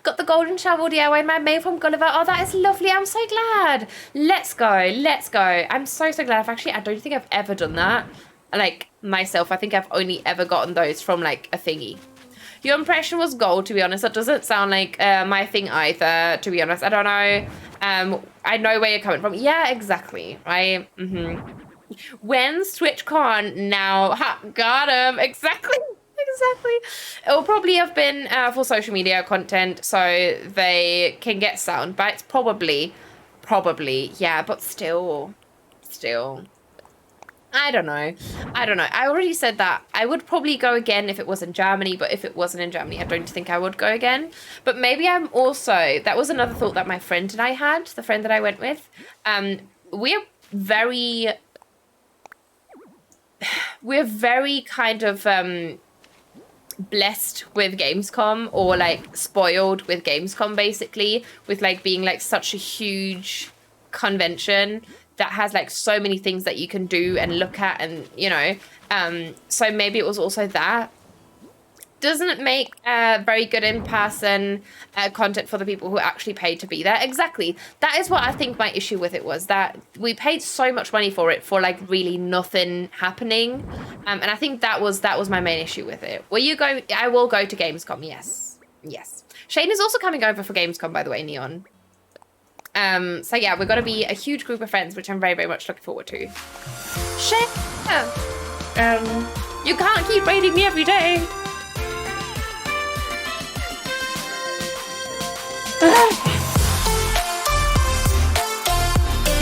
got the golden shovel DIY my mail from Gulliver. Oh, that is lovely. I'm so glad. Let's go. Let's go. I'm so, so glad. I don't think I've ever done that. Like, myself. I think I've only ever gotten those from, like, a thingy. Your impression was gold, to be honest. That doesn't sound like my thing either, to be honest. I don't know. I know where you're coming from. Yeah, exactly. Right? When's TwitchCon now? Ha, got him. Exactly. Exactly. It'll probably have been for social media content, so they can get sound bites. Probably. Yeah, but still. I don't know. I already said that I would probably go again if it was in Germany, but if it wasn't in Germany, I don't think I would go again. But maybe I'm also, that was another thought that my friend and I had, the friend that I went with. We're very kind of blessed with Gamescom, or like spoiled with Gamescom, basically, with like being like such a huge convention that has like so many things that you can do and look at, and you know, so maybe it was also that. Doesn't make very good in-person content for the people who actually paid to be there. Exactly. That is what I think my issue with it was, that we paid so much money for it for like really nothing happening. And I think that was my main issue with it. Will you go? I will go to Gamescom. Yes. Shane is also coming over for Gamescom, by the way, Neon. So yeah, we're going to be a huge group of friends, which I'm very, very much looking forward to. Shane! You can't keep raiding me every day. You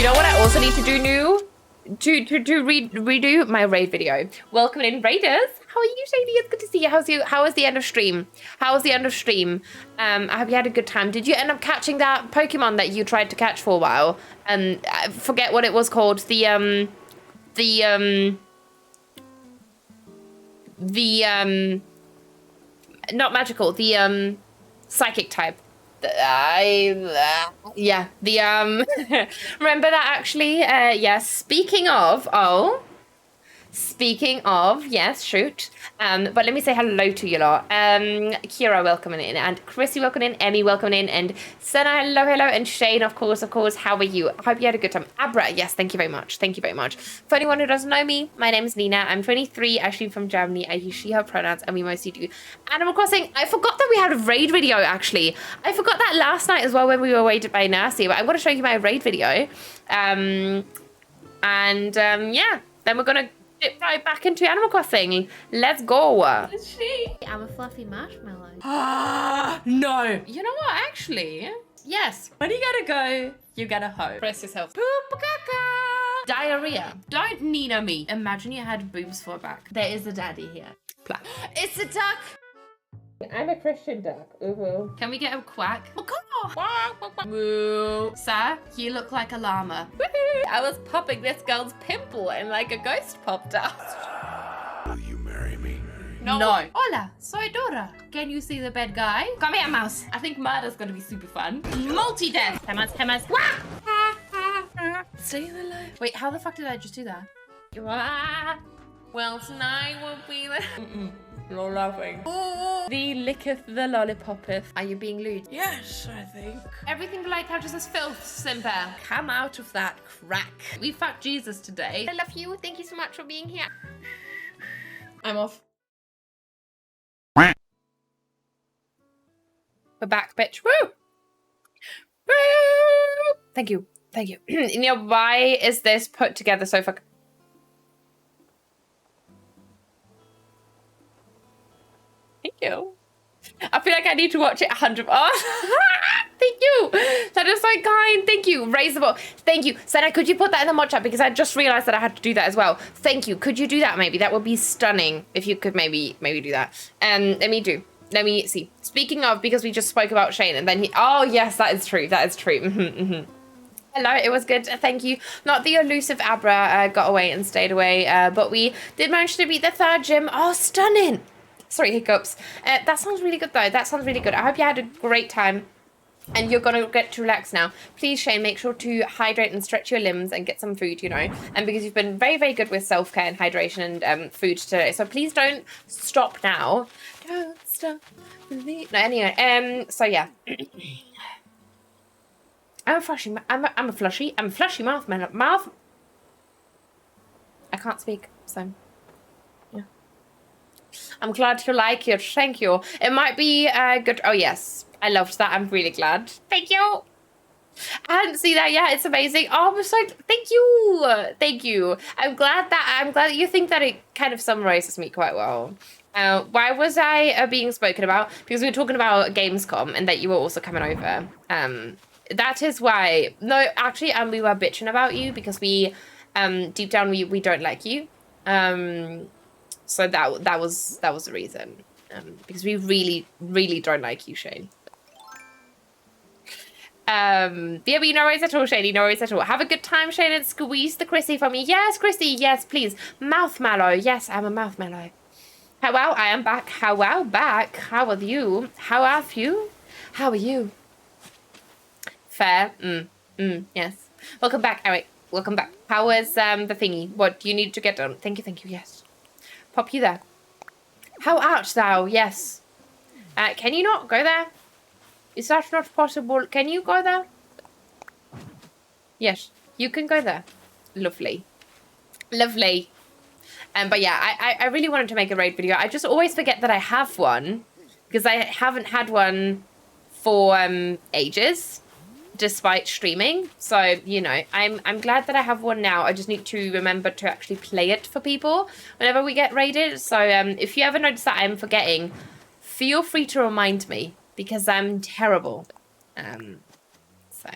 know what I also need to do new? To redo my raid video. Welcome in, raiders. How are you, Shady? It's good to see you. How was the end of stream? I hope you had a good time. Did you end up catching that Pokemon that you tried to catch for a while? I forget what it was called. Not magical. The psychic type. Remember that actually? Yes. Speaking of, yes, shoot. But let me say hello to you lot. Kira, welcome in, and Chrissy, welcome in, Emmy, welcome in, and Senna, hello, and Shane, of course, how are you? I hope you had a good time. Abra, yes, thank you very much. For anyone who doesn't know me, my name is Nina, I'm 23, actually from Germany, I use she, her pronouns, and we mostly do Animal Crossing. I forgot that we had a raid video, actually. I forgot that last night as well when we were raided by Nasty, but I want to show you my raid video. Yeah, then we're gonna dip right back into Animal Crossing. Let's go. Is she? I'm a fluffy marshmallow. No. You know what, actually? Yes. When you gotta go, you gotta hope. Press yourself. Poop caca. Diarrhea. Don't Nina me. Imagine you had boobs for a back. There is a daddy here. Plap. It's a duck. I'm a Christian duck. Ooh. Can we get a quack? Moo. Sir, you look like a llama. I was popping this girl's pimple and like a ghost popped out. Will you marry me? No. Hola, soy Dora. Can you see the bad guy? Come here, mouse. I think murder's gonna be super fun. Multi-death. Hamas. Stay alive. Wait, how the fuck did I just do that? Well, tonight will be the... You're laughing. The licketh the lollipoppeth. Are you being lewd? Yes, I think. Everything the light touches is filth, Simper. Come out of that crack. We fucked Jesus today. I love you. Thank you so much for being here. I'm off. We're back, bitch. Woo! Woo! Thank you. Thank you. You know, why is this put together so fucking... Thank you. I feel like I need to watch it 100. Oh, thank you. That is so kind. Thank you. Raise the ball. Thank you. Senna, could you put that in the mod chat? Because I just realized that I had to do that as well. Thank you. Could you do that maybe? That would be stunning if you could maybe do that. Let me see. Speaking of, because we just spoke about Shane and then he... Oh, yes, that is true. That is true. Hello, it was good. Thank you. Not the elusive Abra got away and stayed away, but we did manage to beat the 3rd gym. Oh, stunning. Sorry, hiccups. That sounds really good, though. That sounds really good. I hope you had a great time. And you're going to get to relax now. Please, Shane, make sure to hydrate and stretch your limbs and get some food, you know. And because you've been very, very good with self-care and hydration and food today. So please don't stop now. Don't stop. No, anyway. So, yeah. I'm a flushy mouth. I can't speak, so... I'm glad you like it. Thank you. It might be good. Oh, yes. I loved that. I'm really glad. Thank you. I hadn't seen that yet. It's amazing. Oh, I'm so... Thank you. Thank you. I'm glad that you think that it kind of summarizes me quite well. Why was I being spoken about? Because we were talking about Gamescom and that you were also coming over. That is why... No, actually, we were bitching about you because we... deep down, we don't like you. So that was the reason, because we really, really don't like you, Shane. Yeah, but no worries at all, Shane. No worries at all. Have a good time, Shane, and squeeze the Chrissy for me. Yes, Chrissy. Yes, please. Mouth mallow. Yes, I'm a mouth mallow. How well, I am back. How well, back. How are you? How are you? How are you? Fair. Yes. Welcome back, Eric. Welcome back. How was the thingy? What do you need to get done? Thank you. Yes. Pop you there. How art thou? Yes. Can you not go there? Is that not possible? Can you go there? Yes, you can go there. Lovely. Lovely. But yeah, I really wanted to make a raid video. I just always forget that I have one because I haven't had one for ages, despite streaming. So, you know, I'm glad that I have one now. I just need to remember to actually play it for people whenever we get raided. So if you ever notice that I'm forgetting, feel free to remind me because I'm terrible. So,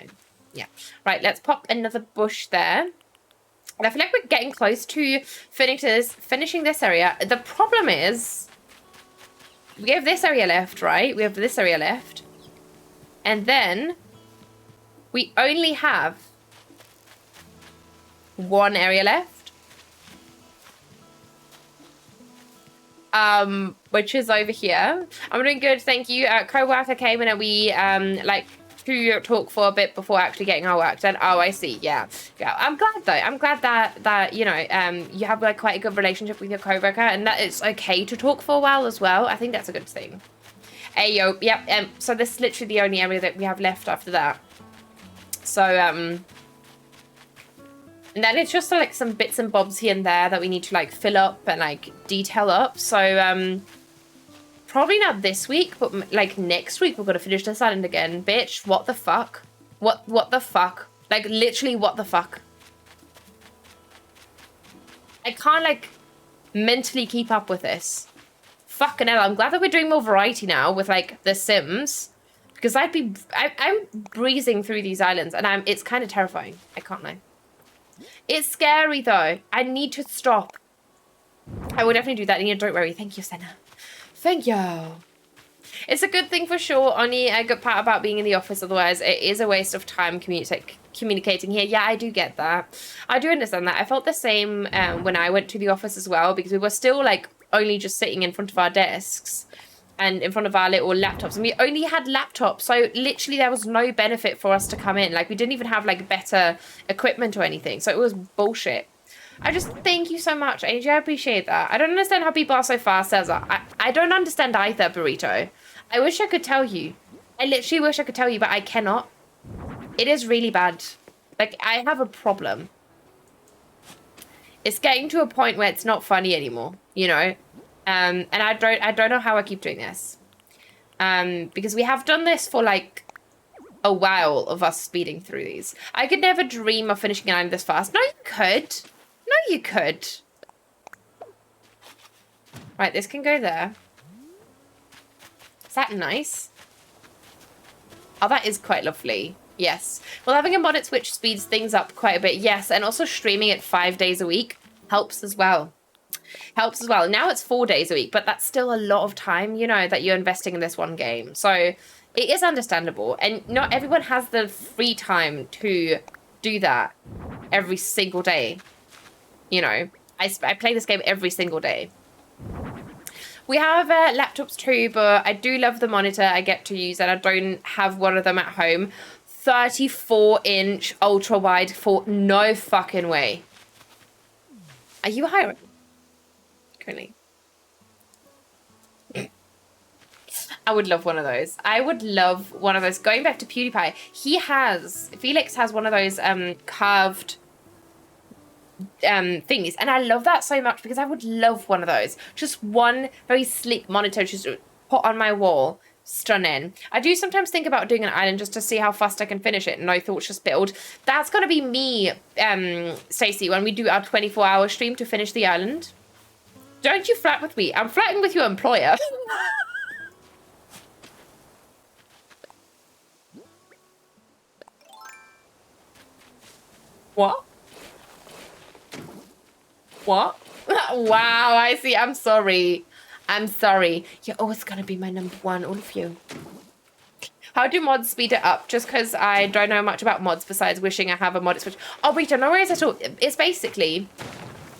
yeah. Right, let's pop another bush there. And I feel like we're getting close to finishing this area. The problem is we have this area left, right? We have this area left. And then... we only have one area left, which is over here. I'm doing good, thank you. Co-worker came in and we like to talk for a bit before actually getting our work done. Oh, I see. Yeah. I'm glad though. I'm glad that you know you have like quite a good relationship with your co-worker and that it's okay to talk for a while as well. I think that's a good thing. Hey yo, yep. So this is literally the only area that we have left after that. So, and then it's just like some bits and bobs here and there that we need to like fill up and like detail up. So, probably not this week, but like next week we're going to finish this island again. Bitch, what the fuck? What the fuck? Like literally what the fuck? I can't like mentally keep up with this. Fucking hell, I'm glad that we're doing more variety now with like The Sims. Because I'm breezing through these islands and it's kind of terrifying. I can't lie. It's scary though. I need to stop. I will definitely do that. Nina, don't worry. Thank you, Senna. Thank you. It's a good thing for sure. Only a good part about being in the office. Otherwise, it is a waste of time communicating here. Yeah, I do get that. I do understand that. I felt the same when I went to the office as well. Because we were still like only just sitting in front of our desks. And in front of our little laptops, and we only had laptops, so literally there was no benefit for us to come in. Like we didn't even have like better equipment or anything, so it was bullshit. I just thank you so much, AJ. I appreciate that. I don't understand how people are so fast as I don't understand either, Burrito. I wish I could tell you. I literally wish I could tell you, but I cannot. It is really bad. Like, I have a problem. It's getting to a point where it's not funny anymore, you know? And I don't know how I keep doing this. Because we have done this for like a while of us speeding through these. I could never dream of finishing an island this fast. No, you could. No, you could. Right, this can go there. Is that nice? Oh, that is quite lovely. Yes. Well, having a mod which speeds things up quite a bit. Yes, and also streaming it 5 days a week helps as well. Helps as well. Now it's 4 days a week, but that's still a lot of time, you know, that you're investing in this one game. So it is understandable. And not everyone has the free time to do that every single day. You know, I play this game every single day. We have laptops too, but I do love the monitor I get to use, and I don't have one of them at home. 34-inch ultra wide for no fucking way. Are you hiring? Currently. I would love one of those. I would love one of those. Going back to PewDiePie, Felix has one of those curved thingies, and I love that so much because I would love one of those. Just one very sleek monitor just put on my wall. Stunning. I do sometimes think about doing an island just to see how fast I can finish it. No thoughts, just build. That's gonna be me, Stacey, when we do our 24-hour stream to finish the island. Don't you flirt with me. I'm flirting with your employer. What? What? Wow, I see. I'm sorry. I'm sorry. You're always going to be my number one, all of you. How do mods speed it up? Just because I don't know much about mods besides wishing I have a mod switch. Oh, Rita, no worries at all. It's basically,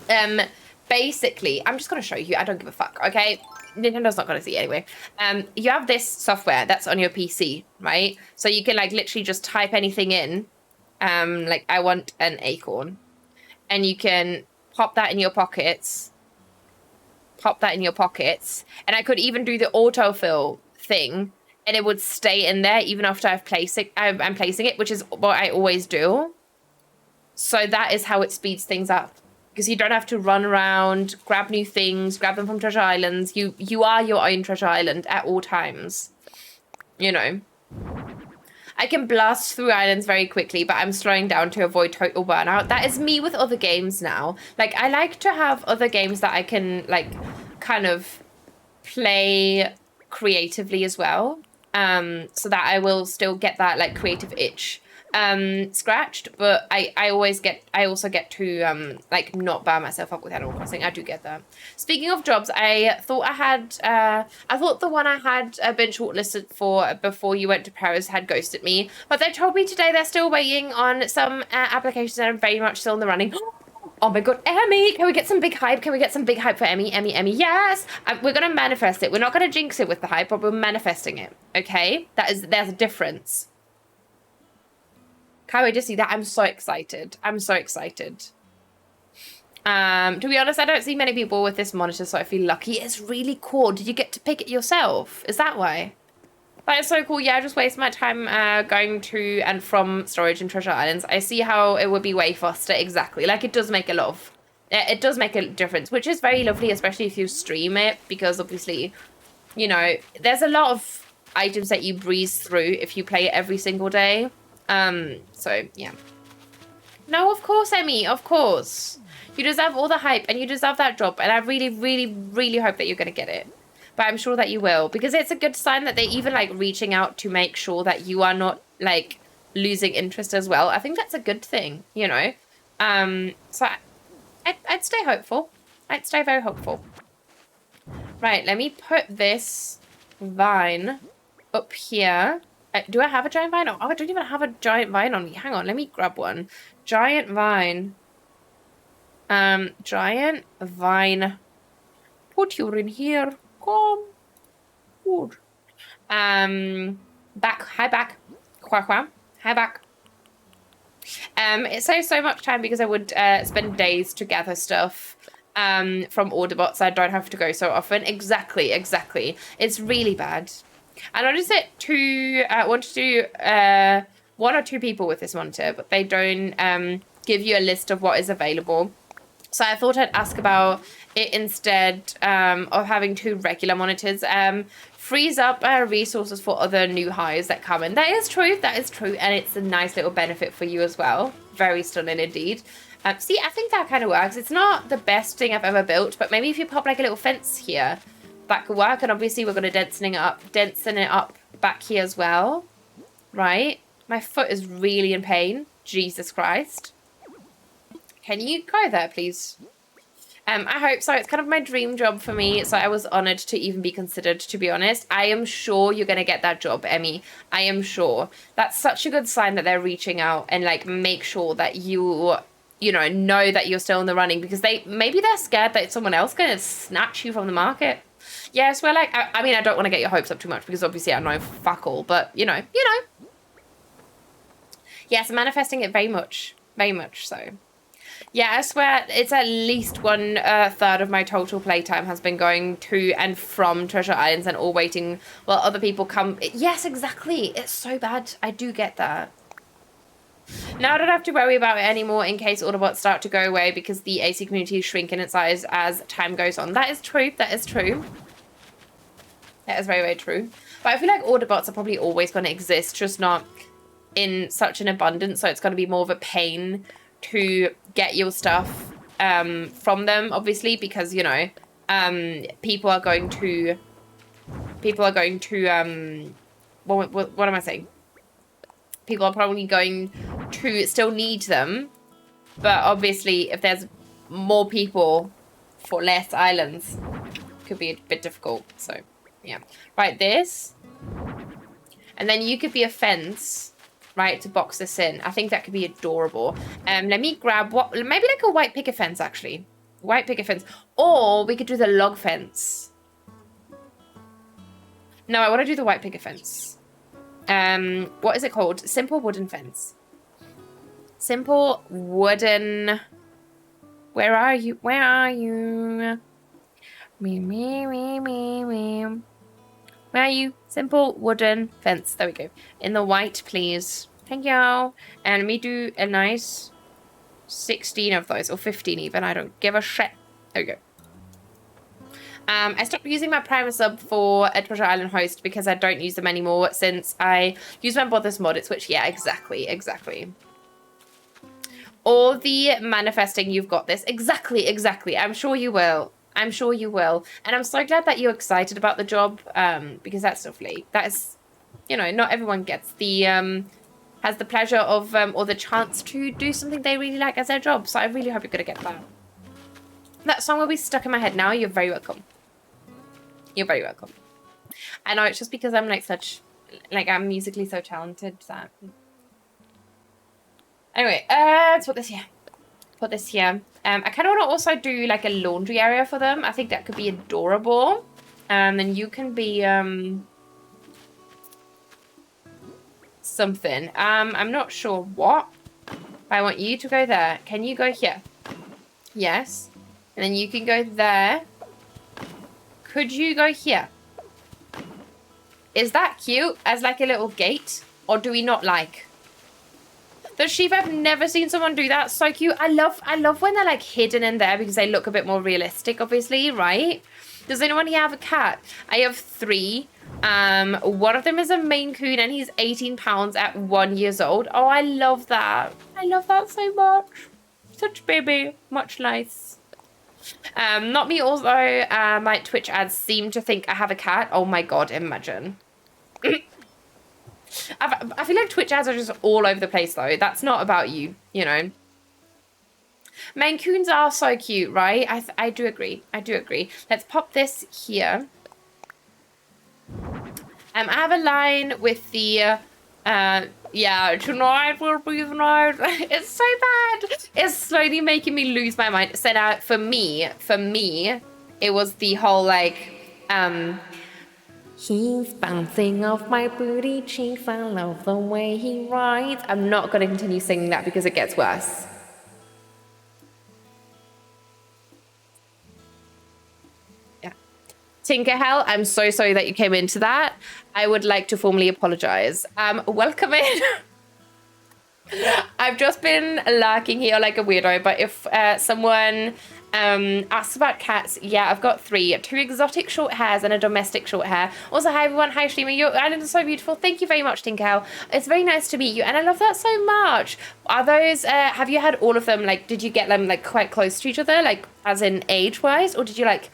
I'm just going to show you. I don't give a fuck, okay? Nintendo's not going to see it anyway. You have this software that's on your PC, right? So you can like literally just type anything in. Like I want an acorn. And you can pop that in your pockets. And I could even do the autofill thing, and it would stay in there even after I'm placing it, which is what I always do. So that is how it speeds things up, because you don't have to run around, grab new things, grab them from treasure islands. You are your own treasure island at all times, you know. I can blast through islands very quickly, but I'm slowing down to avoid total burnout. That is me with other games now. Like, I like to have other games that I can, like, kind of play creatively as well. So that I will still get that, like, creative itch scratched. But I also get to, like, not burn myself up with Animal Crossing. I do get that. Speaking of jobs, I thought the one I had been shortlisted for before you went to Paris had ghosted me. But they told me today they're still waiting on some applications, and I'm very much still in the running. Oh my god, Emmy! Can we get some big hype? Can we get some big hype for Emmy? Emmy, yes! We're going to manifest it. We're not going to jinx it with the hype, but we're manifesting it. Okay? There's a difference. Can't wait to see that. I'm so excited. I'm so excited. To be honest, I don't see many people with this monitor, so I feel lucky. It's really cool. Did you get to pick it yourself? Is that why? That is so cool. Yeah, I just waste my time going to and from storage and treasure islands. I see how it would be way faster. Exactly. Like, it does make a lot of... It does make a difference, which is very lovely, especially if you stream it, because obviously, you know, there's a lot of items that you breeze through if you play it every single day. So, yeah. No, of course, Emmy. Of course. You deserve all the hype, and you deserve that job, and I really, really, really hope that you're going to get it. But I'm sure that you will, because it's a good sign that they're even, like, reaching out to make sure that you are not, like, losing interest as well. I think that's a good thing, you know? So I'd stay hopeful. I'd stay very hopeful. Right, let me put this vine up here. Do I have a giant vine? Oh, I don't even have a giant vine on me. Hang on, let me grab one. Giant vine. Giant vine. Put you in here. Come. Good. Back. Hi, back. Quack, quack. Hi, back. It saves so much time because I would spend days to gather stuff from order bots. I don't have to go so often. Exactly. It's really bad. I noticed it want to do 1 or 2 people with this monitor, but they don't give you a list of what is available. So I thought I'd ask about it instead of having 2 regular monitors. Frees up resources for other new hires that come in. That is true, and it's a nice little benefit for you as well. Very stunning indeed. See, I think that kind of works. It's not the best thing I've ever built, but maybe if you pop like a little fence here, that could work. And obviously we're going to densing it up back here as well, right? My foot is really in pain. Jesus Christ. Can you go there, please? I hope so. It's kind of my dream job for me, so I was honoured to even be considered, to be honest. I am sure you're going to get that job, Emmy. I am sure. That's such a good sign that they're reaching out and, like, make sure that you know that you're still in the running, because maybe they're scared that someone else going to snatch you from the market. Yes, well, like, I mean, I don't want to get your hopes up too much because obviously I know fuck all, but, you know. Yes, I'm manifesting it very much so. Yeah, I swear it's at least 1/3 of my total playtime has been going to and from Treasure Islands and all waiting while other people come. Yes, exactly. It's so bad. I do get that. Now I don't have to worry about it anymore in case Autobots start to go away because the AC community is shrinking in size as time goes on. That is true. That is true. That is very, very true. But I feel like Autobots are probably always going to exist, just not in such an abundance. So it's going to be more of a pain to get your stuff from them, obviously, because, you know, people are going to what am I saying? People are probably going to still need them, but obviously if there's more people for less islands, it could be a bit difficult. So yeah, right, this, and then you could be a fence, right, to box this in. I think that could be adorable. Let me grab maybe like a white picket fence, actually. White picket fence. Or we could do the log fence. No, I want to do the white picket fence. What is it called? Simple wooden fence. Simple wooden. Where are you? Where are you? Where are you? Simple wooden fence. There we go. In the white, please. Thank you. And let me do a nice 16 of those, or 15 even. I don't give a shit. There we go. I stopped using my Primer sub for a Treasure Island host because I don't use them anymore since I use my Bothers mod. It's which, yeah, exactly. All the manifesting, you've got this. Exactly. I'm sure you will. And I'm so glad that you're excited about the job, because that's lovely. That is, you know, not everyone gets the, has the pleasure of, or the chance to do something they really like as their job. So I really hope you're going to get that. That song will be stuck in my head now. You're very welcome. I know it's just because I'm like I'm musically so talented that. Anyway, let's put this here. I kind of want to also do like a laundry area for them. I think that could be adorable. Then you can be something. I'm not sure what. But I want you to go there. Can you go here? Yes. And then you can go there. Could you go here? Is that cute as like a little gate? Or do we not like? The sheep, I've never seen someone do that. So cute. I love when they're like hidden in there because they look a bit more realistic, obviously, right? Does anyone here have a cat? I have 3. One of them is a Maine Coon and he's 18 pounds at 1 year old. Oh, I love that. I love that so much. Such baby. Much nice. Not me also. My Twitch ads seem to think I have a cat. Oh my God, imagine. I feel like Twitch ads are just all over the place though. That's not about you, you know. Maine Coons are so cute, right? I do agree. Let's pop this here. I have a line with the, yeah, tonight will be the night. It's so bad. It's slowly making me lose my mind. So for me, it was the whole like, He's bouncing off my booty cheeks. I love the way he rides. I'm not going to continue singing that because it gets worse. Yeah. Tinkerhell, I'm so sorry that you came into that. I would like to formally apologize. Welcome in. I've just been lurking here like a weirdo, but if someone asks about cats, yeah, I've got 3. 2 exotic short hairs and a domestic short hair. Also, hi everyone, hi Shlima, your island is so beautiful. Thank you very much, Tinkerhell. It's very nice to meet you, and I love that so much. Are those, have you had all of them, like, did you get them, like, quite close to each other, like, as in age-wise, or did you, like,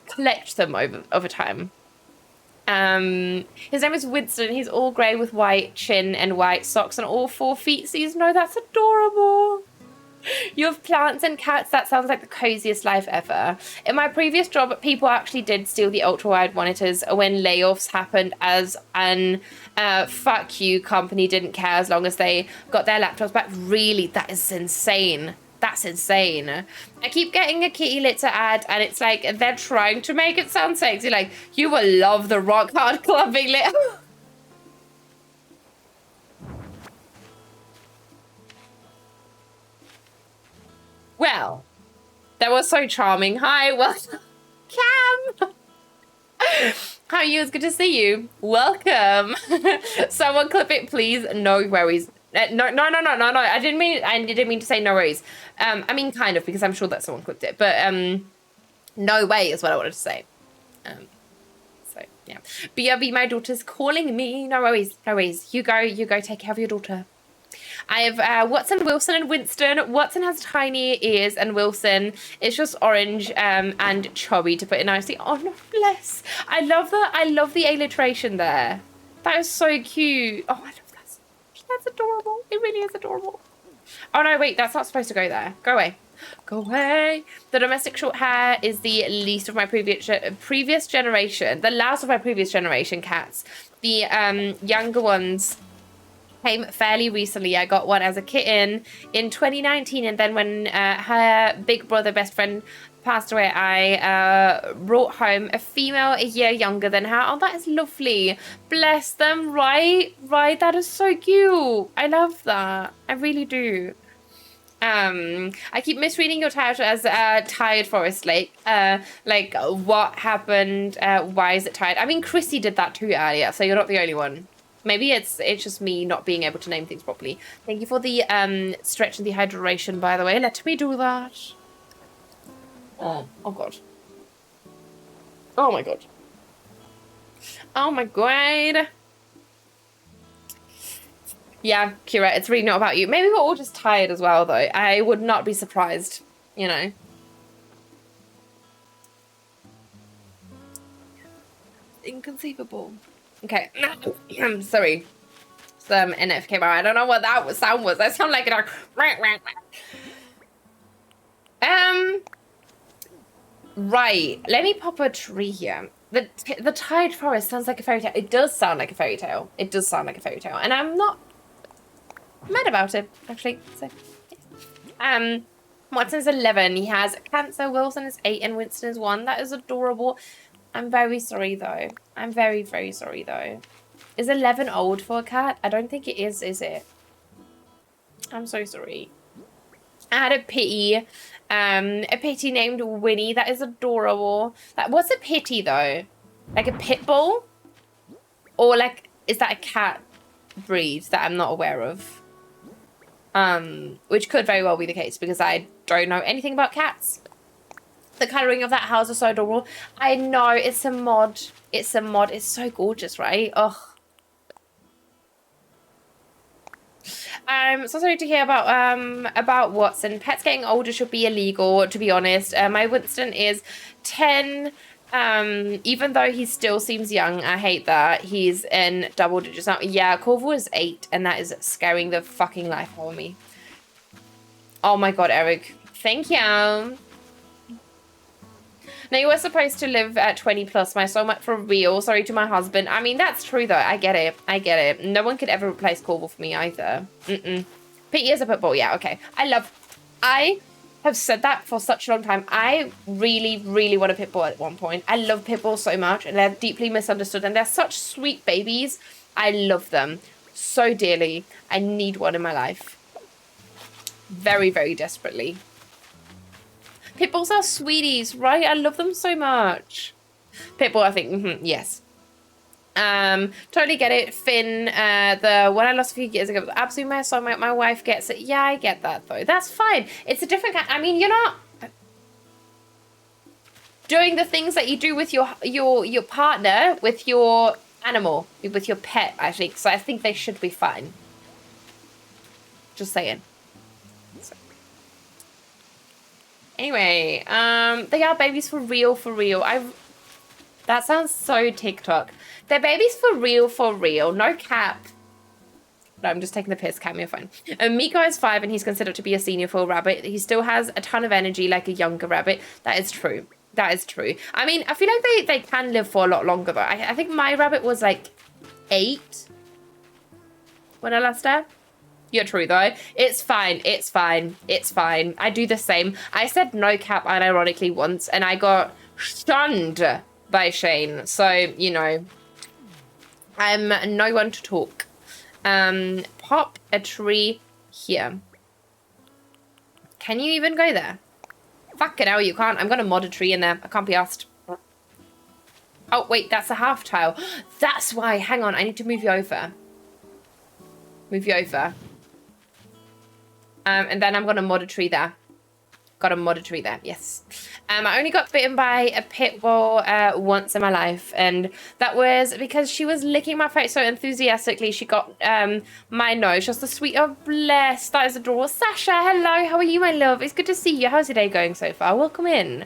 collect them over time? His name is Winston. He's all grey with white chin and white socks and all 4 feetsies. No, that's adorable. You have plants and cats. That sounds like the coziest life ever. In my previous job, people actually did steal the ultra-wide monitors when layoffs happened, as an fuck you company didn't care as long as they got their laptops back. Really, that is insane. That's insane. I keep getting a kitty litter ad, and it's like they're trying to make it sound sexy. Like, you will love the rock hard clubbing litter. Well, that was so charming. Hi, welcome, Cam. How are you? It's good to see you. Welcome. Someone clip it, please. No worries. No. I didn't mean to say no worries. I mean kind of, because I'm sure that someone clipped it. But no way is what I wanted to say. So yeah. BRB, my daughter's calling me. No worries. You go. Take care of your daughter. I have Watson, Wilson, and Winston. Watson has tiny ears, and Wilson is just orange and chubby, to put it nicely. Oh, no, bless. I love that. I love the alliteration there. That is so cute. Oh, I love that. That's adorable. It really is adorable. Oh, no, wait. That's not supposed to go there. Go away. Go away. The domestic short hair is the least of my previous generation. The last of my previous generation cats. The younger ones came fairly recently. I got one as a kitten in 2019, and then when her big brother best friend passed away, I brought home a female a year younger than her. Oh, that is lovely. Bless them. Right, that is so cute. I love that. I really do. I keep misreading your title as Tired Forest Lake. Like, what happened? Why is it tired? I mean, Chrissy did that too earlier, so you're not the only one. Maybe it's just me not being able to name things properly. Thank you for the stretch and the hydration, by the way. Let me do that. Oh God. Oh my God. Oh my God. Yeah, Kira, it's really not about you. Maybe we're all just tired as well, though. I would not be surprised, you know. Inconceivable. Okay, I'm sorry. Some NFK bar. I don't know what that sound was. That sounded like a right. Let me pop a tree here. The Tired Forest sounds like a fairy tale. It does sound like a fairy tale. It does sound like a fairy tale, and I'm not mad about it, actually. So, yeah. Watson's 11. He has cancer. Wilson is 8, and Winston is 1. That is adorable. I'm very sorry, though. I'm very, very sorry, though. Is 11 old for a cat? I don't think it is it? I'm so sorry. I had a pitty named Winnie. That is adorable. What's a pitty, though? Like a pit bull? Or, like, is that a cat breed that I'm not aware of? Which could very well be the case, because I don't know anything about cats. The colouring of that house is so adorable. I know, it's a mod. It's a mod. It's so gorgeous, right? Ugh. So sorry to hear about Watson. Pets getting older should be illegal, to be honest. My Winston is 10. Even though he still seems young, I hate that. He's in double digits now. Yeah, Corvo is 8, and that is scaring the fucking life out of me. Oh my God, Eric. Thank you. Now, you were supposed to live at 20 plus, my so much for real. Sorry to my husband. I mean, that's true, though. I get it. No one could ever replace Corvo for me, either. Pete is a pit bull. Yeah, okay. I have said that for such a long time. I really, really want a pit bull at one point. I love pit bulls so much, and they're deeply misunderstood, and they're such sweet babies. I love them so dearly. I need one in my life. Very, very desperately. Pit bulls are sweeties, right? I love them so much. Pit bull, I think, yes. Totally get it. Finn, the one I lost a few years ago was absolutely my song. My wife gets it. Yeah, I get that though. That's fine. It's a different kind. I mean, you're not doing the things that you do with your partner, with your animal, with your pet, I think. So I think they should be fine. Just saying. So. Anyway, they are babies for real, for real. That sounds so TikTok. They're babies for real, no cap. No, I'm just taking the piss, Cam, you're fine. Miko is 5 and he's considered to be a senior for a rabbit. He still has a ton of energy like a younger rabbit. That is true. That is true. I mean, I feel like they can live for a lot longer though. I think my rabbit was like 8 when I last there. You're true though. It's fine. It's fine. It's fine. I do the same. I said no cap unironically once and I got shunned by Shane. So, you know, I'm no one to talk. Pop a tree here. Can you even go there? Fucking hell, you can't. I'm gonna mod a tree in there. I can't be asked. Oh, wait, that's a half tile. That's why. Hang on, I need to move you over. Move you over. And then I'm gonna mod a tree there. Got a mod a tree there, yes. I only got bitten by a pit bull once in my life, and that was because she was licking my face so enthusiastically. She got my nose. Just the sweet, oh bless, that is adorable. Sasha, hello, how are you, my love? It's good to see you. How's your day going so far? Welcome in.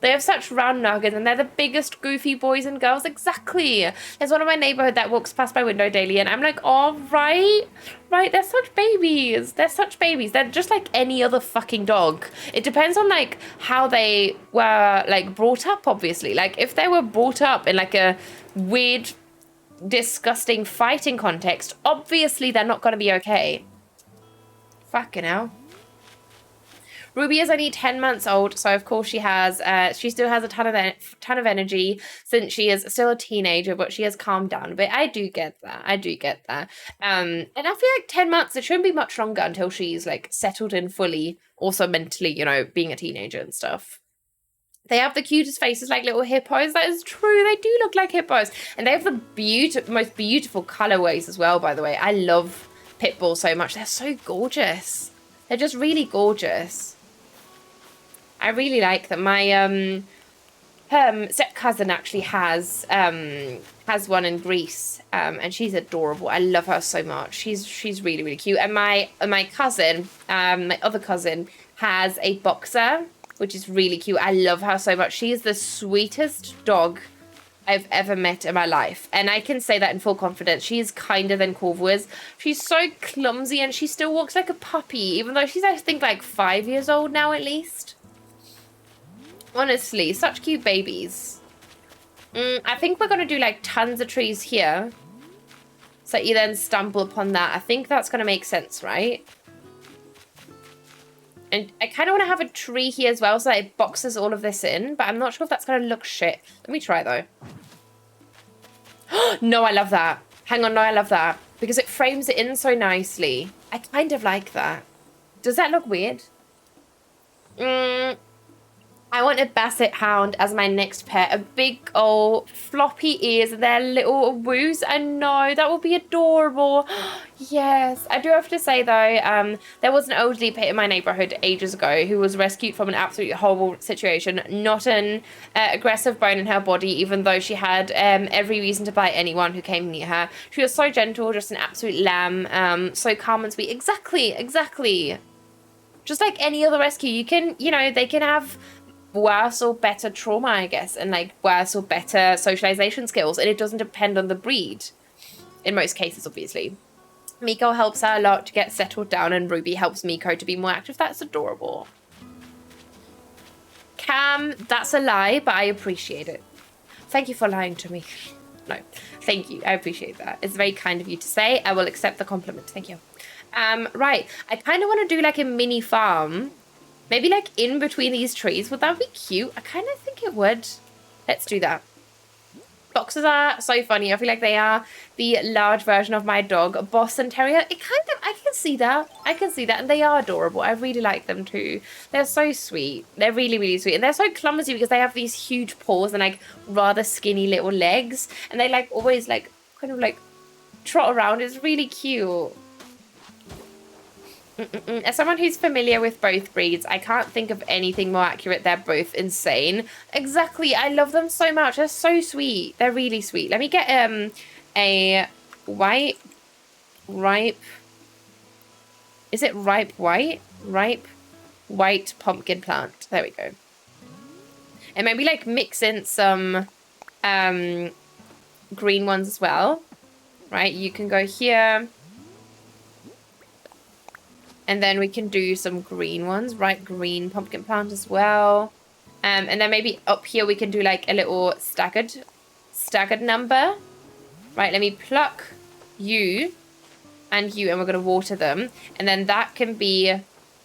They have such round nuggets, and they're the biggest goofy boys and girls. Exactly. There's one in my neighborhood that walks past my window daily, and I'm like, oh, right, they're such babies. They're such babies. They're just like any other fucking dog. It depends on, like, how they were, like, brought up, obviously. Like, if they were brought up in, like, a weird, disgusting fighting context, obviously they're not going to be okay. Fucking hell. Ruby is only 10 months old, so of course she still has a ton of energy since she is still a teenager, but she has calmed down. But I do get that. And I feel like 10 months, it shouldn't be much longer until she's like settled in fully, also mentally, you know, being a teenager and stuff. They have the cutest faces like little hippos. That is true. They do look like hippos. And they have the most beautiful colorways as well, by the way. I love pit bulls so much. They're so gorgeous. They're just really gorgeous. I really like them. My step cousin actually has one in Greece, and she's adorable. I love her so much. She's really, really cute. And my cousin, my other cousin, has a boxer, which is really cute. I love her so much. She is the sweetest dog I've ever met in my life, and I can say that in full confidence. She is kinder than Corvo is. She's so clumsy, and she still walks like a puppy, even though she's, I think, like 5 years old now at least. Honestly, such cute babies. I think we're going to do like tons of trees here, so that you then stumble upon that. I think that's going to make sense, right? And I kind of want to have a tree here as well, so that it boxes all of this in, but I'm not sure if that's going to look shit. Let me try though. No, I love that. Hang on, no, I love that. Because it frames it in so nicely. I kind of like that. Does that look weird? I want a basset hound as my next pet. A big old floppy ears and their little woos. I know, that would be adorable. Yes. I do have to say though, there was an elderly pet in my neighborhood ages ago who was rescued from an absolutely horrible situation. Not an aggressive bone in her body, even though she had every reason to bite anyone who came near her. She was so gentle, just an absolute lamb. So calm and sweet. Exactly. Just like any other rescue, you can, you know, they can have worse or better trauma, I guess, and like worse or better socialization skills, and it doesn't depend on the breed in most cases, obviously. Miko helps her a lot to get settled down, and Ruby helps Miko to be more active. That's adorable. Cam, that's a lie, but I appreciate it. Thank you for lying to me. No, thank you. I appreciate that. It's very kind of you to say. I will accept the compliment. Thank you. Right. I kind of want to do like a mini farm Maybe like in between these trees. Would that be cute? I kind of think it would. Let's do that. Boxers are so funny. I feel like they are the large version of my dog, Boston Terrier. It kind of, I can see that. I can see that. And they are adorable. I really like them too. They're so sweet. They're really, really sweet. And they're so clumsy because they have these huge paws and like rather skinny little legs. And they like always like kind of like trot around. It's really cute. As someone who's familiar with both breeds, I can't think of anything more accurate. They're both insane. Exactly. I love them so much. They're so sweet. They're really sweet. Let me get a ripe. Is it ripe white? Ripe white pumpkin plant. There we go. And maybe like mix in some green ones as well. Right? You can go here. And then we can do some green ones, right? Green pumpkin plant as well. And then maybe up here we can do like a little staggered number. Right, let me pluck you and you, and we're going to water them. And then that can be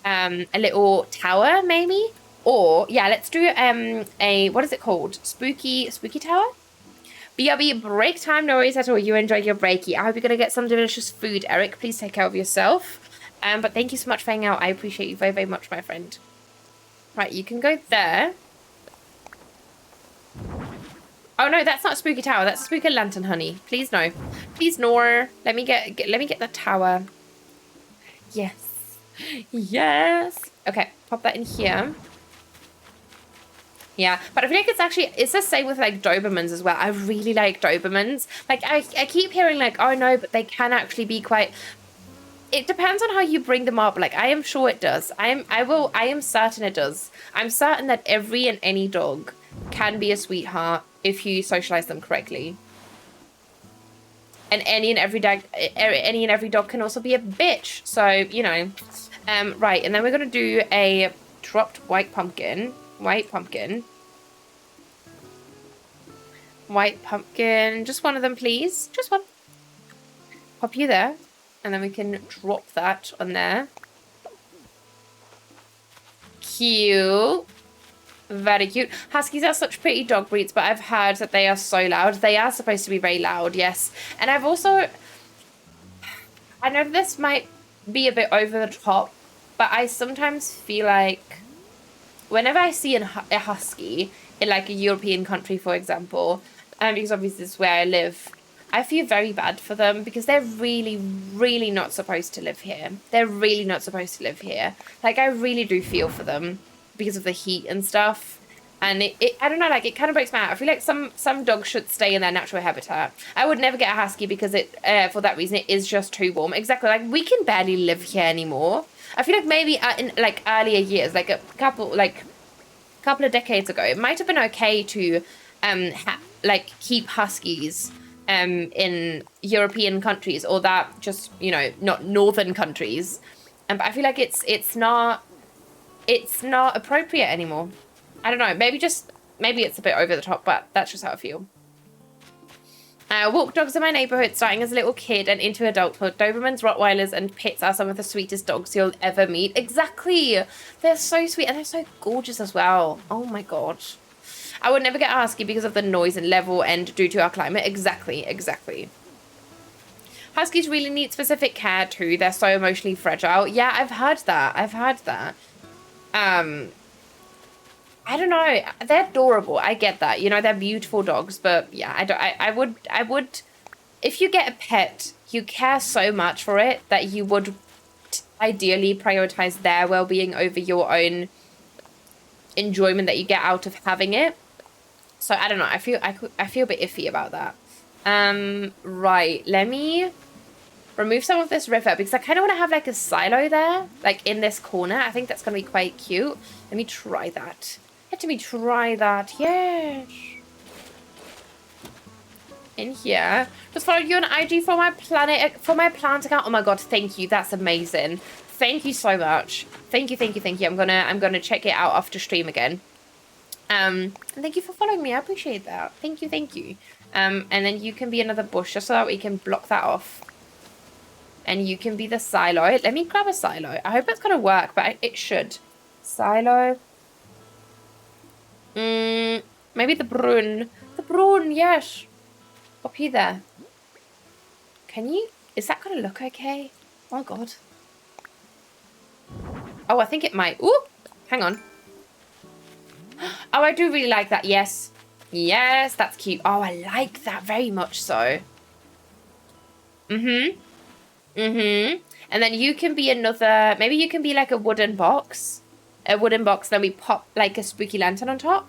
a little tower maybe. Or, yeah, let's do a, what is it called? Spooky tower? BRB, break time, no worries at all. You enjoyed your breaky. I hope you're going to get some delicious food, Eric. Please take care of yourself. But thank you so much for hanging out. I appreciate you very, very much, my friend. Right, you can go there. Oh no, that's not a spooky tower. That's a spooky lantern, honey. Please no. Please no. Let me get the tower. Yes. Yes. Okay, pop that in here. Yeah, but I feel like it's the same with like Dobermans as well. I really like Dobermans. Like I keep hearing like, oh no, but they can actually be quite. It depends on how you bring them up. Like, I am sure it does. I am certain it does. I'm certain that every and any dog can be a sweetheart if you socialize them correctly. And any and every dog can also be a bitch. So, you know. Right, and then we're going to do a dropped white pumpkin. White pumpkin. White pumpkin. Just one of them, please. Just one. Pop you there. And then we can drop that on there. Cute. Very cute. Huskies are such pretty dog breeds, but I've heard that they are so loud. They are supposed to be very loud, yes. And I've also... I know this might be a bit over the top, but I sometimes feel like whenever I see a husky in like a European country, for example, because obviously this is where I live, I feel very bad for them because they're really, really not supposed to live here. They're really not supposed to live here. Like, I really do feel for them because of the heat and stuff. And I don't know, like, it kind of breaks my heart. I feel like some dogs should stay in their natural habitat. I would never get a husky because for that reason, it is just too warm. Exactly, like, we can barely live here anymore. I feel like maybe in, like, earlier years, like, a couple of decades ago, it might have been okay to, keep huskies in European countries, or that just, you know, not northern countries. But I feel like it's not appropriate anymore. I don't know, maybe it's a bit over the top, but that's just how I feel. Walk dogs in my neighborhood, starting as a little kid and into adulthood. Dobermans, Rottweilers, and Pits are some of the sweetest dogs you'll ever meet. Exactly. They're so sweet and they're so gorgeous as well. Oh my god. I would never get a husky because of the noise and level and due to our climate. Exactly. Huskies really need specific care too. They're so emotionally fragile. Yeah, I've heard that. I don't know. They're adorable. I get that. You know, they're beautiful dogs, but yeah, I would, if you get a pet, you care so much for it that you would ideally prioritize their well-being over your own enjoyment that you get out of having it. So I don't know. I feel a bit iffy about that. Right. Let me remove some of this river because I kind of want to have like a silo there, like in this corner. I think that's going to be quite cute. Let me try that. Let me try that. Yes. In here. Just followed you on IG for my plant account. Oh my god, thank you. That's amazing. Thank you so much. Thank you. I'm gonna check it out after stream again. And thank you for following me. I appreciate that. Thank you. And then you can be another bush just so that we can block that off. And you can be the silo. Let me grab a silo. I hope it's gonna work, but it should. Silo. Maybe the Brun. The Brun, yes. Up here there. Can you? Is that gonna look okay? Oh god. Oh, I think it might. Ooh, hang on. Oh, I do really like that. Yes. Yes, that's cute. Oh, I like that very much so. And then you can be another, maybe you can be like a wooden box. A wooden box, then we pop like a spooky lantern on top.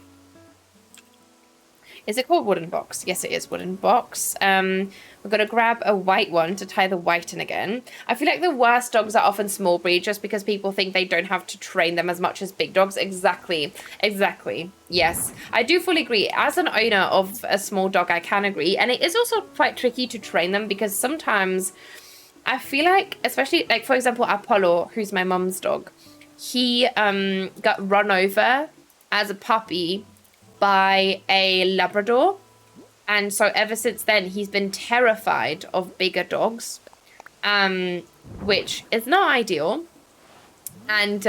Is it called wooden box? Yes, it is wooden box. We're going to grab a white one to tie the white in again. I feel like the worst dogs are often small breed just because people think they don't have to train them as much as big dogs. Exactly. Exactly. Yes, I do fully agree. As an owner of a small dog, I can agree. And it is also quite tricky to train them because sometimes I feel like, especially like, for example, Apollo, who's my mum's dog, he got run over as a puppy by a Labrador, and so ever since then he's been terrified of bigger dogs, which is not ideal, and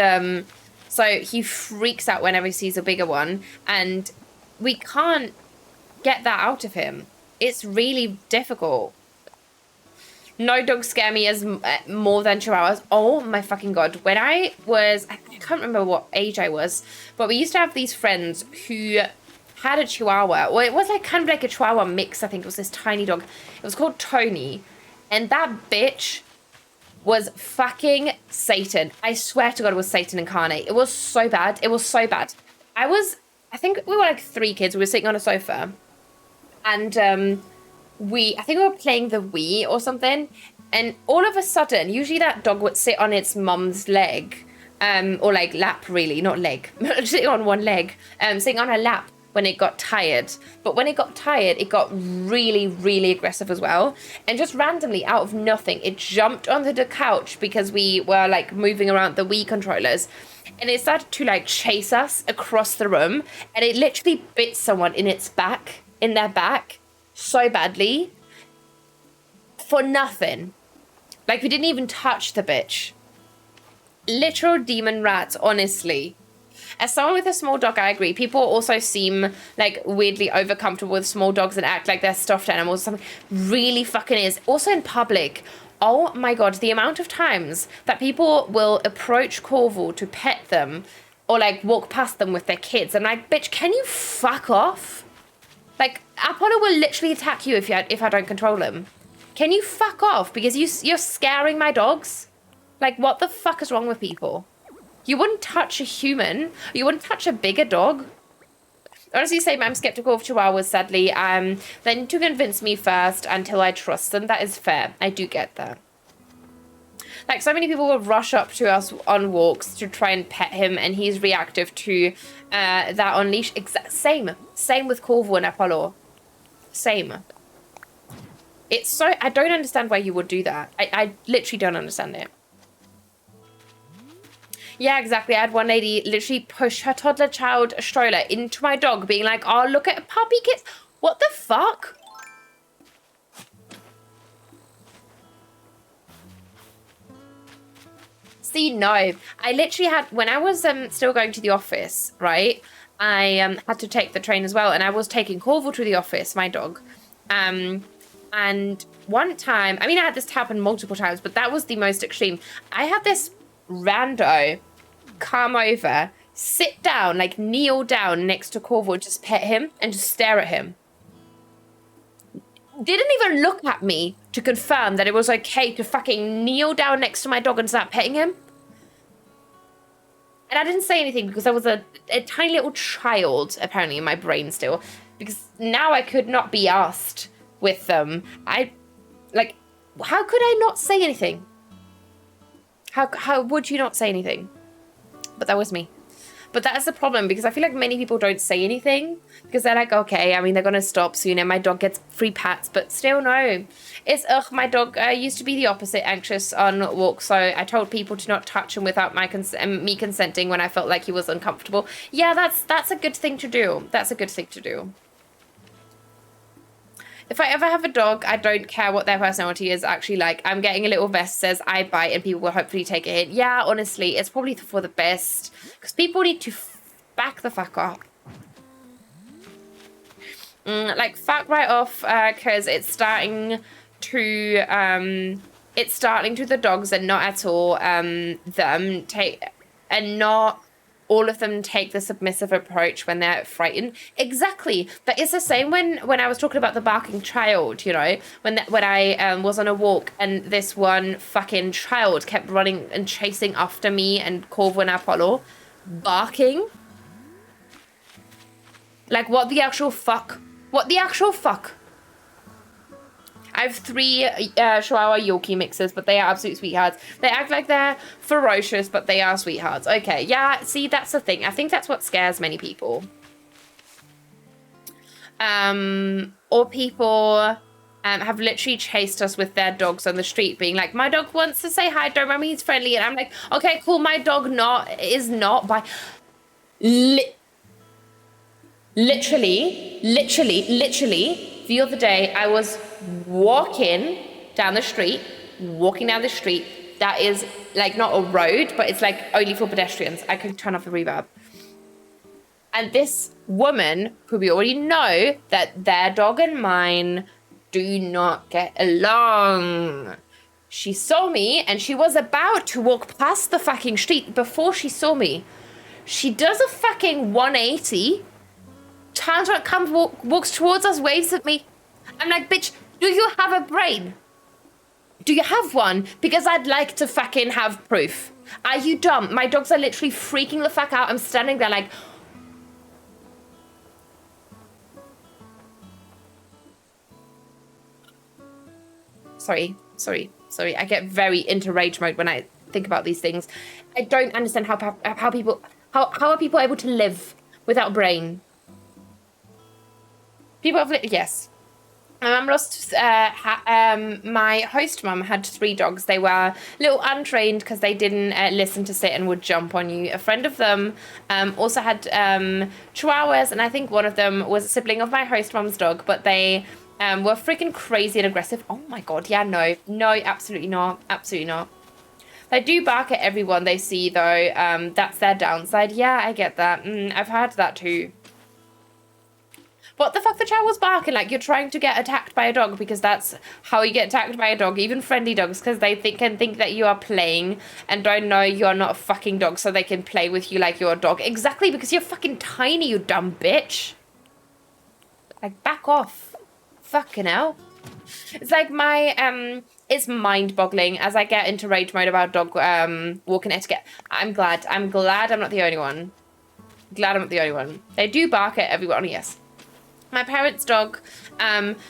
so he freaks out whenever he sees a bigger one, and we can't get that out of him. It's really difficult. No dogs scare me as more than chihuahuas. Oh my fucking god. When I can't remember what age I was, but we used to have these friends who had a chihuahua. Well, it was like kind of like a chihuahua mix. I think it was this tiny dog. It was called Tony. And that bitch was fucking Satan. I swear to God it was Satan incarnate. It was so bad. It was so bad. I think we were like 3 kids. We were sitting on a sofa. And I think we were playing the Wii or something, and all of a sudden, usually that dog would sit on its mum's leg, or like lap really, not leg, sitting on one leg, sitting on her lap when it got tired. But when it got tired, it got really, really aggressive as well. And just randomly, out of nothing, it jumped onto the couch because we were like moving around the Wii controllers. And it started to like chase us across the room, and it literally bit someone in their back, so badly for nothing. Like, we didn't even touch the bitch. Literal demon rats, honestly. As someone with a small dog, I agree. People also seem like weirdly overcomfortable with small dogs and act like they're stuffed animals. Something really fucking is. Also in public. Oh my god, the amount of times that people will approach Corval to pet them or like walk past them with their kids. I'm like, bitch, can you fuck off? Like, Apollo will literally attack you if I don't control him. Can you fuck off? Because you're scaring my dogs? Like, what the fuck is wrong with people? You wouldn't touch a human. You wouldn't touch a bigger dog. Honestly, same, I'm skeptical of chihuahuas, sadly. They need to convince me first until I trust them. That is fair. I do get that. Like, so many people will rush up to us on walks to try and pet him, and he's reactive to that on leash. Same with Corvo and Apollo. Same. It's so, I don't understand why you would do that. I literally don't understand it. Yeah, exactly. I had one lady literally push her toddler child stroller into my dog, being like, oh, look at puppy kids. What the fuck? See, no. I literally had, when I was still going to the office, right, I had to take the train as well, and I was taking Corval to the office, my dog. And one time, I mean, I had this happen multiple times, but that was the most extreme. I had this rando come over, sit down, like kneel down next to Corval, just pet him and just stare at him. Didn't even look at me to confirm that it was okay to fucking kneel down next to my dog and start petting him. And I didn't say anything because I was a tiny little child, apparently, in my brain still. Because now I could not be asked with them. How could I not say anything? How would you not say anything? But that was me. But that is the problem, because I feel like many people don't say anything because they're like, okay, I mean, they're going to stop soon and my dog gets free pats, but still no. It's, my dog used to be the opposite, anxious on walks, so I told people to not touch him without me consenting when I felt like he was uncomfortable. Yeah, that's a good thing to do. That's a good thing to do. If I ever have a dog, I don't care what their personality is actually like. I'm getting a little vest that says I bite and people will hopefully take a hit. Yeah, honestly, it's probably for the best. Because people need to back the fuck up. Like, fuck right off, because it's starting to the dogs and not at all them take, and not all of them take the submissive approach when they're frightened. Exactly. But it's the same when I was talking about the barking child, you know, when I was on a walk and this one fucking child kept running and chasing after me and Corvo and Apollo, barking. Like, what the actual fuck? What the actual fuck? I have 3 Chihuahua Yorkie mixes, but they are absolute sweethearts. They act like they're ferocious, but they are sweethearts. Okay, yeah, see, that's the thing. I think that's what scares many people. Or people have literally chased us with their dogs on the street, being like, my dog wants to say hi, don't worry, he's friendly. And I'm like, okay, cool, my dog is not by... Literally, the other day, I was walking down the street, that is, like, not a road, but it's, like, only for pedestrians. I can turn off the reverb. And this woman, who we already know that their dog and mine do not get along. She saw me, and she was about to walk past the fucking street before she saw me. She does a fucking 180, turns around, walks towards us, waves at me. I'm like, bitch, do you have a brain? Do you have one? Because I'd like to fucking have proof. Are you dumb? My dogs are literally freaking the fuck out. I'm standing there like... Sorry. I get very into rage mode when I think about these things. I don't understand how people... How are people able to live without brain? People have... Yes. My mum lost... my host mum had 3 dogs. They were a little untrained because they didn't listen to sit and would jump on you. A friend of them also had chihuahuas, and I think one of them was a sibling of my host mum's dog, but they were freaking crazy and aggressive. Oh my god, yeah, no, absolutely not. They do bark at everyone they see, though. That's their downside. Yeah, I get that. I've heard that too. What the fuck, the child was barking? Like, you're trying to get attacked by a dog, because that's how you get attacked by a dog, even friendly dogs, because they can think that you are playing and don't know you're not a fucking dog, so they can play with you like you're a dog. Exactly, because you're fucking tiny, you dumb bitch. Like, back off. Fucking hell. It's like my, it's mind-boggling as I get into rage mode about dog walking etiquette. I'm glad I'm not the only one. They do bark at everyone, yes. My parents' dog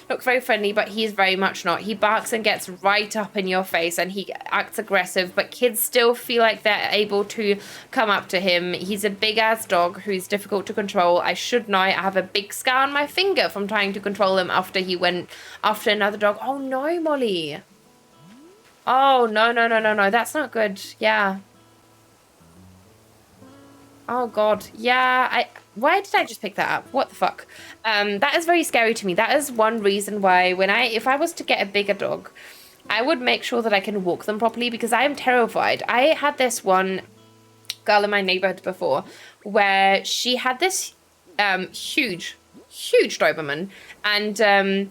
looks very friendly, but he's very much not. He barks and gets right up in your face, and he acts aggressive, but kids still feel like they're able to come up to him. He's a big-ass dog who's difficult to control. I should know. I have a big scar on my finger from trying to control him after he went after another dog. Oh, no, Molly. Oh, no. That's not good. Yeah. Oh, God. Yeah, why did I just pick that up? What the fuck? That is very scary to me. That is one reason why if I was to get a bigger dog, I would make sure that I can walk them properly, because I am terrified. I had this one girl in my neighborhood before where she had this huge Doberman, and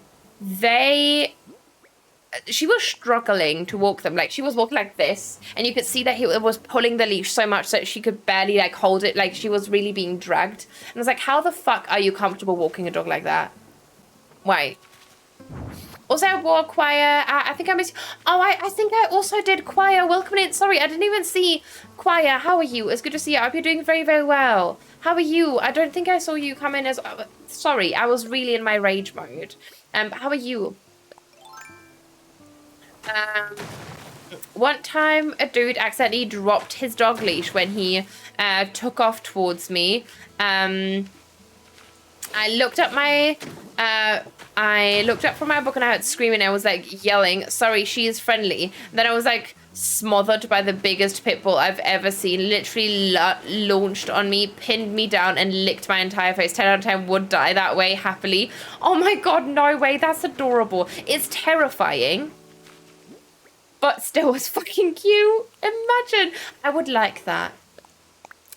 she was struggling to walk them. Like, she was walking like this, and you could see that he was pulling the leash so much that she could barely, like, hold it. Like, she was really being dragged. And I was like, how the fuck are you comfortable walking a dog like that? Wait. Also, I wore choir. I think I missed... Oh, I think I also did choir. Welcome in. Sorry, I didn't even see choir. How are you? It's good to see you. I hope you're doing very, very well. How are you? I don't think I saw you come in as... Sorry, I was really in my rage mode. How are you? One time a dude accidentally dropped his dog leash when he took off towards me. I looked up from my book and I heard screaming. I was like yelling, sorry, she is friendly. And then I was like, smothered by the biggest pit bull I've ever seen. Literally launched on me, pinned me down, and licked my entire face. 10 out of 10 would die that way happily. Oh my god, no way. That's adorable. It's terrifying, but still was fucking cute. Imagine. I would like that.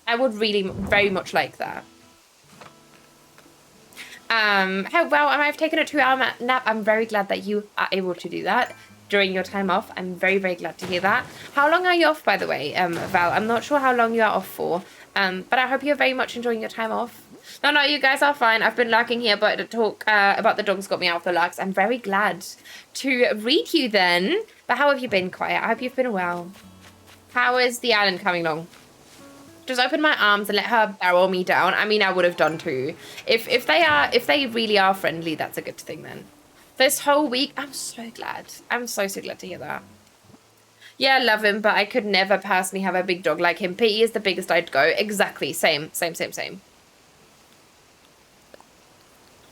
I would really very much like that. Well, I might have taken a 2-hour nap. I'm very glad that you are able to do that during your time off. I'm very, very glad to hear that. How long are you off, by the way, Val? I'm not sure how long you are off for, but I hope you're very much enjoying your time off. No, you guys are fine. I've been lurking here, but to talk about the dogs got me out of the lurks. I'm very glad to read you then. But how have you been, Quiet? I hope you've been well. How is the island coming along? Just open my arms and let her barrel me down. I mean, I would have done too. If they really are friendly, that's a good thing then. This whole week, I'm so glad. I'm so glad to hear that. Yeah, I love him, but I could never personally have a big dog like him. Petey is the biggest I'd go. Exactly, same.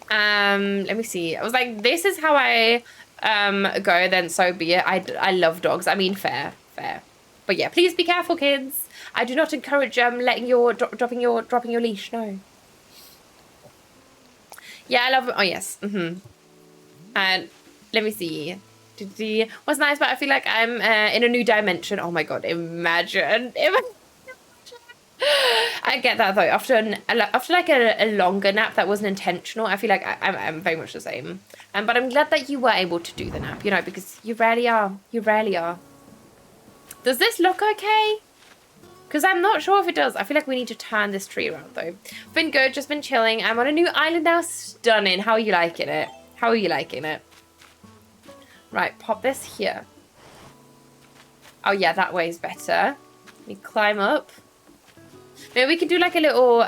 Let me see. I was like, this is how I go, then so be it. I love dogs. I mean, fair. But yeah, please be careful, kids. I do not encourage letting your dropping your leash. No. Yeah, I love. Oh yes. And let me see. What's nice, but I feel like I'm in a new dimension. Oh my god! Imagine. I get that though. After like a longer nap that wasn't intentional, I feel like I'm very much the same. But I'm glad that you were able to do the nap. You know, because you rarely are. You rarely are. Does this look okay? Because I'm not sure if it does. I feel like we need to turn this tree around though. Been good, just been chilling. I'm on a new island now. Stunning. How are you liking it? How are you liking it? Right, pop this here. Oh yeah, that way is better. Let me climb up. Maybe we could do like a little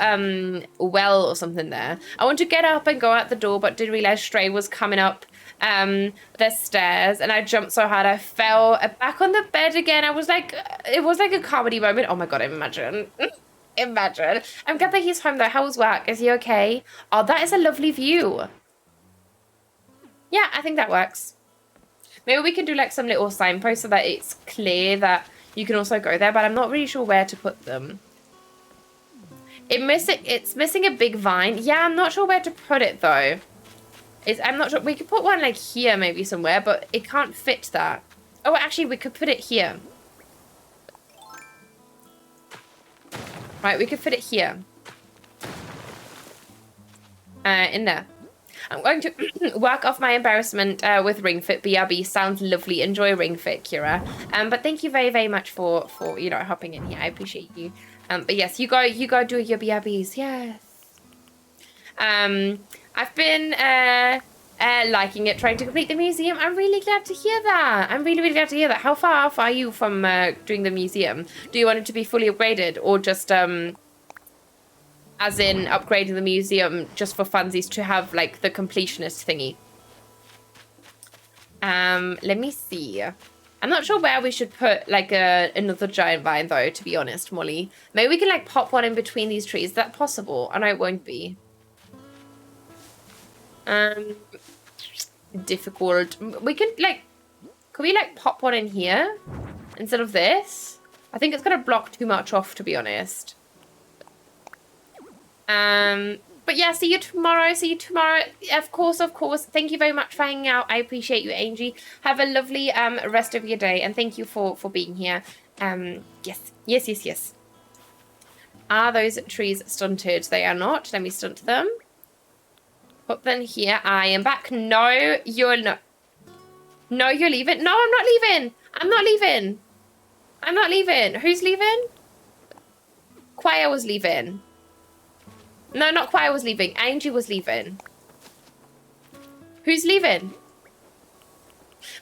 well or something there. I want to get up and go out the door, but didn't realize Stray was coming up the stairs, and I jumped so hard I fell back on the bed again. I was like, it was like a comedy moment. Oh my god, imagine. Imagine. I'm glad that he's home though. How was work? Is he okay? Oh, that is a lovely view. Yeah, I think that works. Maybe we can do like some little signposts so that it's clear that you can also go there, but I'm not really sure where to put them. It's missing a big vine. Yeah, I'm not sure where to put it though. I'm not sure. We could put one like here maybe somewhere, but it can't fit that. Oh, actually, we could put it here. Right, we could put it here. In there. I'm going to work off my embarrassment with Ring Fit. BRB sounds lovely. Enjoy Ring Fit, Kira. But thank you very, very much for you know, hopping in here. I appreciate you. But yes, you go do your BRBs. Yes. I've been liking it, trying to complete the museum. I'm really glad to hear that. I'm really, really glad to hear that. How far off are you from doing the museum? Do you want it to be fully upgraded, or just as in upgrading the museum just for funsies to have like the completionist thingy? Let me see. I'm not sure where we should put like another giant vine though, to be honest, Molly. Maybe we can like pop one in between these trees. Is that possible? I know it won't be. Difficult. We could like, could we like pop one in here instead of this? I think it's gonna block too much off, to be honest. But yeah, see you tomorrow. See you tomorrow. Of course, of course. Thank you very much for hanging out. I appreciate you, Angie. Have a lovely rest of your day, and thank you for being here. Yes. Are those trees stunted? They are not. Let me stunt them. Put them here. I am back. No, you're not. No, you're leaving. No, I'm not leaving. I'm not leaving. I'm not leaving. Who's leaving? Choir was leaving. No, not Choir was leaving. Angie was leaving. Who's leaving?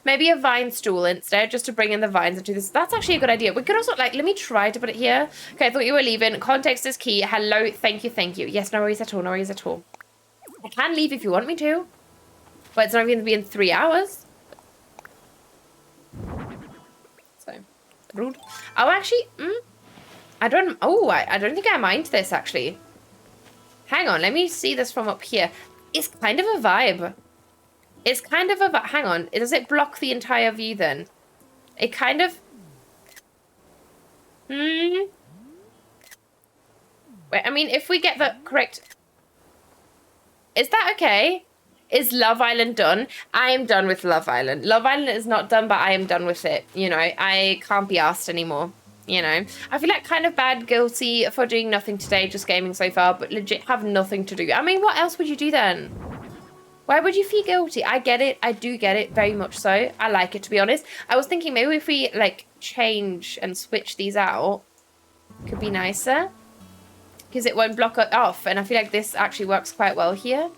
Maybe a vine stool instead, just to bring in the vines into this. That's actually a good idea. We could also, like, let me try to put it here. Okay, I thought you were leaving. Context is key. Hello, thank you. Yes, no worries at all, no worries at all. I can leave if you want me to. But it's not going to be in 3 hours. So, rude. Oh, actually, I don't think I mind this, actually. Hang on, let me see this from up here. It's kind of a vibe. It's kind of a vibe. Hang on, does it block the entire view then? It kind of... Wait, I mean, if we get the correct... Is that okay? Is Love Island done? I am done with Love Island. Love Island is not done, but I am done with it. You know, I can't be asked anymore. You know, I feel like kind of bad, guilty for doing nothing today, just gaming so far, but legit have nothing to do. I mean, what else would you do then? Why would you feel guilty? I get it. I do get it very much so. I like it, to be honest. I was thinking maybe if we like change and switch these out, could be nicer. Because it won't block it off. And I feel like this actually works quite well here.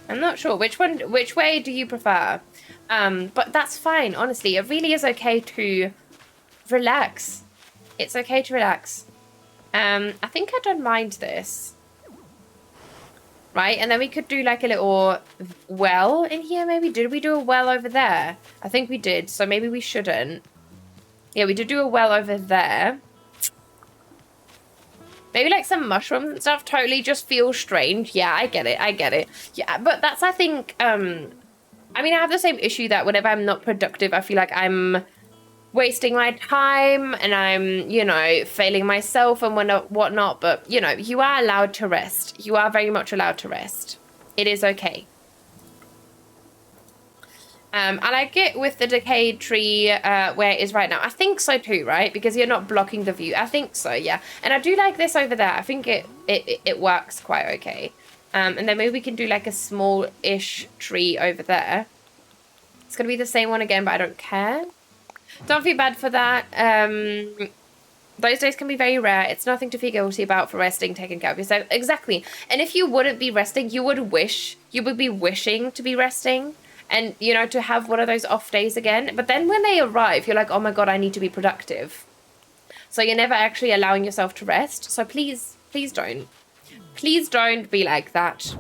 I'm not sure. Which way do you prefer? But that's fine, honestly. It really is okay to relax. It's okay to relax. I think I don't mind this. Right, and then we could do like a little well in here, maybe. Did we do a well over there? I think we did, so maybe we shouldn't. Yeah, we did do a well over there. Maybe like some mushrooms and stuff totally just feels strange. Yeah, I get it, I get it. Yeah, but that's, I think, I mean, I have the same issue that whenever I'm not productive, I feel like I'm wasting my time and I'm, you know, failing myself and whatnot. But, you know, you are allowed to rest. You are very much allowed to rest. It is okay. I like it with the decayed tree where it is right now. I think so too, right? Because you're not blocking the view. I think so, yeah. And I do like this over there. I think it works quite okay. And then maybe we can do like a small-ish tree over there. It's going to be the same one again, but I don't care. Don't feel bad for that. Those days can be very rare. It's nothing to feel guilty about for resting, taking care of yourself. Exactly. And if you wouldn't be resting, you would be wishing to be resting and, you know, to have one of those off days again. But then when they arrive, you're like, oh my God, I need to be productive. So you're never actually allowing yourself to rest. So please don't. Please don't be like that.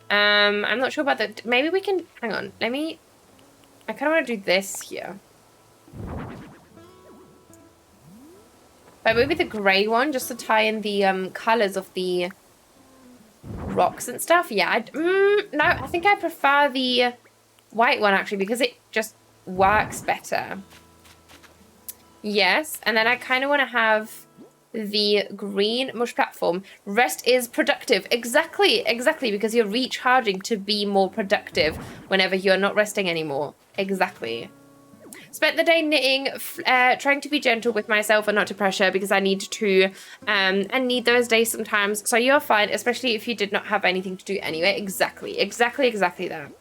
I'm not sure about that. Maybe we can, hang on, I kind of want to do this here. But maybe the grey one, just to tie in the colours of the rocks and stuff. Yeah, no, I think I prefer the white one, actually, because it just works better. Yes, and then I kind of want to have the green mush platform. Rest is productive. Exactly, because you're recharging to be more productive whenever you're not resting anymore. Exactly. Spent the day knitting, trying to be gentle with myself and not to pressure because I need to, and need those days sometimes. So you're fine, especially if you did not have anything to do anyway. Exactly that.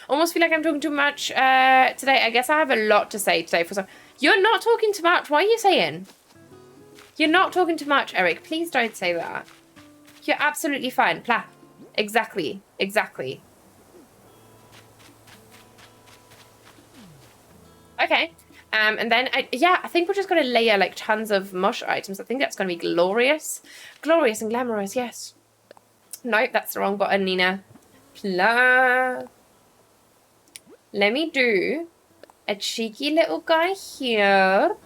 Almost feel like I'm talking too much today. I guess I have a lot to say today. You're not talking too much. What are you saying? You're not talking too much, Eric. Please don't say that. You're absolutely fine. Plah. Exactly. Okay. And then, I think we're just going to layer like tons of mush items. I think that's going to be glorious. Glorious and glamorous, yes. Nope, that's the wrong button, Nina. Blah. Let me do a cheeky little guy here.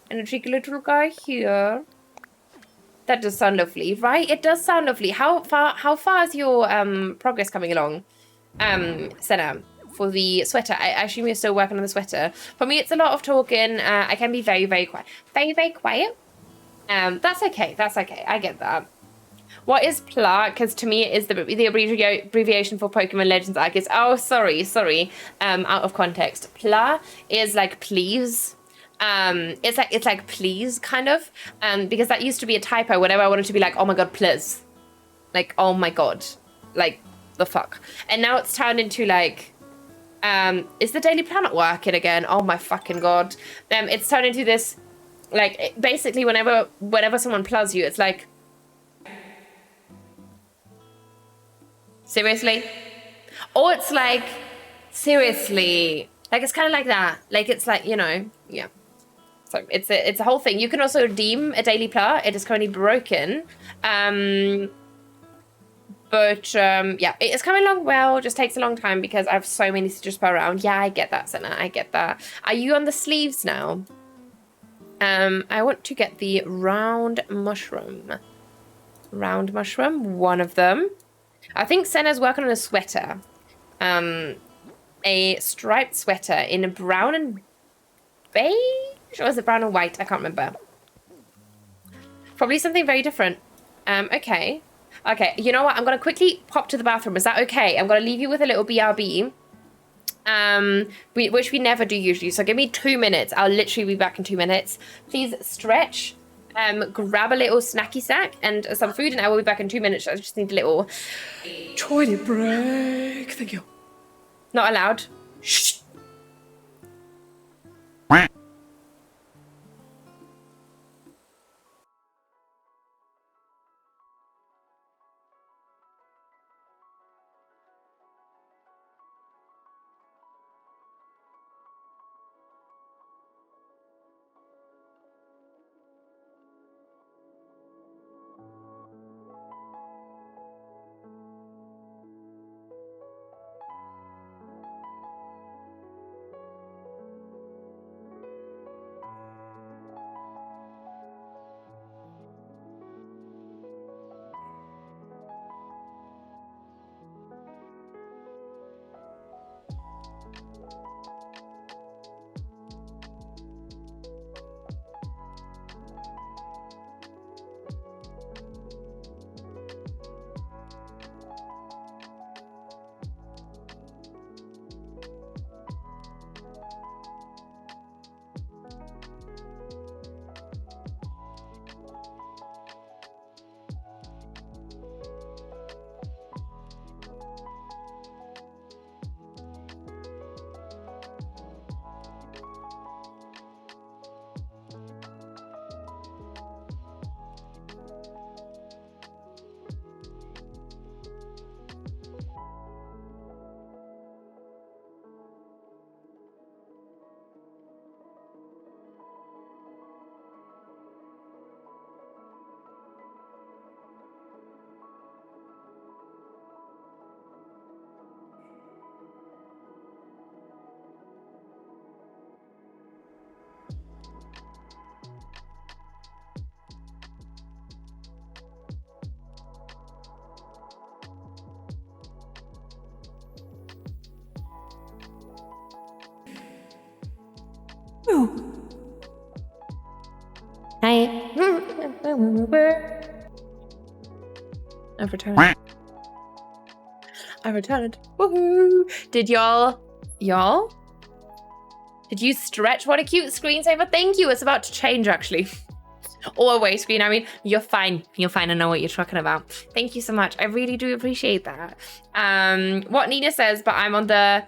And a cheeky little guy here. That does sound lovely, right? It does sound lovely. How far is your progress coming along, Senna? For the sweater, I assume you're still working on the sweater. For me, it's a lot of talking. I can be very, very quiet. Very quiet. That's okay. I get that. What is PLA? Because to me, it is the abbreviation for Pokemon Legends Arceus. Oh, sorry. Out of context. PLA is like please. It's like please, kind of. Because that used to be a typo whenever I wanted to be like, oh my God, please. Like, oh my God. Like, the fuck. And now it's turned into like... is the Daily Planet working again? Oh my fucking God. It's turned into this, like, basically whenever someone plugs you, it's like, seriously? Or it's like, seriously? Like, it's kind of like that. Like, it's like, you know, yeah. So it's a whole thing. You can also redeem a Daily Pla. It is currently broken. But yeah, it is coming along well. Just takes a long time because I have so many to just put around. Yeah, I get that, Senna. I get that. Are you on the sleeves now? I want to get the round mushroom. Round mushroom, one of them. I think Senna's working on a sweater. A striped sweater in brown and beige? Or is it brown and white? I can't remember. Probably something very different. Okay. Okay, you know what? I'm going to quickly pop to the bathroom. Is that okay? I'm going to leave you with a little BRB. Which we never do usually. So give me 2 minutes. I'll literally be back in 2 minutes. Please stretch. Grab a little snacky snack and some food, and I will be back in 2 minutes. I just need a little toilet break. Thank you. Not allowed. Shh. Hi. I've returned. I returned. Woohoo! Did y'all? Did you stretch? What a cute screensaver. Thank you. It's about to change, actually. Or away screen. I mean, you're fine. You're fine. I know what you're talking about. Thank you so much. I really do appreciate that. What Nina says, but I'm on the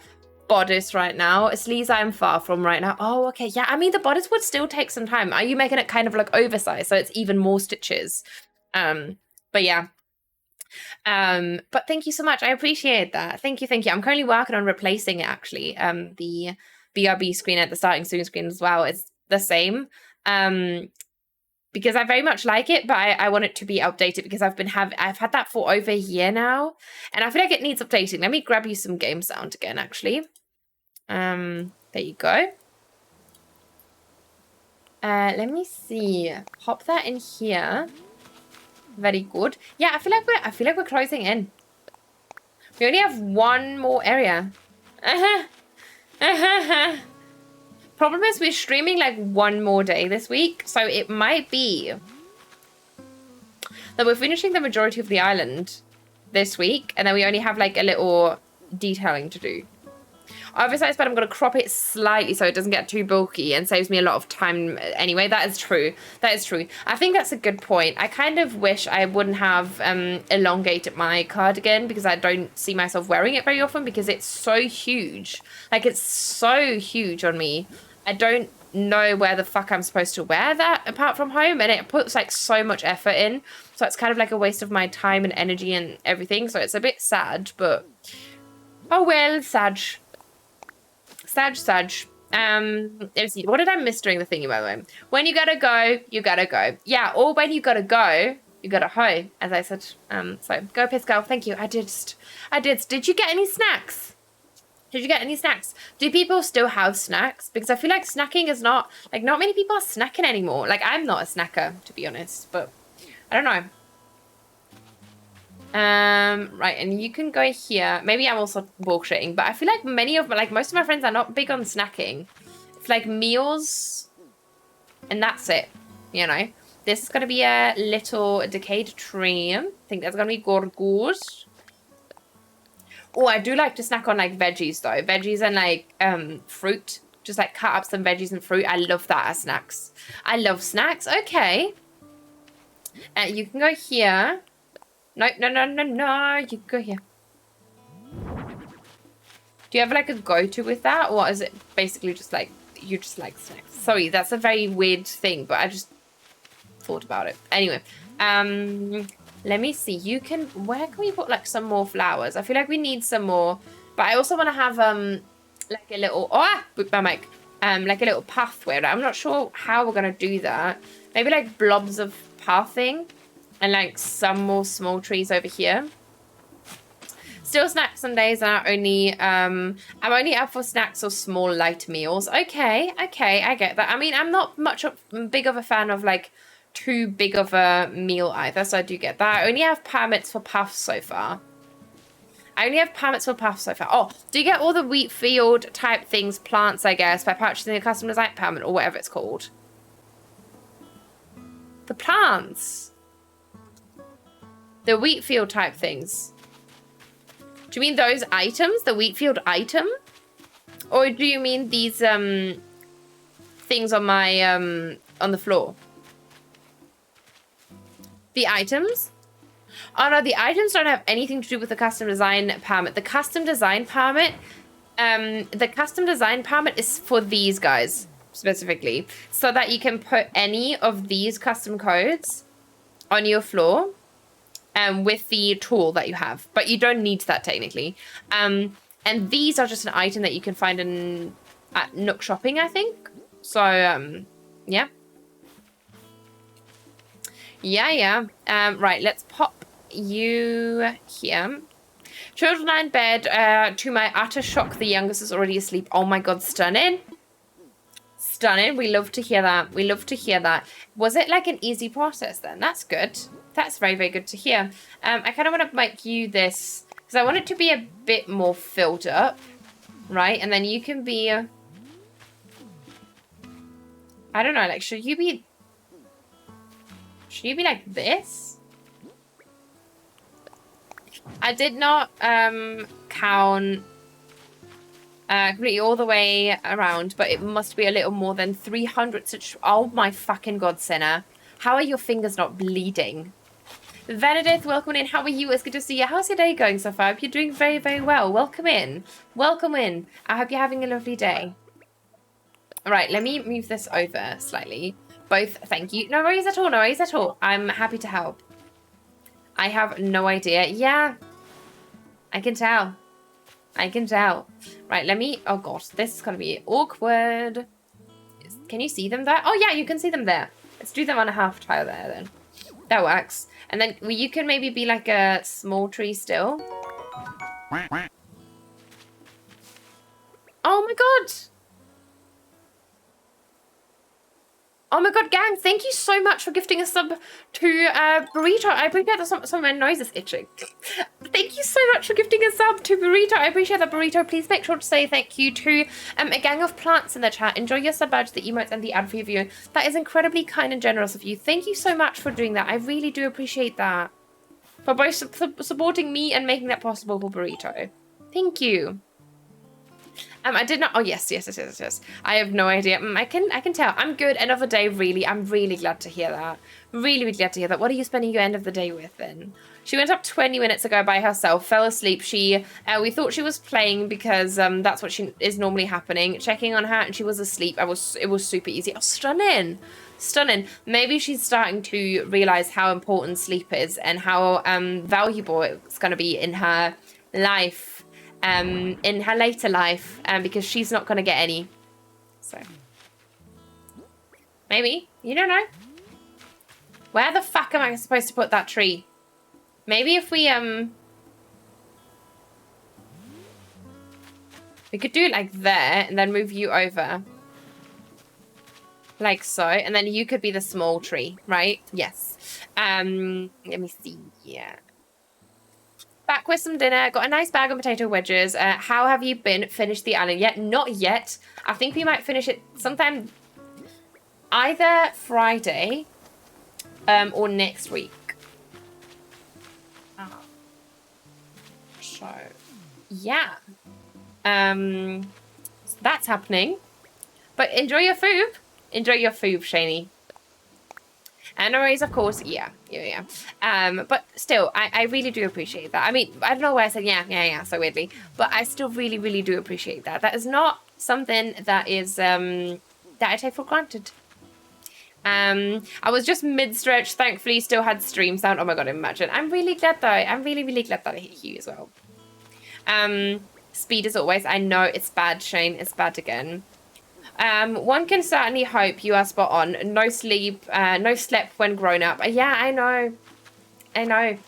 bodice right now. Sleeves I'm far from right now. Oh, okay. Yeah, I mean, the bodice would still take some time. Are you making it kind of like oversized so it's even more stitches? But yeah. But thank you so much. I appreciate that. Thank you. I'm currently working on replacing it, actually. The BRB screen at the starting soon screen as well. It's the same. Because I very much like it, but I want it to be updated because I've had that for over a year now, and I feel like it needs updating. Let me grab you some game sound again, actually. There you go. Let me see. Pop that in here. Very good. Yeah, I feel like we're closing in. We only have one more area. Problem is we're streaming like one more day this week, so it might be that we're finishing the majority of the island this week, and then we only have like a little detailing to do. Oversized, but I'm going to crop it slightly so it doesn't get too bulky and saves me a lot of time anyway. That is true. That is true. I think that's a good point. I kind of wish I wouldn't have elongated my cardigan because I don't see myself wearing it very often because it's so huge. Like, it's so huge on me. I don't know where the fuck I'm supposed to wear that apart from home, and it puts like so much effort in. So it's kind of like a waste of my time and energy and everything. So it's a bit sad, but oh well, Sag. Let's see. What did I miss during the thingy, by the way? When you gotta go, you gotta go. Yeah, or when you gotta go, you gotta ho, as I said. So go piss girl. Thank you. I did. Did you get any snacks? Do people still have snacks? Because I feel like snacking is not many people are snacking anymore. Like, I'm not a snacker, to be honest, but I don't know. Right, and you can go here. Maybe I'm also bullshitting, but I feel like most of my friends are not big on snacking. like meals, and that's it, you know. This is going to be a little decayed tree. I think that's going to be gorgeous. Oh, I do like to snack on like veggies though. Veggies and like fruit. Just like cut up some veggies and fruit. I love that as snacks. I love snacks. Okay. You can go here. No. You can go here. Do you have like a go-to with that? Or is it basically just like, you just like snacks? Sorry, that's a very weird thing, but I just thought about it. Anyway, let me see. You can, where can we put like some more flowers? I feel like we need some more, but I also want to have like a little, boop my mic. Like a little pathway. I'm not sure how we're going to do that. Maybe like blobs of pathing and like some more small trees over here. Still snack Sundays, and I'm only up for snacks or small light meals. Okay, I get that. I mean, I'm not big of a fan of like too big of a meal either, so I do get that. I only have permits for puffs so far. Oh, do you get all the wheat field type things, plants, I guess, by purchasing a custom design permit or whatever it's called? The plants. The wheat field type things. Do you mean those items? The wheat field item? Or do you mean these things on my on the floor? The items? Oh no, the items don't have anything to do with the custom design permit. The custom design permit is for these guys specifically, so that you can put any of these custom codes on your floor with the tool that you have, but you don't need that technically. And these are just an item that you can find at Nook Shopping, I think. So yeah. Right, let's pop you here. Children are in bed. To my utter shock, the youngest is already asleep. Oh my god, stunning. Stunning. We love to hear that. We love to hear that. Was it like an easy process then? That's good. That's very, very good to hear. I kind of want to make you this, because I want it to be a bit more filled up, right? And then you can be, I don't know, like, should you be like this? I did not count completely all the way around, but it must be a little more than 300 such. Oh my fucking god, Senna. How are your fingers not bleeding? Venedith, welcome in. How are you? It's good to see you. How's your day going so far? I hope you're doing very, very well. Welcome in. Welcome in. I hope you're having a lovely day. All right, let me move this over slightly. Both, thank you. No worries at all, no worries at all. I'm happy to help. I have no idea. Yeah, I can tell. I can tell. Right, let me, oh gosh, this is going to be awkward. Can you see them there? Oh yeah, you can see them there. Let's do them on a half tile there then. That works. And then you can maybe be like a small tree still. Oh my god. Oh my god, gang, thank you so much for gifting a sub to Burrito. I appreciate that. Some of my nose is itching. Thank you so much for gifting a sub to Burrito. I appreciate that, Burrito. Please make sure to say thank you to a gang of plants in the chat. Enjoy your sub badge, the emotes, and the ad preview. That is incredibly kind and generous of you. Thank you so much for doing that. I really do appreciate that. For both supporting me and making that possible for Burrito. Thank you. I did not. Oh yes. I have no idea. I can tell. I'm good. End of the day. Really, I'm really glad to hear that. Really, really glad to hear that. What are you spending your end of the day with then? She went up 20 minutes ago by herself. Fell asleep. We thought she was playing because that's what is normally happening. Checking on her and she was asleep. It was super easy. Oh, stunning. Stunning. Maybe she's starting to realize how important sleep is and how valuable it's going to be in her life. In her later life, because she's not going to get any. So, maybe. You don't know. Where the fuck am I supposed to put that tree? Maybe if we could do it like there, and then move you over. Like so, and then you could be the small tree, right? Yes. Let me see, yeah. Back with some dinner. Got a nice bag of potato wedges. How have you been? Finished the island yet? Not yet. I think we might finish it sometime either Friday or next week. So, yeah. So that's happening. But enjoy your food. Enjoy your food, Shani. And always, of course, yeah. But still, I really do appreciate that. I mean, I don't know why I said yeah, so weirdly. But I still really, really do appreciate that. That is not something that is, that I take for granted. I was just mid-stretch, thankfully still had stream sound. Oh my god, imagine. I'm really glad though. I'm really, really glad that I hit you as well. Speed as always. I know it's bad, Shane. It's bad again. One can certainly hope you are spot on. No sleep, no slept when grown up. Yeah, I know.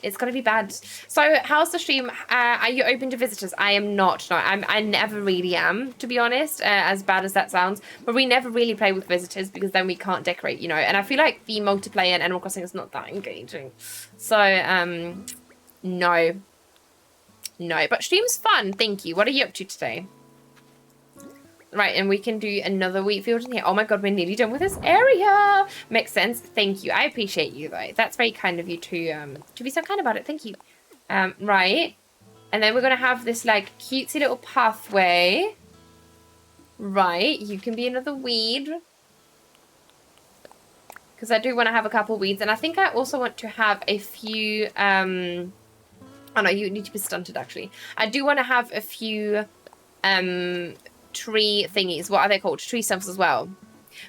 It's gonna be bad. So how's the stream? Are you open to visitors? I am not. No, I never really am, to be honest, as bad as that sounds. But we never really play with visitors because then we can't decorate, you know. And I feel like the multiplayer in Animal Crossing is not that engaging. So, no. But stream's fun, thank you. What are you up to today? Right, and we can do another wheat field in here. Oh my god, we're nearly done with this area. Makes sense. Thank you. I appreciate you though. That's very kind of you to be so kind about it. Thank you. Right. And then we're gonna have this like cutesy little pathway. Right, you can be another weed. Because I do want to have a couple weeds, and I think I also want to have a few oh no, you need to be stunted actually. I do want to have a few tree thingies. What are they called? Tree stumps as well.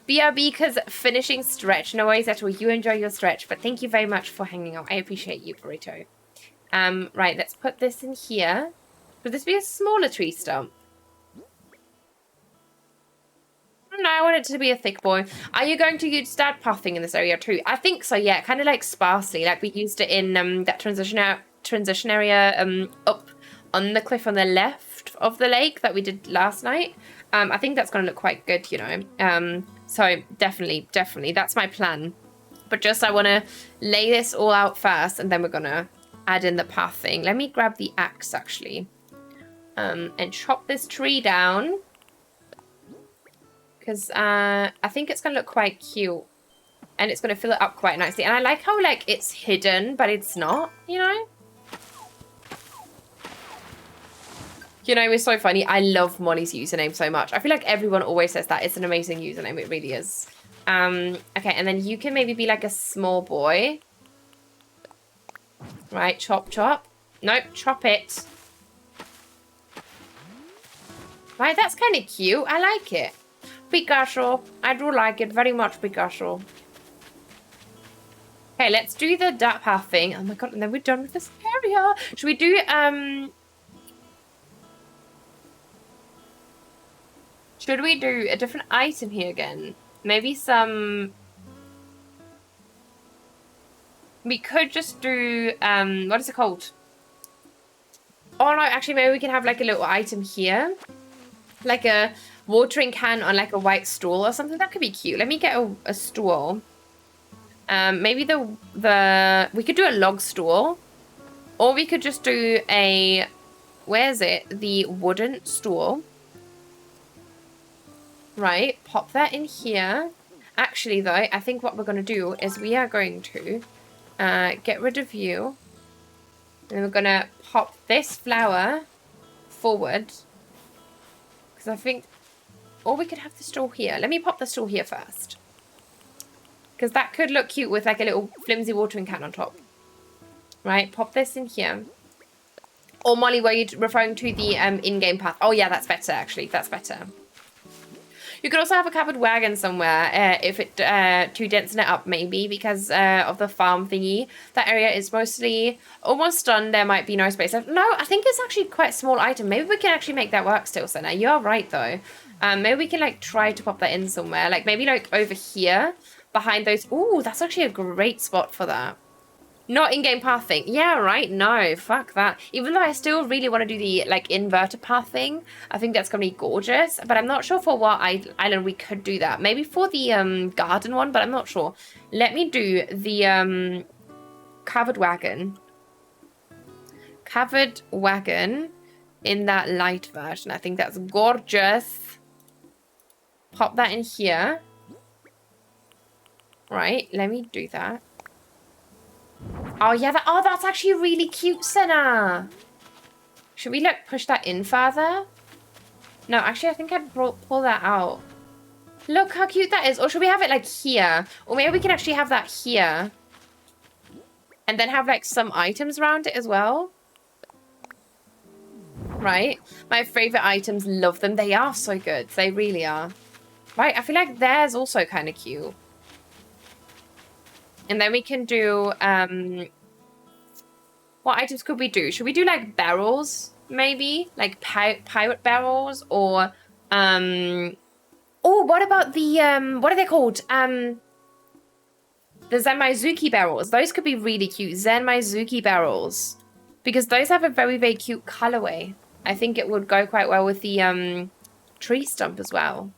BRB, because finishing stretch. No worries at all. You enjoy your stretch, but thank you very much for hanging out. I appreciate you, Burrito. Right, let's put this in here. Would this be a smaller tree stump? No, I want it to be a thick boy. Are you going to start pathing in this area too? I think so, yeah. Kind of like sparsely, like we used it in that transition area up on the cliff on the left of the lake that we did last night. I think that's going to look quite good, you know. So definitely, that's my plan. But just I want to lay this all out first, and then we're going to add in the pathing. Let me grab the axe, actually, and chop this tree down. Because I think it's going to look quite cute. And it's going to fill it up quite nicely. And I like how, like, it's hidden, but it's not, you know? You know, it's so funny. I love Molly's username so much. I feel like everyone always says that. It's an amazing username. It really is. Okay, and then you can maybe be like a small boy. Right, chop, chop. Nope, chop it. Right, that's kind of cute. I like it. Picasso. I do like it very much, Picasso. Okay, let's do the dirt path thing. Oh my god, and then we're done with this area. Should we do, should we do a different item here again? Maybe some... We could just do, what is it called? Oh no, actually maybe we can have like a little item here. Like a watering can on like a white stool or something. That could be cute. Let me get a stool. Maybe we could do a log stool. Or we could just do a, where's it? The wooden stool. Right, pop that in here. Actually, though, I think what we're going to do is we are going to get rid of you. And we're going to pop this flower forward. Because I think... Or we could have the stool here. Let me pop the stool here first. Because that could look cute with like a little flimsy watering can on top. Right, pop this in here. Or Molly, were you referring to the in-game path? Oh yeah, that's better actually. That's better. You could also have a covered wagon somewhere if it to densen it up maybe because of the farm thingy. That area is mostly almost done. There might be no space left. No, I think it's actually quite a small item. Maybe we can actually make that work still, Senna. You are right though. Maybe we can like try to pop that in somewhere. Like maybe like over here behind those. Ooh, that's actually a great spot for that. Not in-game pathing. Yeah, right. No, fuck that. Even though I still really want to do the like inverted pathing. I think that's going to be gorgeous. But I'm not sure for what island we could do that. Maybe for the garden one, but I'm not sure. Let me do the covered wagon. Covered wagon in that light version. I think that's gorgeous. Pop that in here. Right, let me do that. Oh, yeah, that's actually really cute, Senna. Should we, like, push that in further? No, actually, I think I'd pull that out. Look how cute that is. Or should we have it, like, here? Or maybe we can actually have that here. And then have, like, some items around it as well. Right? My favorite items, love them. They are so good. They really are. Right, I feel like theirs also kind of cute. And then we can do, what items could we do? Should we do, like, barrels, maybe? Like, pirate barrels? Or, oh, what about the, what are they called? The Zenmaizuki barrels. Those could be really cute. Zenmaizuki barrels. Because those have a very, very cute colorway. I think it would go quite well with the, tree stump as well.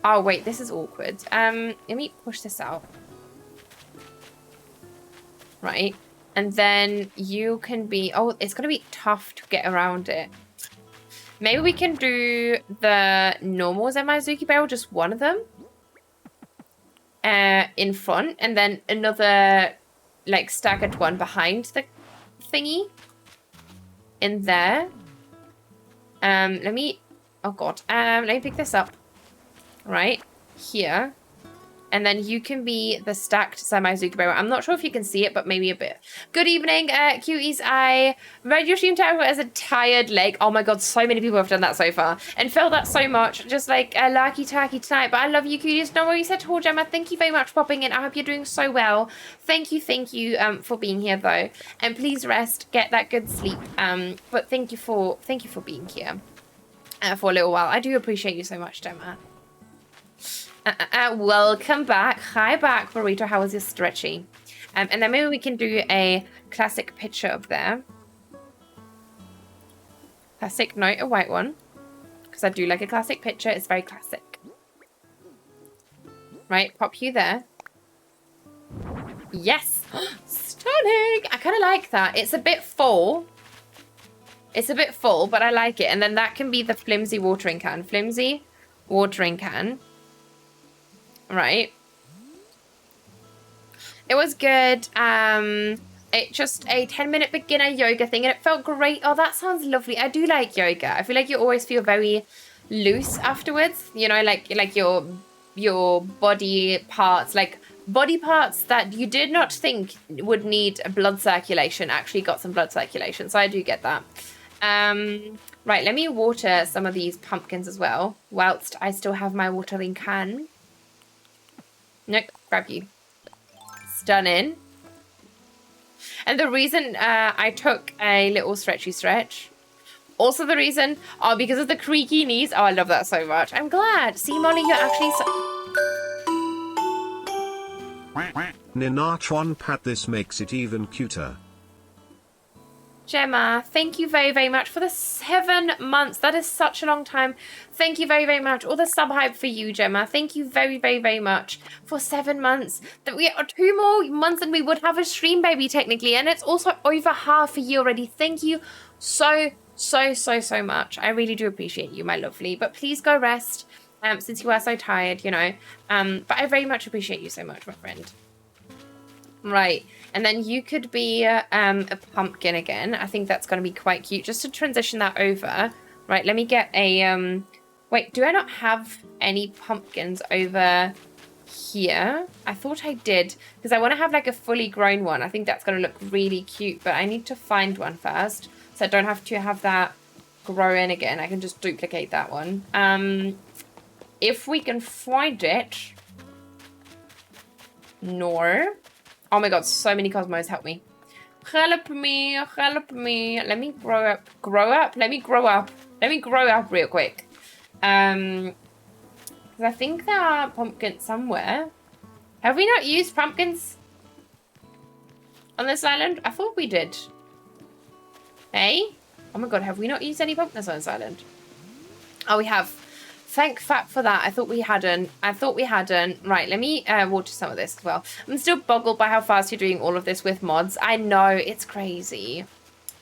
Oh, wait, this is awkward. Let me push this out. Right. And then you can be... Oh, it's going to be tough to get around it. Maybe we can do the normal Zenmaizuki barrel, just one of them. In front. And then another, like, staggered one behind the thingy. In there. Let me... Oh, God. Let me pick this up. Right here, and then you can be the stacked Zenmaizuki barrel. I'm not sure if you can see it, but maybe a bit. Good evening, cuties. I read your stream title as a tired leg. Oh my god, so many people have done that so far and felt that so much. Just like a larky turkey tonight. But I love you, cuties. No worries at all, Gemma. Thank you very much for popping in. I hope you're doing so well. Thank you for being here though, and please rest, get that good sleep. But thank you for being here for a little while. I do appreciate you so much, Gemma. Welcome back. Hi back, Burrito. How was your stretchy? And then maybe we can do a classic picture of there. Classic, not a white one. Because I do like a classic picture. It's very classic. Right, pop you there. Yes! Stunning! I kind of like that. It's a bit full. It's a bit full, but I like it. And then that can be the flimsy watering can. Flimsy watering can. Right. It was good. It just a 10-minute beginner yoga thing, and it felt great. Oh, that sounds lovely. I do like yoga. I feel like you always feel very loose afterwards. You know, like your body parts, like body parts that you did not think would need blood circulation actually got some blood circulation. So I do get that. Right, let me water some of these pumpkins as well, whilst I still have my watering can. Nope, grab you. Stunning. And the reason I took a little stretchy stretch, also the reason, because of the creaky knees. Oh, I love that so much. I'm glad. See, Molly, you're actually Ninatron Pat, this makes it even cuter. Gemma, thank you very, very much for the 7 months. That is such a long time. Thank you very, very much. All the sub hype for you, Gemma. Thank you very, very, very much for 7 months. That we are 2 more months and we would have a stream baby technically. And it's also over half a year already. Thank you so much. I really do appreciate you, my lovely. But please go rest since you are so tired, you know. But I very much appreciate you so much, my friend. Right. And then you could be a pumpkin again. I think that's going to be quite cute. Just to transition that over. Right, let me get a... Wait, do I not have any pumpkins over here? I thought I did. Because I want to have like a fully grown one. I think that's going to look really cute. But I need to find one first. So I don't have to have that grow in again. I can just duplicate that one. If we can find it... No... Oh my god, so many Cosmos, help me. Help me, help me. Let me grow up. Let me grow up real quick. Because I think there are pumpkins somewhere. Have we not used pumpkins on this island? I thought we did. Hey? Oh my god, have we not used any pumpkins on this island? Oh, we have. Thank fuck for that. I thought we hadn't. Right, let me water some of this as well. I'm still boggled by how fast you're doing all of this with mods. I know, it's crazy.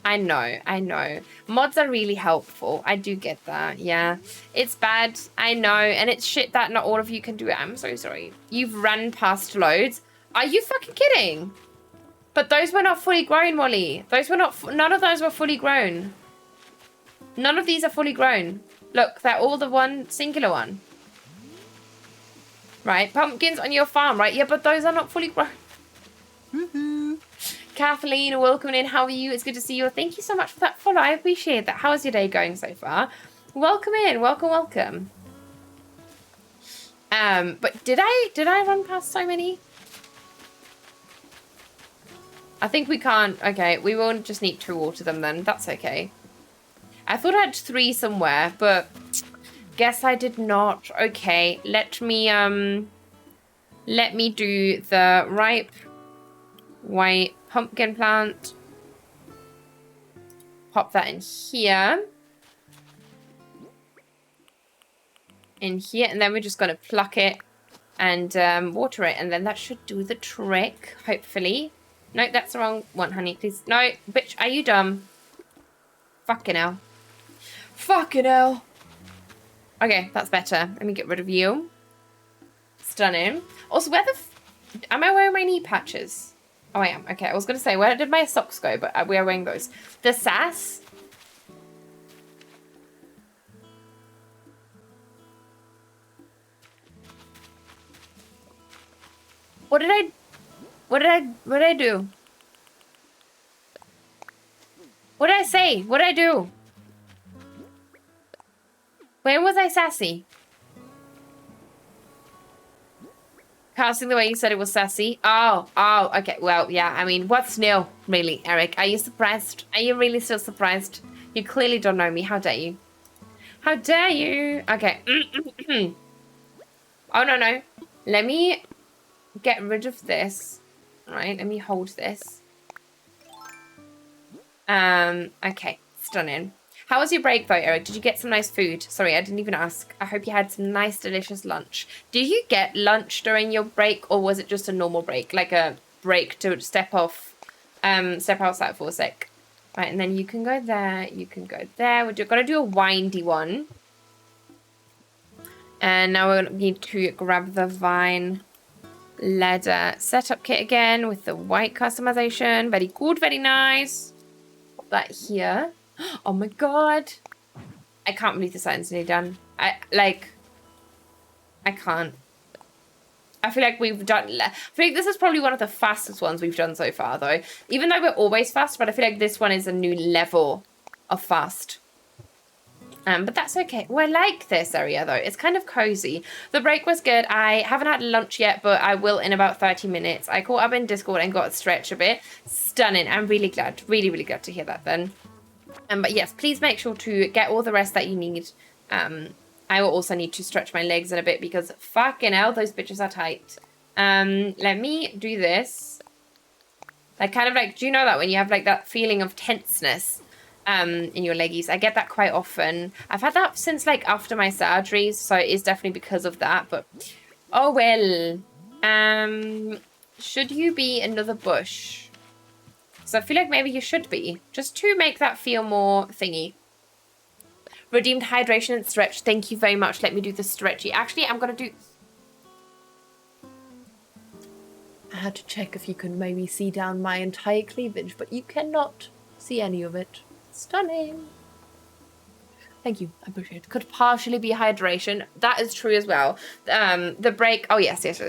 I know. Mods are really helpful. I do get that, yeah. It's bad, I know, and it's shit that not all of you can do it. I'm so sorry. You've run past loads. Are you fucking kidding? But those were not fully grown, Molly. Those were not, none of those were fully grown. None of these are fully grown. Look, they're all the one singular one. Right, pumpkins on your farm, right? Yeah, but those are not fully grown. Kathleen, welcome in. How are you? It's good to see you. Thank you so much for that follow. I appreciate that. How is your day going so far? Welcome in. Welcome. But did I run past so many? I think we can't. Okay, we will just need to water them then. That's okay. I thought I had 3 somewhere, but guess I did not. Okay, let me do the ripe white pumpkin plant. Pop that in here. And then we're just gonna pluck it and water it, and then that should do the trick, hopefully. No, that's the wrong one, honey. Please. No, bitch, are you dumb? Fucking hell. Fucking hell. Okay, that's better. Let me get rid of you. Stunning. Also, where the am I wearing my knee patches? Oh, I am. Okay, I was going to say, where did my socks go? But we are wearing those. The sass. What did I do? What did I say? What did I do? When was I sassy? Casting the way you said it was sassy. Oh, okay. Well, yeah. I mean, what's new, really, Eric? Are you surprised? Are you really still surprised? You clearly don't know me. How dare you? How dare you? Okay. Oh, no. Let me get rid of this. All right. Let me hold this. Okay. Stunning. How was your break, though, Eric? Did you get some nice food? Sorry, I didn't even ask. I hope you had some nice, delicious lunch. Did you get lunch during your break, or was it just a normal break? Like a break to step outside for a sec. Right, and then you can go there. You can go there. We're going to do a windy one. And now we need to grab the vine leather setup kit again with the white customization. Very good, very nice. Put that here. Oh my god. I can't believe the science nearly done. I can't. I feel like we've done... I feel like this is probably one of the fastest ones we've done so far, though. Even though we're always fast, but I feel like this one is a new level of fast. But that's okay. Well, I like this area, though. It's kind of cozy. The break was good. I haven't had lunch yet, but I will in about 30 minutes. I caught up in Discord and got a stretch a bit. Stunning. I'm really glad. Really, really glad to hear that, then. But yes, please make sure to get all the rest that you need. I will also need to stretch my legs in a bit because fucking hell, those bitches are tight. Let me do this. Like, kind of like, do you know that when you have like that feeling of tenseness in your leggies? I get that quite often. I've had that since like after my surgeries, so it is definitely because of that. But oh well. Should you be another bush? So I feel like maybe you should be, just to make that feel more thingy. Redeemed hydration and stretch. Thank you very much. Let me do the stretchy. Actually, I'm going to do... I had to check if you can maybe see down my entire cleavage, but you cannot see any of it. Stunning. Thank you. I appreciate it. Could partially be hydration. That is true as well. The break. Oh, yes. It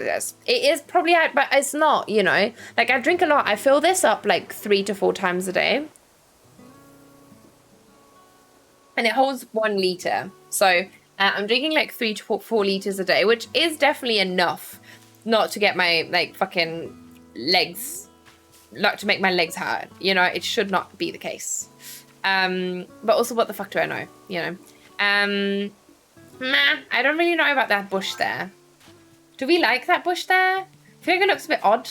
is probably, but it's not, you know. Like, I drink a lot. I fill this up like 3 to 4 times a day. And it holds 1 liter. So I'm drinking like 3 to 4 liters a day, which is definitely enough not to get my like fucking legs, not to make my legs hurt. You know, it should not be the case. But also, what the fuck do I know? You know, I don't really know about that bush there. Do we like that bush there? I feel like it looks a bit odd.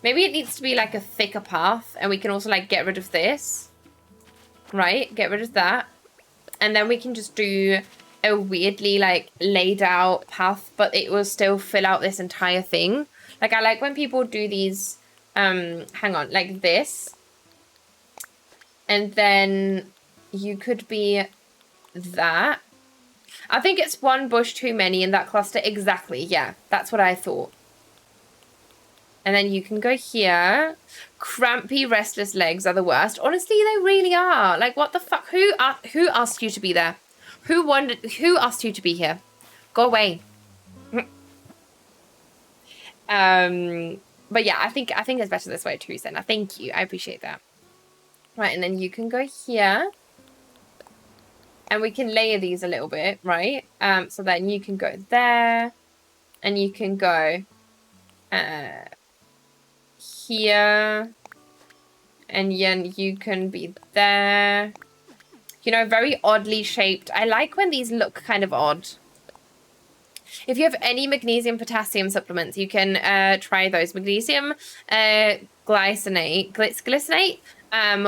Maybe it needs to be like a thicker path, and we can also like get rid of this. Right, get rid of that. And then we can just do a weirdly like laid out path, but it will still fill out this entire thing. Like I like when people do these, hang on, like this. And then you could be that. I think it's one bush too many in that cluster. Exactly. Yeah, that's what I thought. And then you can go here. Crampy, restless legs are the worst. Honestly, they really are. Like, what the fuck? Who asked you to be there? Who asked you to be here? Go away. But yeah, I think it's better this way too, Senna. Thank you. I appreciate that. Right, and then you can go here. And we can layer these a little bit, right? So then you can go there. And you can go here. And then you can be there. You know, very oddly shaped. I like when these look kind of odd. If you have any magnesium potassium supplements, you can try those. Magnesium glycinate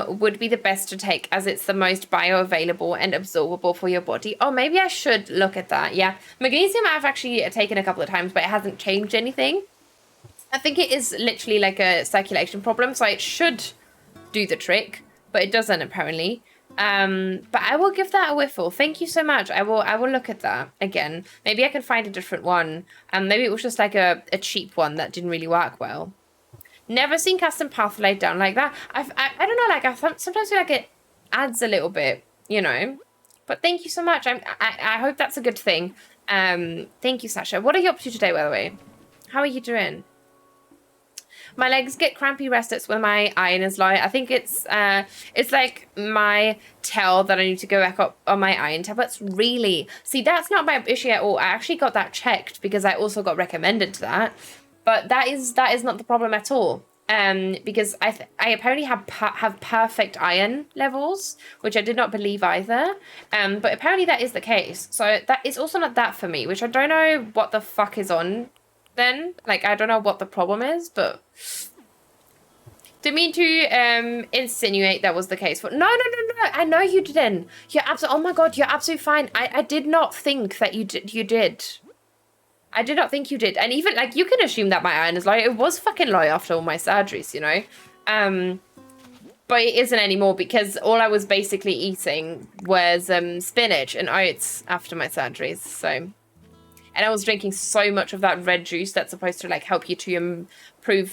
would be the best to take as it's the most bioavailable and absorbable for your body. Oh, maybe I should look at that. Yeah, magnesium I've actually taken a couple of times, but it hasn't changed anything. I think it is literally like a circulation problem, so it should do the trick, but it doesn't apparently. But I will give that a whiffle. Thank you so much. I will look at that again. Maybe I can find a different one. Maybe it was just like a cheap one that didn't really work well. Never seen custom path laid down like that. I don't know, like I sometimes feel like it adds a little bit, you know. But thank you so much. I hope that's a good thing. Thank you, Sasha. What are you up to today, by the way? How are you doing? My legs get crampy restless when my iron is low. I think it's like my tell that I need to go back up on my iron tablets. Really? See, that's not my issue at all. I actually got that checked because I also got recommended to that. But that is not the problem at all. Because I apparently have perfect iron levels, which I did not believe either. But apparently that is the case. So that is also not that for me, which I don't know what the fuck is on then. Like, I don't know what the problem is, but didn't mean to insinuate that was the case. But no, I know you didn't. You're absolutely, oh my god, you're absolutely fine. I did not think that you did. I did not think you did. And even, like, you can assume that my iron is low. It was fucking low after all my surgeries, you know? But it isn't anymore because all I was basically eating was spinach and oats after my surgeries, so. And I was drinking so much of that red juice that's supposed to, like, help you to improve,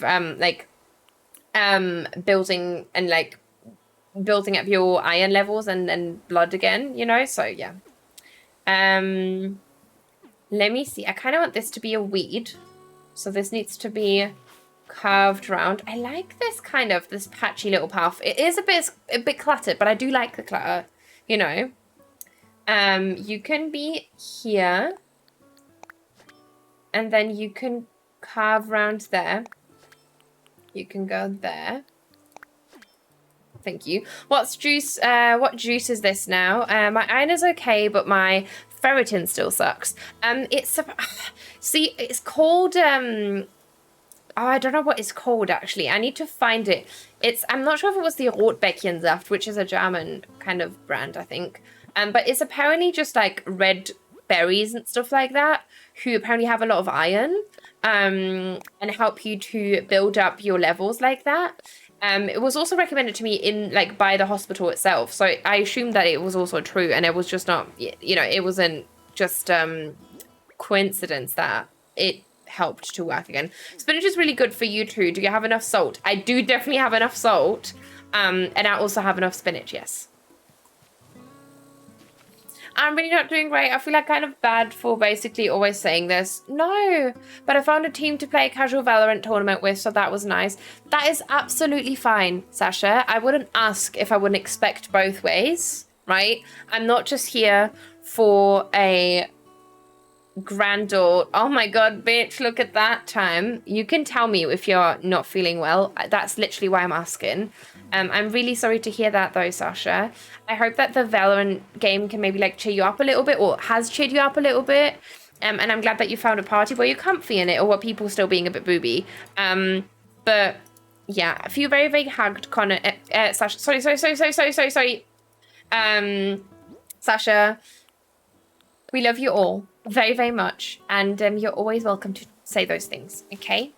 building up your iron levels and blood again, you know? So, yeah. Let me see. I kind of want this to be a weed. So this needs to be curved round. I like this kind of, this patchy little path. It is a bit cluttered, but I do like the clutter, you know? You can be here. And then you can carve round there. You can go there. Thank you. What juice is this now? My iron is okay, but my ferritin still sucks. It's called I don't know what it's called actually. I need to find it. I'm not sure if it was the Rotbeckensaft, which is a German kind of brand, I think. But it's apparently just like red berries and stuff like that, who apparently have a lot of iron, and help you to build up your levels like that. It was also recommended to me by the hospital itself. So I assumed that it was also true, and it was just not, you know, it wasn't just coincidence that it helped to work again. Spinach is really good for you too. Do you have enough salt? I do definitely have enough salt. And I also have enough spinach, yes. I'm really not doing great. I feel like kind of bad for basically always saying this. No, but I found a team to play a casual Valorant tournament with, so that was nice. That is absolutely fine, Sasha. I wouldn't ask if I wouldn't expect both ways, right? I'm not just here for a granddaughter. Oh my god, bitch, look at that time. You can tell me if you're not feeling well. That's literally why I'm asking. I'm really sorry to hear that though, Sasha. I hope that the Valorant game can maybe like cheer you up a little bit, or has cheered you up a little bit. And I'm glad that you found a party where you're comfy in it, or where people still being a bit booby. But yeah, I feel very, very hugged, Connor. Sasha, sorry. Sasha, we love you all very, very much. And you're always welcome to say those things, okay?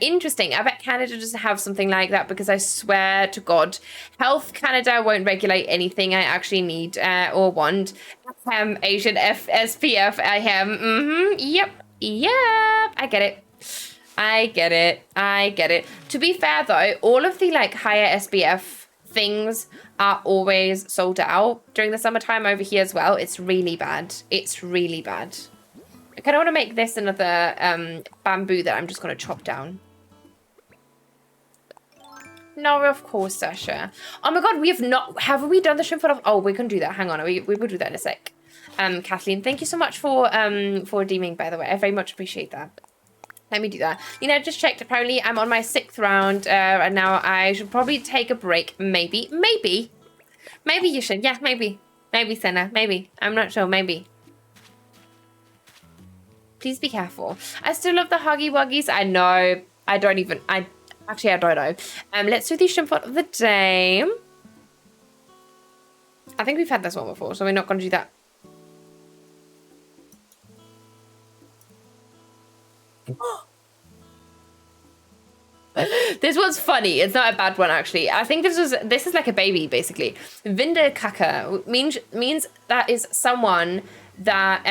Interesting. I bet Canada doesn't have something like that because I swear to God, Health Canada won't regulate anything I actually need or want. Asian SPF, I am. Yep. I get it. I get it. To be fair though, all of the like higher SPF things are always sold out during the summertime over here as well. It's really bad. It's really bad. I kind of want to make this another bamboo that I'm just going to chop down. No, of course, Sasha. Oh my God, we have not... Have we done the shrimp of... Oh, we can do that. Hang on. We will do that in a sec. Kathleen, thank you so much for redeeming, by the way. I very much appreciate that. Let me do that. You know, just checked. Apparently, I'm on my 6th round right now. I should probably take a break. Maybe. Maybe you should. Yeah, maybe. Maybe, Senna. Maybe. I'm not sure. Maybe. Please be careful. I still love the Huggy Wuggies. I know. I don't know. Let's do the shrimp of the day. I think we've had this one before, so we're not going to do that. This one's funny. It's not a bad one, actually. I think this is like a baby, basically. Vindakaka means that is someone that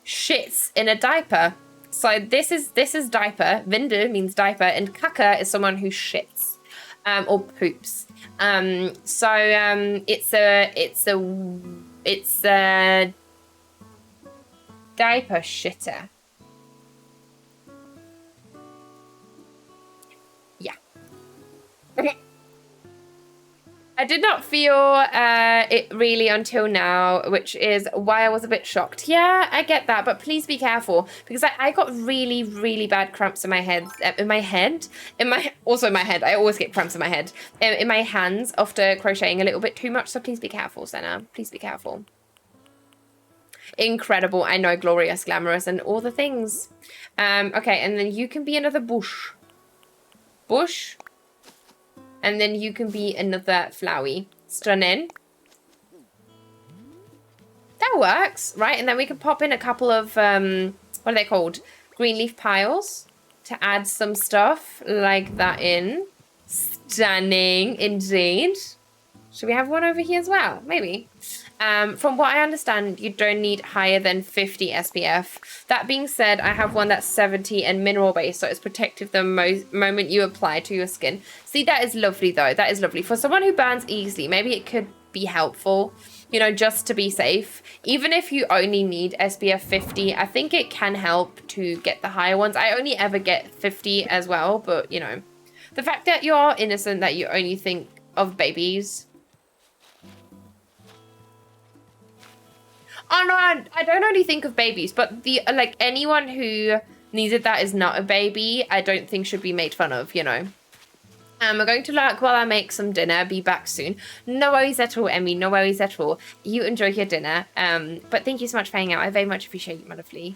shits in a diaper. So this is diaper. Vinda means diaper, and kaka is someone who shits or poops. It's a diaper shitter. Yeah. I did not feel it really until now, which is why I was a bit shocked. Yeah, I get that, but please be careful because I got really, really bad cramps in my head, also in my head. I always get cramps in my head, in my hands after crocheting a little bit too much. So please be careful, Senna. Please be careful. Incredible. I know, glorious, glamorous, and all the things. Okay, and then you can be another bush. And then you can be another flowy. Stunning. That works, right? And then we can pop in a couple of, what are they called? Green leaf piles to add some stuff like that in. Stunning, indeed. Should we have one over here as well? Maybe. From what I understand, you don't need higher than 50 SPF. That being said, I have one that's 70 and mineral based, so it's protective the moment you apply to your skin. See, that is lovely though. That is lovely. For someone who burns easily, maybe it could be helpful, you know, just to be safe. Even if you only need SPF 50, I think it can help to get the higher ones. I only ever get 50 as well, but you know, the fact that you're innocent, that you only think of babies. Oh no, I don't only think of babies, but the like anyone who needed that is not a baby, I don't think should be made fun of, you know. We're going to lurk while I make some dinner. Be back soon. No worries at all, Emmy. No worries at all. You enjoy your dinner. But thank you so much for hanging out. I very much appreciate you, my lovely.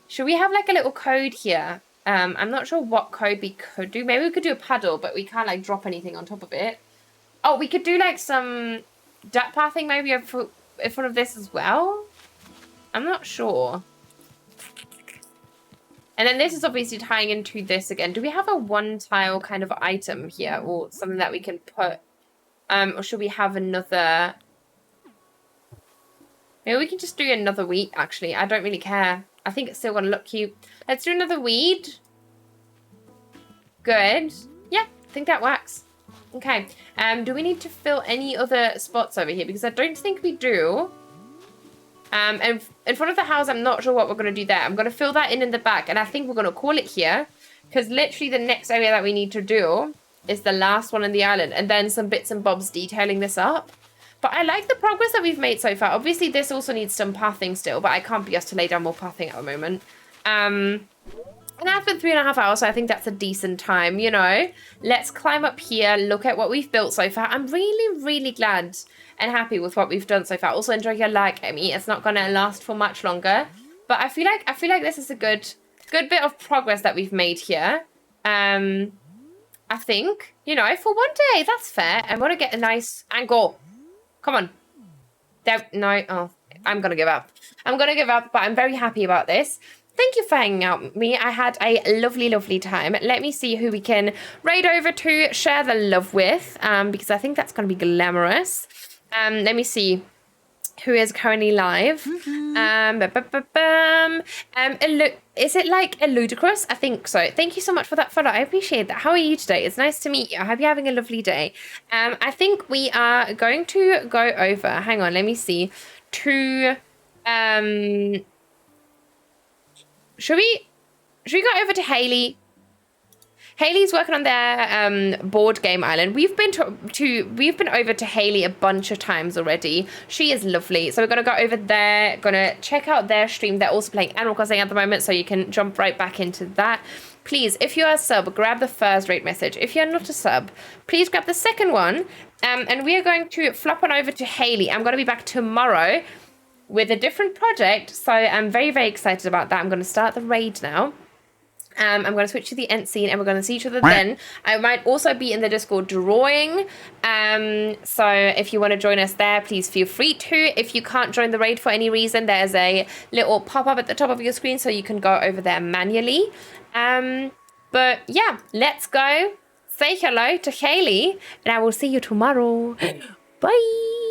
Should we have like a little code here? I'm not sure what code we could do. Maybe we could do a paddle, but we can't like drop anything on top of it. Oh, we could do like some duck pathing maybe in front of this as well. I'm not sure. And then this is obviously tying into this again. Do we have a one tile kind of item here or something that we can put? Or should we have another? Maybe we can just do another wheat actually. I don't really care. I think it's still gonna look cute. Let's do another weed. Good. Yeah, I think that works. Okay. Do we need to fill any other spots over here? Because I don't think we do. And in front of the house, I'm not sure what we're going to do there. I'm going to fill that in the back. And I think we're going to call it here. Because literally the next area that we need to do is the last one on the island. And then some bits and bobs detailing this up. But I like the progress that we've made so far. Obviously, this also needs some pathing still. But I can't be asked to lay down more pathing at the moment. And I've been 3.5 hours, so I think that's a decent time, you know. Let's climb up here, look at what we've built so far. I'm really, really glad and happy with what we've done so far. Also, enjoy your like, Emmy. It's not going to last for much longer. But I feel like this is a good bit of progress that we've made here. I I think, you know, for one day, that's fair. I want to get a nice angle. Come on. There, no, oh, I'm going to give up. I'm going to give up, but I'm very happy about this. Thank you for hanging out with me. I had a lovely, lovely time. Let me see who we can raid over to share the love with, because I think that's going to be glamorous. Let me see who is currently live. Is it like a ludicrous? I think so. Thank you so much for that follow. I appreciate that. How are you today? It's nice to meet you. I hope you're having a lovely day. I think we are going to go over, hang on, let me see, to, should we go over to Haley? Haley's working on their board game island. We've been over to Haley a bunch of times already. She is lovely. So we're gonna go over there, gonna check out their stream. They're also playing Animal Crossing at the moment, so you can jump right back into that. Please, if you're a sub, grab the first rate message. If you're not a sub, please grab the second one. And we are going to flop on over to Haley. I'm gonna be back tomorrow with a different project, so I'm very, very excited about that. I'm gonna start the raid now. I'm going to switch to the end scene and we're going to see each other then. I might also be in the Discord drawing. So if you want to join us there, please feel free to. If you can't join the raid for any reason, there's a little pop-up at the top of your screen so you can go over there manually. But yeah, let's go say hello to Haley and I will see you tomorrow. Bye.